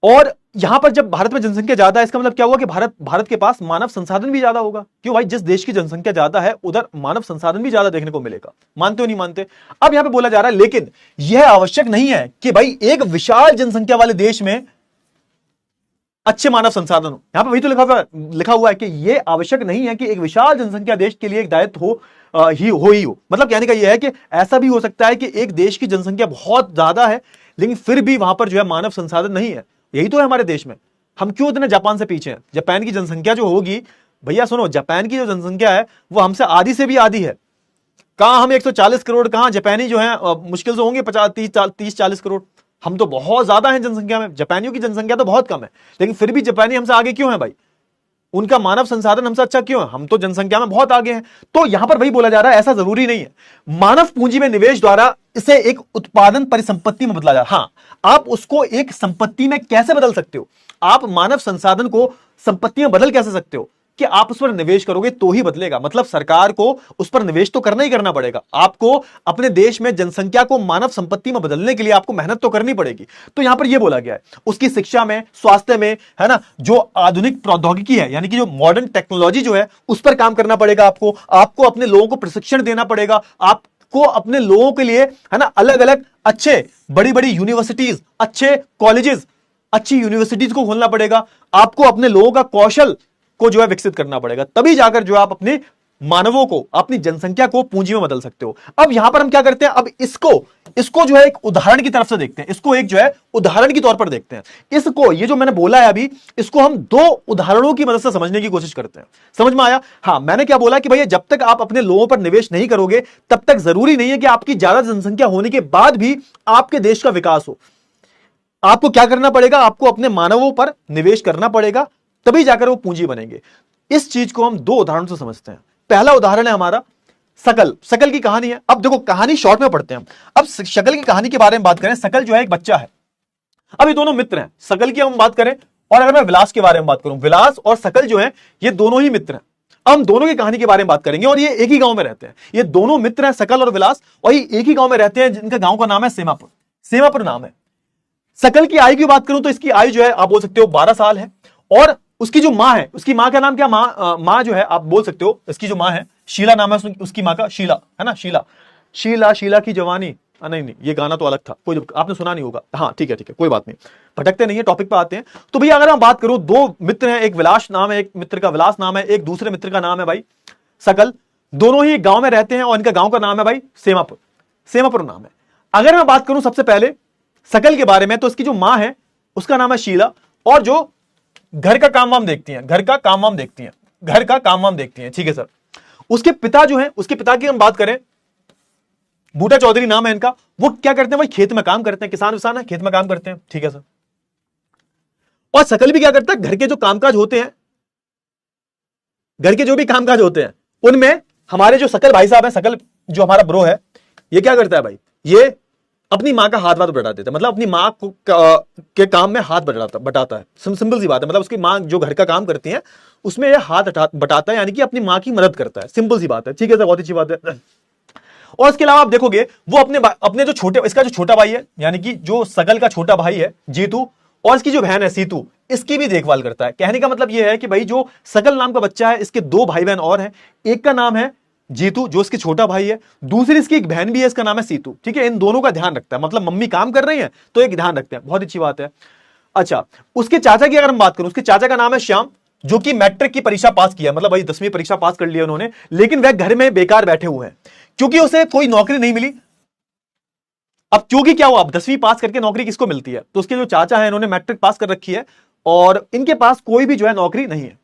और यहां पर जब भारत में जनसंख्या ज्यादा है, इसका मतलब क्या हुआ कि भारत के पास मानव संसाधन भी ज्यादा होगा। क्यों भाई, जिस देश की जनसंख्या ज्यादा है उधर मानव संसाधन भी ज्यादा देखने को मिलेगा। मानते हो नहीं मानते? अब यहां पे बोला जा रहा है लेकिन यह आवश्यक नहीं है कि भाई एक विशाल जनसंख्या वाले देश में अच्छे मानव संसाधन हो। यहां पर वही तो लिखा हुआ है कि यह आवश्यक नहीं है कि एक विशाल जनसंख्या देश के लिए एक दायित्व हो। मतलब कहने का यह है कि ऐसा भी हो सकता है कि एक देश की जनसंख्या बहुत ज्यादा है लेकिन फिर भी वहां पर जो है मानव संसाधन नहीं है। यही तो है हमारे देश में। हम क्यों इतने जापान से पीछे हैं? जापान की जनसंख्या जो होगी, भैया सुनो, जापान की जो जनसंख्या है वो हमसे आधी से भी आधी है। कहां हम 140 करोड़, कहां जापानी जो है मुश्किल से होंगे 30-40 करोड़। हम तो बहुत ज्यादा हैं जनसंख्या में, जापानियों की जनसंख्या तो बहुत कम है, लेकिन फिर भी जापानी हमसे आगे क्यों है भाई? उनका मानव संसाधन हमसे अच्छा क्यों है? हम तो जनसंख्या में बहुत आगे हैं। तो यहां पर वही बोला जा रहा है, ऐसा जरूरी नहीं है। मानव पूंजी में निवेश द्वारा इसे एक उत्पादन परिसंपत्ति में बदला जा। हां, आप उसको एक संपत्ति में कैसे बदल सकते हो? आप मानव संसाधन को संपत्ति में बदल कैसे सकते हो? कि आप उस पर निवेश करोगे तो ही बदलेगा। मतलब सरकार को उस पर निवेश तो करना ही करना पड़ेगा। आपको अपने देश में जनसंख्या को मानव संपत्ति में बदलने के लिए आपको मेहनत तो करनी पड़ेगी। तो यहां पर यह बोला गया है उसकी शिक्षा में, स्वास्थ्य में, है ना, जो आधुनिक प्रौद्योगिकी है यानी कि जो मॉडर्न टेक्नोलॉजी जो है उस पर काम करना पड़ेगा। आपको अपने लोगों को प्रशिक्षण देना पड़ेगा। आपको अपने लोगों के लिए, है ना, अलग अलग अच्छे बड़ी बड़ी यूनिवर्सिटीज, अच्छे कॉलेजेस, अच्छी यूनिवर्सिटीज को खोलना पड़ेगा। आपको अपने लोगों का कौशल को जो है विकसित करना पड़ेगा, तभी जाकर जो आप अपने मानवों को, अपनी जनसंख्या को पूंजी में बदल सकते हो। अब यहां पर हम क्या करते हैं, अब इसको जो है एक उदाहरण की तरफ से देखते हैं। इसको एक जो है उदाहरण के तौर पर देखते हैं। इसको, ये जो मैंने बोला है अभी, इसको हम दो उदाहरणों की मदद से समझने की कोशिश करते हैं। समझ में आया? हां, मैंने क्या बोला कि भैया जब तक आप अपने लोगों पर निवेश नहीं करोगे तब तक जरूरी नहीं है कि आपकी ज्यादा जनसंख्या होने के बाद भी आपके देश का विकास हो। आपको क्या करना पड़ेगा? आपको अपने मानवों पर निवेश करना पड़ेगा, तभी जाकर वो पूंजी बनेंगे। इस चीज को हम दो उदाहरण से समझते हैं। पहला उदाहरण है हमारा शकल की कहानी है। अब देखो, कहानी शॉर्ट में पढ़ते हैं हम। अब शकल की कहानी के बारे में बात करें। शकल जो है एक बच्चा है। अब ये दोनों मित्र हैं। शकल की हम बात करें, और अगर मैं विलास के बारे में बात करूं, विलास और शकल जो है ये दोनों ही मित्र हैं। अब हम दोनों की कहानी के बारे में बात करेंगे, और ये एक ही गांव में रहते हैं। ये दोनों मित्र हैं, शकल और विलास, और ये एक ही गांव में रहते हैं, जिनका गांव का नाम है सेमापुर। सेमापुर नाम है। शकल की आयु की बात करूं तो इसकी आयु जो है आप बोल सकते हो 12 साल है। और उसकी जो मां है, उसकी मां का नाम क्या, मां जो है आप बोल सकते हो, इसकी जो मां है शीला नाम है उसकी मां का, शीला, है ना, शीला की जवानी। नहीं, ये गाना तो अलग था, कोई आपने सुना नहीं होगा। हाँ ठीक है, कोई बात नहीं, भटकते नहीं है, टॉपिक पे आते हैं। तो भैया अगर हम बात करूं, दो मित्र हैं, एक विलास नाम है, एक मित्र का विलास नाम है, एक दूसरे मित्र का नाम है भाई शकल। दोनों ही गांव में रहते हैं और इनका गांव का नाम है भाई सेमापुर नाम है। अगर मैं बात करूं सबसे पहले शकल के बारे में, तो इसकी जो मां है उसका नाम है शीला, और जो घर का काम वाम देखती हैं, घर का काम वाम देखती हैं, ठीक है सर। उसके पिता जो है, उसके पिता की हम बात करें, बूटा चौधरी नाम है इनका। वो क्या करते हैं भाई, खेत में काम करते हैं, किसान विसान है, खेत में काम करते हैं, ठीक है सर। और शकल भी क्या करता है, घर के जो कामकाज होते हैं, घर के जो भी कामकाज होते हैं उनमें हमारे जो शकल भाई साहब है, शकल जो हमारा ब्रो है, ये क्या करता है भाई, ये अपनी मां का हाथ बटा देता है। मतलब अपनी मां के काम में हाथ बटाता है। सिंपल सी बात है। मतलब उसकी मां जो घर का काम करती है उसमें ये हाथ बटाता है, यानी कि अपनी मां की मदद करता है। सिंपल सी बात है, ठीक है सर, बहुत अच्छी बात है। और इसके अलावा आप देखोगे वो अपने जो इसका जो छोटा भाई है, यानी कि जो शकल का छोटा भाई है जीतू, और इसकी जो बहन है सीतू, इसकी भी देखभाल करता है। कहने का मतलब यह है कि भाई जो शकल नाम का बच्चा है, इसके दो भाई बहन और हैं। एक का नाम है जीतू जो इसके छोटा भाई है, दूसरी इसकी एक बहन भी है, इसका नाम है सीतू, ठीक है। इन दोनों का ध्यान रखता है। मतलब मम्मी काम कर रही है तो एक ध्यान रखते हैं, बहुत अच्छी बात है। अच्छा, उसके चाचा की अगर हम बात करूं, उसके चाचा का नाम है श्याम, जो कि मैट्रिक की परीक्षा पास किया, मतलब भाई 10वीं परीक्षा पास कर लिया उन्होंने, लेकिन वह घर में बेकार बैठे हुए हैं क्योंकि उसे कोई नौकरी नहीं मिली। अब क्योंकि क्या हुआ, अब 10वीं पास करके नौकरी किसको मिलती है? तो उसके जो चाचा है इन्होंने मैट्रिक पास कर रखी है और इनके पास कोई भी जो है नौकरी नहीं है।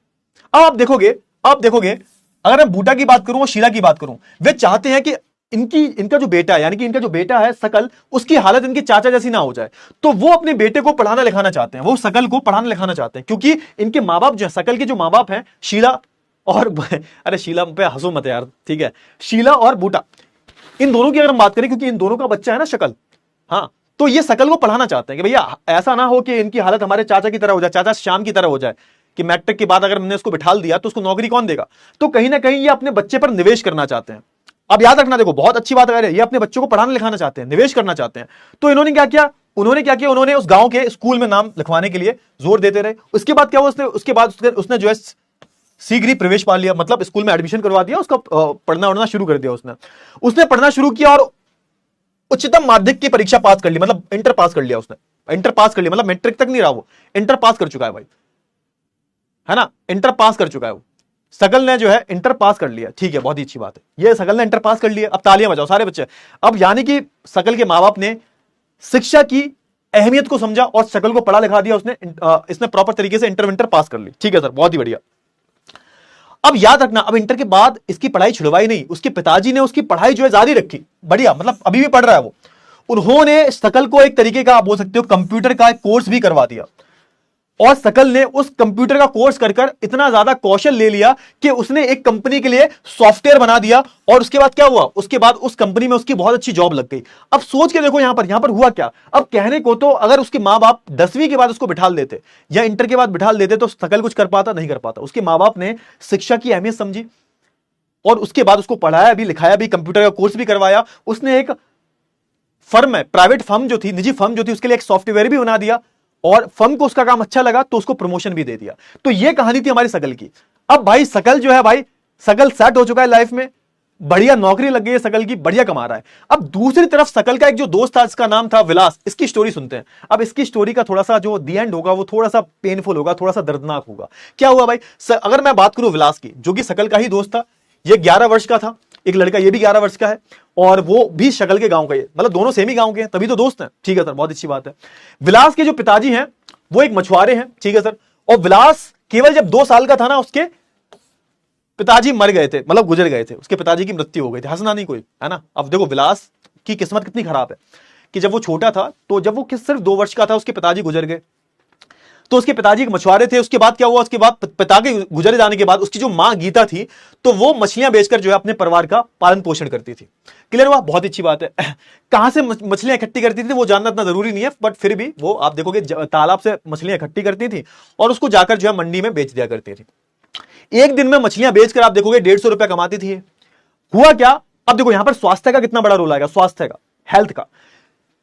अब आप देखोगे अगर मैं बूटा की बात करूं और शीला की बात करूं, वे चाहते हैं कि इनका जो बेटा है, यानी कि इनका जो बेटा है शकल, उसकी हालत इनके चाचा जैसी ना हो जाए। तो वो अपने बेटे को पढ़ाना लिखाना चाहते हैं, वो शकल को पढ़ाना लिखाना चाहते हैं, क्योंकि इनके माँ बाप जो है, शकल के जो माँ बाप हैं शीला और अरे शीला पे हंसो मत यार, ठीक है, शीला और बूटा, इन दोनों की अगर हम बात करें, क्योंकि इन दोनों का बच्चा है ना शकल, हाँ, तो ये सकल को पढ़ाना चाहते हैं कि भैया ऐसा ना हो कि इनकी हालत हमारे चाचा की तरह हो जाए, चाचा श्याम की तरह हो जाए, कि मैट्रिक के बाद अगर हमने इसको बिठाल दिया तो उसको नौकरी कौन देगा। तो कहीं ना कहीं ये अपने बच्चे पर निवेश करना चाहते हैं। अब याद रखना, देखो बहुत अच्छी बात है, ये अपने बच्चों को पढ़ाना लिखाना चाहते हैं, निवेश करना चाहते हैं। तो इन्होंने क्या किया, उन्होंने उस गांव के स्कूल में नाम लिखवाने के लिए जोर देते रहे। उसके बाद क्या हुआ, उसके बाद उसने जो है शीघ्र ही प्रवेश पा लिया, मतलब स्कूल में एडमिशन करवा दिया, उसका पढ़ना उड़ना शुरू कर दिया। उसने पढ़ना शुरू किया और उच्चतम माध्यमिक की परीक्षा पास कर ली, मतलब इंटर पास कर लिया उसने। इंटर पास कर लिया मतलब मैट्रिक तक नहीं रहा, वो इंटर पास कर चुका है भाई, है ना, इंटर पास कर चुका है वो। सकल ने जो है इंटर पास कर लिया, ठीक है, बहुत ही अच्छी बात है, ये सकल ने इंटर पास कर लिया। अब तालियां बजाओ सारे बच्चे। अब यानी कि सकल के मां बाप ने शिक्षा की अहमियत को समझा और सकल को पढ़ा लिखा दिया, इसने प्रॉपर तरीके से इंटर विंटर पास कर ली। ठीक है सर, बहुत ही बढ़िया। अब याद रखना, अब इंटर के बाद इसकी पढ़ाई छुड़वाई नहीं, उसके पिताजी ने उसकी पढ़ाई जो है जारी रखी, बढ़िया, मतलब अभी भी पढ़ रहा है वो। उन्होंने सकल को एक तरीके का आप बोल सकते हो कंप्यूटर का कोर्स भी करवा दिया, और सकल ने उस कंप्यूटर का कोर्स कर इतना ज्यादा कौशल ले लिया कि उसने एक कंपनी के लिए सॉफ्टवेयर बना दिया। और उसके बाद क्या हुआ, उसके बाद उस कंपनी में उसकी बहुत अच्छी जॉब लग गई। अब सोच के देखो यहां पर हुआ क्या। अब कहने को तो अगर उसके मां बाप 10वीं के बाद उसको बिठाल देते या इंटर के बाद बिठाल देते तो सकल कुछ कर पाता, नहीं कर पाता। उसके मां बाप ने शिक्षा की अहमियत समझी और उसके बाद उसको पढ़ाया भी, लिखाया भी, कंप्यूटर का कोर्स भी करवाया। उसने एक फर्म है, प्राइवेट फर्म जो थी, निजी फर्म जो थी, उसके लिए एक सॉफ्टवेयर भी बना दिया और फर्म को उसका काम अच्छा लगा तो उसको प्रमोशन भी दे दिया। तो ये कहानी थी हमारी सकल की। अब भाई सकल जो है, भाई सकल सेट हो चुका है लाइफ में, बढ़िया नौकरी लग गई है सकल की, बढ़िया कमा रहा है। अब दूसरी तरफ सकल का एक जो दोस्त था, इसका नाम था विलास, इसकी स्टोरी सुनते हैं। अब इसकी स्टोरी का थोड़ा सा जो दी एंड होगा वो थोड़ा सा पेनफुल होगा, थोड़ा सा दर्दनाक होगा। क्या हुआ भाई, अगर मैं बात करूं विलास की, जो कि सकल का ही दोस्त था, ये 11 वर्ष का था, एक लड़का ये भी 11 वर्ष का है और वो भी शकल के गांव का है, मतलब दोनों सेम ही गांव के हैं, तभी तो दोस्त हैं। ठीक है सर, बहुत अच्छी बात है। विलास के जो पिताजी हैं वो एक मछुआरे हैं, ठीक है सर। और विलास केवल जब 2 साल का था ना, उसके पिताजी मर गए थे, मतलब गुजर गए थे, उसके पिताजी की मृत्यु हो गई थी। हंसना नहीं कोई, है ना। अब देखो विलास की किस्मत कितनी खराब है कि जब वो छोटा था, तो जब वो सिर्फ 2 वर्ष का था, उसके पिताजी गुजर गए। तो उसके पिताजी एक मछुआरे थे। उसके बाद क्या हुआ, उसके बाद पिता के गुजरे जाने के बाद उसकी जो मां गीता थी, तो वो मछलियां बेचकर जो है अपने परिवार का पालन पोषण करती थी। क्लियर हुआ, बहुत अच्छी बात है। कहां से मछलियां इकट्ठी करती थी वो जानना इतना जरूरी नहीं है, बट फिर भी वो आप देखोगे तालाब से मछलियां इकट्ठी करती थी और उसको जाकर जो है मंडी में बेच दिया करती थी। एक दिन में मछलियां बेचकर आप देखोगे 150 रुपया कमाती थी। हुआ क्या, अब देखो यहां पर स्वास्थ्य का कितना बड़ा रोल आएगा, स्वास्थ्य का, हेल्थ का।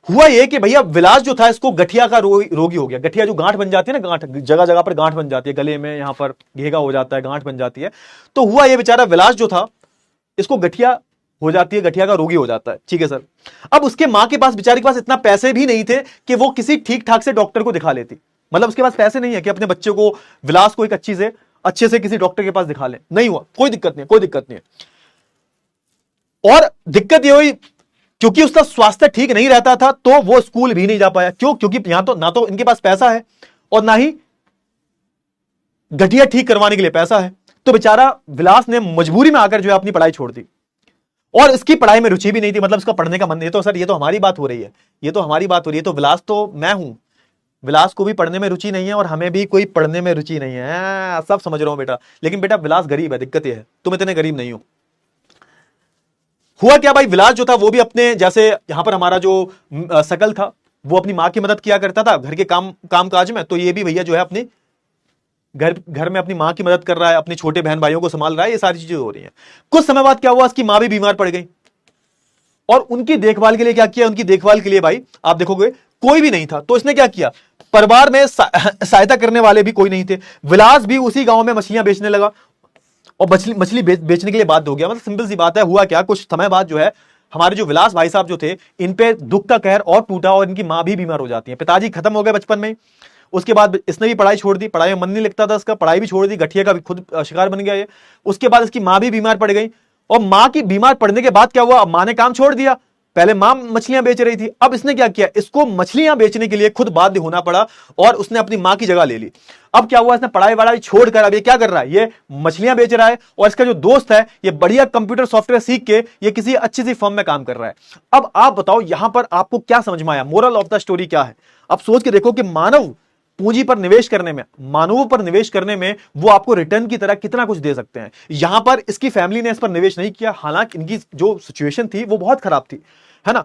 हुआ यह कि भैया विलास जो था, इसको गठिया का रोगी हो गया। गठिया जो गांठ बन जाती है ना, गांठ जगह जगह पर गांठ बन जाती है, गले में यहां पर घेगा हो जाता है, गांठ बन जाती है। तो हुआ ये बेचारा विलास जो था, इसको गठिया हो जाती है, गठिया का रोगी हो जाता है। ठीक है सर। अब उसके मां के पास, बेचारी के पास इतना पैसे भी नहीं थे कि वो किसी ठीक ठाक से डॉक्टर को दिखा लेती, मतलब उसके पास पैसे नहीं है कि अपने बच्चे को, विलास को, एक अच्छे से किसी डॉक्टर के पास दिखा ले। नहीं हुआ, कोई दिक्कत नहीं है, कोई दिक्कत नहीं है। और दिक्कत ये हुई क्योंकि उसका स्वास्थ्य ठीक नहीं रहता था, तो वो स्कूल भी नहीं जा पाया। क्यों, क्योंकि यहां तो ना तो इनके पास पैसा है और ना ही गठिया ठीक करवाने के लिए पैसा है। तो बेचारा विलास ने मजबूरी में आकर जो है अपनी पढ़ाई छोड़ दी और इसकी पढ़ाई में रुचि भी नहीं थी, मतलब इसका पढ़ने का मन नहीं। तो सर ये तो हमारी बात हो रही है, ये तो हमारी बात हो रही है। तो विलास तो मैं हूं, विलास को भी पढ़ने में रुचि नहीं है और हमें भी कोई पढ़ने में रुचि नहीं है, सब समझ रहा हूं बेटा। लेकिन बेटा विलास गरीब है, दिक्कत ये है, तुम इतने गरीब नहीं हो। हुआ क्या भाई, विलास जो था वो भी अपने, जैसे यहां पर हमारा जो सकल था, वो अपनी मां की मदद किया करता था घर के काम काज में। तो ये भी भैया जो है अपनी घर में अपनी मां की मदद कर रहा है, अपने छोटे बहन भाइयों को संभाल रहा है। ये सारी चीजें हो रही हैं। कुछ समय बाद क्या हुआ, उसकी मां भी बीमार पड़ गई और उनकी देखभाल के लिए क्या किया, उनकी देखभाल के लिए भाई आप देखोगे कोई भी नहीं था। तो इसने क्या किया, परिवार में सहायता करने वाले भी कोई नहीं थे। विलास भी उसी गांव में मछलियां बेचने लगा और मछली बेचने के लिए बाध्य हो गया। मतलब सिंपल सी बात है। हुआ क्या, कुछ समय बाद जो है हमारे जो विलास भाई साहब जो थे, इन पे दुख का कहर और टूटा और इनकी मां भी बीमार हो जाती है। पिताजी खत्म हो गए बचपन में। उसके बाद इसने भी पढ़ाई छोड़ दी, पढ़ाई में मन नहीं लगता था इसका, पढ़ाई भी छोड़ दी, गठिया का भी खुद शिकार बन गया ये। उसके बाद इसकी मां भी बीमार पड़ गई और मां की बीमार पड़ने के बाद क्या हुआ, अब मां ने काम छोड़ दिया। पहले मां मछलियां बेच रही थी, अब इसने क्या किया, इसको मछलियां बेचने के लिए खुद बाध्य होना पड़ा और उसने अपनी मां की जगह ले ली। अब क्या हुआ, इसने पढ़ाई वढ़ाई छोड़कर अब ये क्या कर रहा है, ये मछलियां बेच रहा है और इसका जो दोस्त है ये बढ़िया कंप्यूटर सॉफ्टवेयर सीख के ये किसी अच्छी सी फर्म में काम कर रहा है। अब आप बताओ यहां पर आपको क्या समझ में आया, मोरल ऑफ द स्टोरी क्या है। अब सोच के देखो कि मानव पूंजी पर निवेश करने में, मानवों पर निवेश करने में वो आपको रिटर्न की तरह कितना कुछ दे सकते हैं। यहां पर इसकी फैमिली ने इस पर निवेश नहीं किया, हालांकि इनकी जो सिचुएशन थी वो बहुत खराब थी, है ना।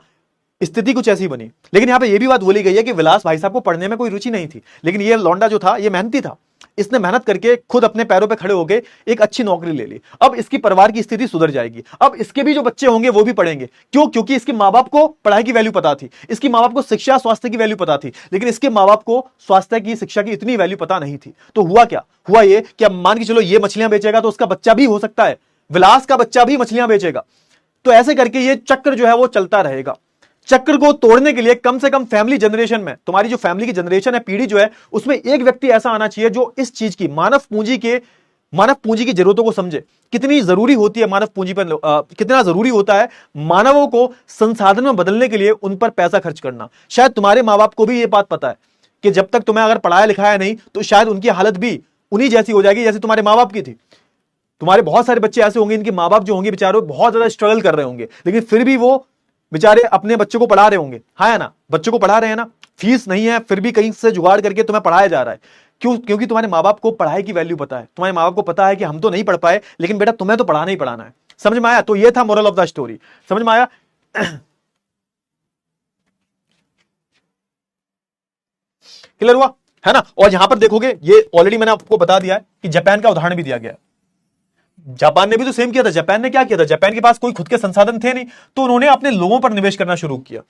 स्थिति कुछ ऐसी बनी। लेकिन यहां पे ये भी बात बोली गई है कि विलास भाई साहब को पढ़ने में कोई रुचि नहीं थी, लेकिन ये लौंडा जो था ये मेहनती था, इसने मेहनत करके खुद अपने पैरों पे खड़े होके एक अच्छी नौकरी ले ली। अब इसकी परिवार की स्थिति सुधर जाएगी। अब इसके भी जो बच्चे होंगे वो भी पढ़ेंगे। क्यों? क्योंकि इसके माँ बाप को पढ़ाई की वैल्यू पता थी, इसके माँ बाप को शिक्षा स्वास्थ्य की वैल्यू पता थी, लेकिन इसके माँ बाप को स्वास्थ्य की शिक्षा की इतनी वैल्यू पता नहीं थी। तो हुआ क्या? हुआ ये कि अब मान के चलो ये मछलियां बेचेगा तो उसका बच्चा भी हो सकता है, विलास का बच्चा भी मछलियां बेचेगा। तो ऐसे करके ये चक्र जो है वो चलता रहेगा। चक्र को तोड़ने के लिए कम से कम फैमिली जनरेशन में, तुम्हारी जो फैमिली की जनरेशन है, पीढ़ी जो है, उसमें एक व्यक्ति ऐसा आना चाहिए जो इस चीज की मानव पूंजी की जरूरतों को समझे। कितनी जरूरी होती है मानव पूंजी पर, कितना जरूरी होता है मानवों को संसाधन में बदलने के लिए उन पर पैसा खर्च करना। शायद तुम्हारे माँ बाप को भी यह बात पता है कि जब तक तुम्हें अगर पढ़ाया लिखाया नहीं तो शायद उनकी हालत भी उन्हीं जैसी हो जाएगी जैसे तुम्हारे माँ बाप की थी। तुम्हारे बहुत सारे बच्चे ऐसे होंगे इनके माँ बाप जो होंगे बेचारे बहुत ज्यादा स्ट्रगल कर रहे होंगे, लेकिन फिर भी वो बेचारे अपने बच्चों को पढ़ा रहे होंगे। हाँ है ना, बच्चों को पढ़ा रहे हैं ना, फीस नहीं है फिर भी कहीं से जुगाड़ करके तुम्हें पढ़ाया जा रहा है। क्यों? क्योंकि तुम्हारे माँ बाप को पढ़ाई की वैल्यू पता है। तुम्हारे माँ बाप को पता है कि हम तो नहीं पढ़ पाए, लेकिन बेटा तुम्हें तो पढ़ाना ही पढ़ाना है। समझ में आया? तो ये था मोरल ऑफ द स्टोरी। समझ में आया? क्लियर हुआ है ना? और यहां पर देखोगे ये ऑलरेडी मैंने आपको बता दिया है कि जापान का उदाहरण भी दिया गया है। जापान ने भी तो सेम किया था। जापान ने क्या किया था? जापान के पास कोई खुद के संसाधन थे नहीं, तो उन्होंने अपने लोगों पर निवेश करना शुरू किया।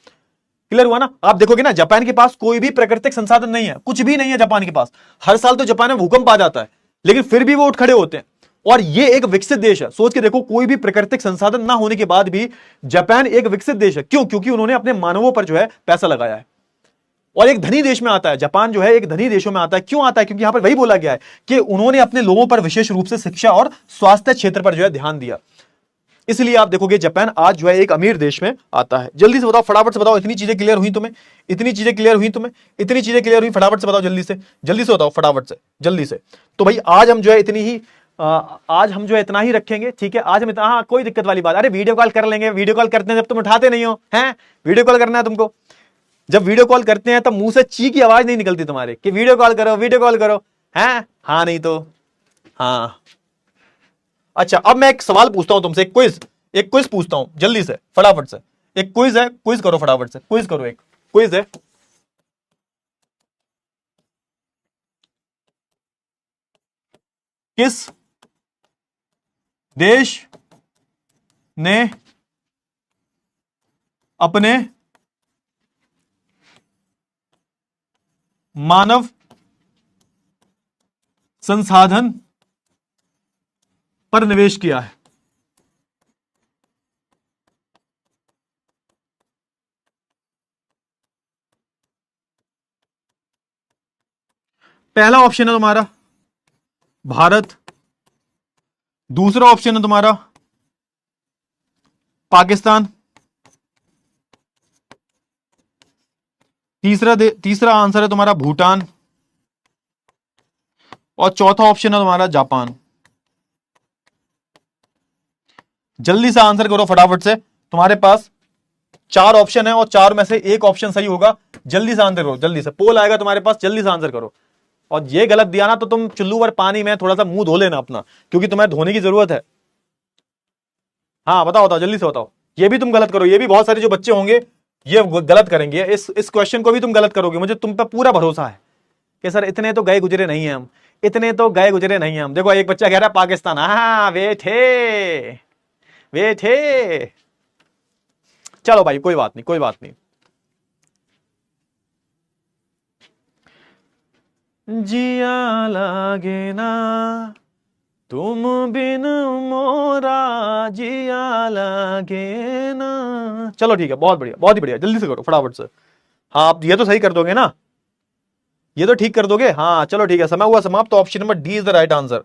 क्लियर हुआ ना? आप देखोगे ना, जापान के पास कोई भी प्राकृतिक संसाधन नहीं है, कुछ भी नहीं है जापान के पास। हर साल तो जापान में भूकंप आ जाता है, लेकिन फिर भी वो उठ खड़े होते हैं। और ये एक विकसित देश है। सोच के देखो, कोई भी प्राकृतिक संसाधन ना होने के बाद भी जापान एक विकसित देश है। क्यों? क्योंकि उन्होंने अपने मानवों पर जो है पैसा लगाया है। और एक धनी देश में आता है जापान, जो है एक धनी देशों में आता है। क्यों आता है? क्योंकि यहां पर वही बोला गया है कि उन्होंने अपने लोगों पर विशेष रूप से शिक्षा और स्वास्थ्य क्षेत्र पर जो है ध्यान दिया। इसलिए आप देखोगे जापान आज जो है एक अमीर देश में आता है। जल्दी से बताओ, फटाफट से बताओ। इतनी चीजें क्लियर हुई तुम्हें? इतनी चीजें क्लियर हुई तुम्हें? इतनी चीजें क्लियर हुई? फटाफट से बताओ, जल्दी से बताओ, फटाफट से, जल्दी से। तो भाई आज हम जो है इतना ही रखेंगे। ठीक है, आज हम इतना, हाँ कोई दिक्कत वाली बात, अरे वीडियो कॉल कर लेंगे। वीडियो कॉल करते हैं जब तुम उठाते नहीं हो, हैं वीडियो कॉल करना है तुमको। जब वीडियो कॉल करते हैं तब मुंह से ची की आवाज नहीं निकलती तुम्हारे कि वीडियो कॉल करो, वीडियो कॉल करो, हैं? हाँ नहीं तो हाँ। अच्छा, अब मैं एक सवाल पूछता हूं तुमसे, एक क्विज पूछता हूं जल्दी से, फटाफट से। एक क्विज है, क्विज करो फटाफट से, क्विज करो। एक क्विज है, किस देश ने अपने मानव संसाधन पर निवेश किया है? पहला ऑप्शन है तुम्हारा भारत, दूसरा ऑप्शन है तुम्हारा पाकिस्तान, तीसरा आंसर है तुम्हारा भूटान, और चौथा ऑप्शन है तुम्हारा जापान। जल्दी से आंसर करो फटाफट से। तुम्हारे पास 4 ऑप्शन है और 4 में से एक ऑप्शन सही होगा। जल्दी से आंसर करो, जल्दी से। पोल आएगा तुम्हारे पास, जल्दी से आंसर करो। और ये गलत दिया ना तो तुम चुल्लू भर पानी में थोड़ा सा मुंह धो लेना अपना, क्योंकि तुम्हें धोने की जरूरत है। हाँ बताओ, जल्दी से बताओ। ये भी तुम गलत करो, ये भी बहुत सारे जो बच्चे होंगे ये गलत करेंगे। इस क्वेश्चन को भी तुम गलत करोगे, मुझे तुम पर पूरा भरोसा है कि सर इतने तो गए गुजरे नहीं है हम, इतने तो गए गुजरे नहीं है हम। देखो एक बच्चा कह रहा है पाकिस्तान। हाँ बैठे। चलो भाई, कोई बात नहीं। जिया लागे ना तुम बिन मोरा, जिया लागे ना। चलो ठीक है, बहुत बढ़िया, बहुत ही बढ़िया। जल्दी से करो फटाफट से। हाँ आप ये तो सही कर दोगे ना, ये तो ठीक कर दोगे। हाँ चलो ठीक है, समय हुआ समाप्त। तो option number D is the right answer.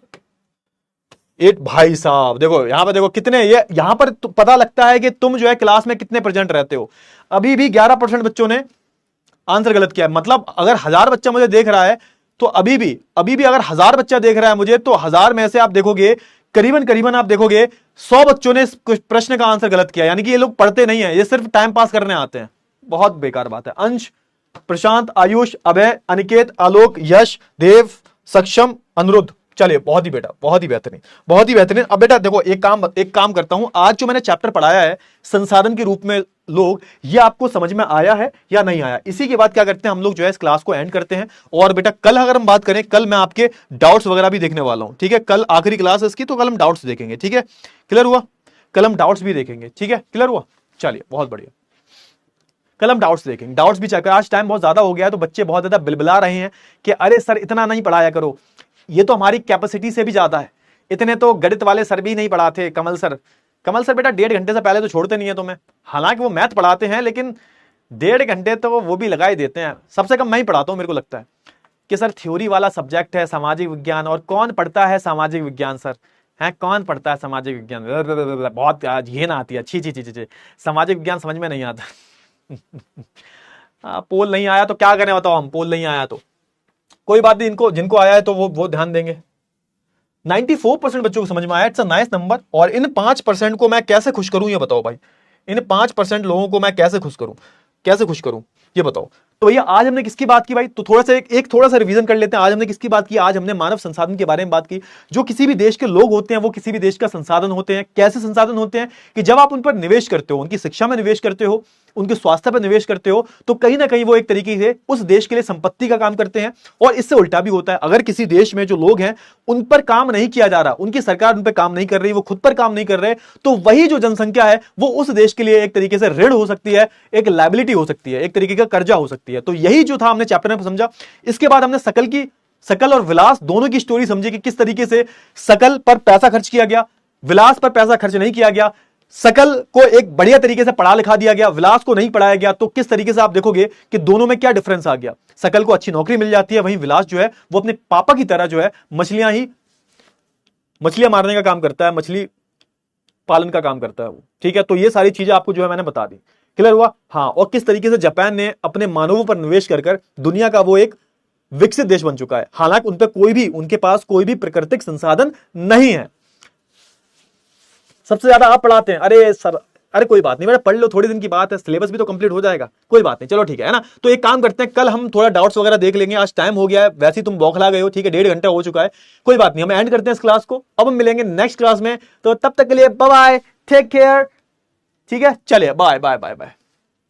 8 भाई साहब देखो यहां पर, देखो कितने ये यहां पर पता लगता है कि तुम जो है क्लास में कितने प्रेजेंट रहते हो। अभी भी 11% बच्चों ने आंसर गलत किया है। मतलब अगर 1000 बच्चा मुझे देख रहा है तो अभी भी अगर 1000 बच्चा देख रहा है मुझे, तो 1000 में से आप देखोगे करीबन आप देखोगे 100 बच्चों ने प्रश्न का आंसर गलत किया। यानी कि ये लोग पढ़ते नहीं है, ये सिर्फ टाइम पास करने आते हैं। बहुत बेकार बात है। अंश, प्रशांत, आयुष, अभय, अनिकेत, आलोक, यश, देव, सक्षम, अनुरुद्ध, चलिए, बहुत ही बेटा, बहुत ही बेहतरीन, बहुत ही बेहतरीन। अब बेटा देखो, एक काम करता हूं, आज जो मैंने चैप्टर पढ़ाया है संसाधन के रूप में लोग, ये आपको समझ में आया है या नहीं आया? इसी के बाद क्या करते हैं हम लोग जो है इस क्लास को एंड करते हैं। और बेटा कल अगर हम बात करें, कल मैं आपके डाउट्स वगैरह भी देखने वाला हूं, ठीक है? कल आखिरी क्लास है इसकी, तो कल हम डाउट्स देखेंगे, ठीक है? क्लियर हुआ? कल हम डाउट्स भी देखेंगे, ठीक है? क्लियर हुआ? चलिए, बहुत बढ़िया। कल हम डाउट्स देखेंगे, डाउट्स भी चेक करें। आज टाइम बहुत ज्यादा हो गया है, तो बच्चे बहुत ज्यादा बिलबिला रहे हैं कि अरे सर इतना नहीं पढ़ाया करो, ये तो हमारी कैपेसिटी से भी ज्यादा है। इतने तो गणित वाले सर भी नहीं पढ़ाते, कमल सर। कमल सर बेटा 1.5 घंटे से पहले तो छोड़ते नहीं है तुम्हें। हालांकि वो मैथ पढ़ाते हैं, लेकिन 1.5 घंटे तो वो भी लगा ही देते हैं। सबसे कम मैं ही पढ़ाता हूं, मेरे को लगता है कि सर थ्योरी वाला सब्जेक्ट है सामाजिक विज्ञान, और कौन पढ़ता है सामाजिक विज्ञान सर? है कौन पढ़ता है सामाजिक विज्ञान? बहुत ये ना आती है, अच्छी चीज सामाजिक विज्ञान समझ में नहीं आता। पोल नहीं आया तो क्या करें बताओ हम? पोल नहीं आया तो कोई बात नहीं, इनको जिनको आया है तो वो ध्यान देंगे। 94% बच्चों को समझ में आया, इट्स अ नाइस नंबर। और इन 5% को मैं कैसे खुश करूं ये बताओ भाई। इन 5% लोगों को मैं कैसे खुश करूं, कैसे खुश करूं ये बताओ। तो भैया आज हमने किसकी बात की भाई? तो थोड़ा सा एक थोड़ा सा रिवीजन कर लेते हैं। आज हमने किसकी बात की? आज हमने मानव संसाधन के बारे में बात की। जो किसी भी देश के लोग होते हैं वो किसी भी देश का संसाधन होते हैं। कैसे संसाधन होते हैं कि जब आप उन पर निवेश करते हो, उनकी शिक्षा में निवेश करते हो, उनके स्वास्थ्य पर निवेश करते हो, तो कहीं ना कहीं वो एक तरीके से उस देश के लिए संपत्ति का काम करते हैं। और इससे उल्टा भी होता है, अगर किसी देश में जो लोग हैं उन पर काम नहीं किया जा रहा, उनकी सरकार उन पर काम नहीं कर रही, वो खुद पर काम नहीं कर रहे, तो वही जो जनसंख्या है वो उस देश के लिए एक तरीके से ऋण हो सकती है, एक लायबिलिटी हो सकती है, एक तरीके का कर्जा हो सकती है। तो यही जो था हमने चैप्टर में समझा। इसके बाद हमने सकल और विलास दोनों की स्टोरी समझी कि किस तरीके से सकल पर पैसा खर्च किया गया, विलास पर पैसा खर्च नहीं किया गया। सकल को एक बढ़िया तरीके से पढ़ा लिखा दिया गया, विलास को नहीं पढ़ाया गया। तो किस तरीके से आप देखोगे कि दोनों में क्या डिफरेंस आ गया। सकल को अच्छी नौकरी मिल जाती है, वहीं विलास जो है वो अपने पापा की तरह जो है मछलियां मारने का काम करता है, मछली पालन का काम करता है वो, ठीक है? तो ये सारी चीजें आपको जो है मैंने बता दी। क्लियर हुआ? हाँ। और किस तरीके से जापान ने अपने मानवों पर निवेश कर दुनिया का वो एक विकसित देश बन चुका है, हालांकि उनके पास कोई भी प्राकृतिक संसाधन नहीं है। सबसे ज्यादा आप पढ़ाते हैं। अरे सर, अरे कोई बात नहीं बेटा, पढ़ लो, थोड़ी दिन की बात है, सिलेबस भी तो कंप्लीट हो जाएगा, कोई बात नहीं। चलो ठीक है ना? तो एक काम करते हैं, कल हम थोड़ा डाउट्स वगैरह देख लेंगे। आज टाइम हो गया है, वैसे ही तुम बौखला गए हो, ठीक है? 1.5 घंटा हो चुका है, कोई बात नहीं। हम एंड करते हैं इस क्लास को, अब हम मिलेंगे नेक्स्ट क्लास में। तो तब तक के लिए बाय बाय, टेक केयर, ठीक है? चलिए बाय बाय बाय बाय।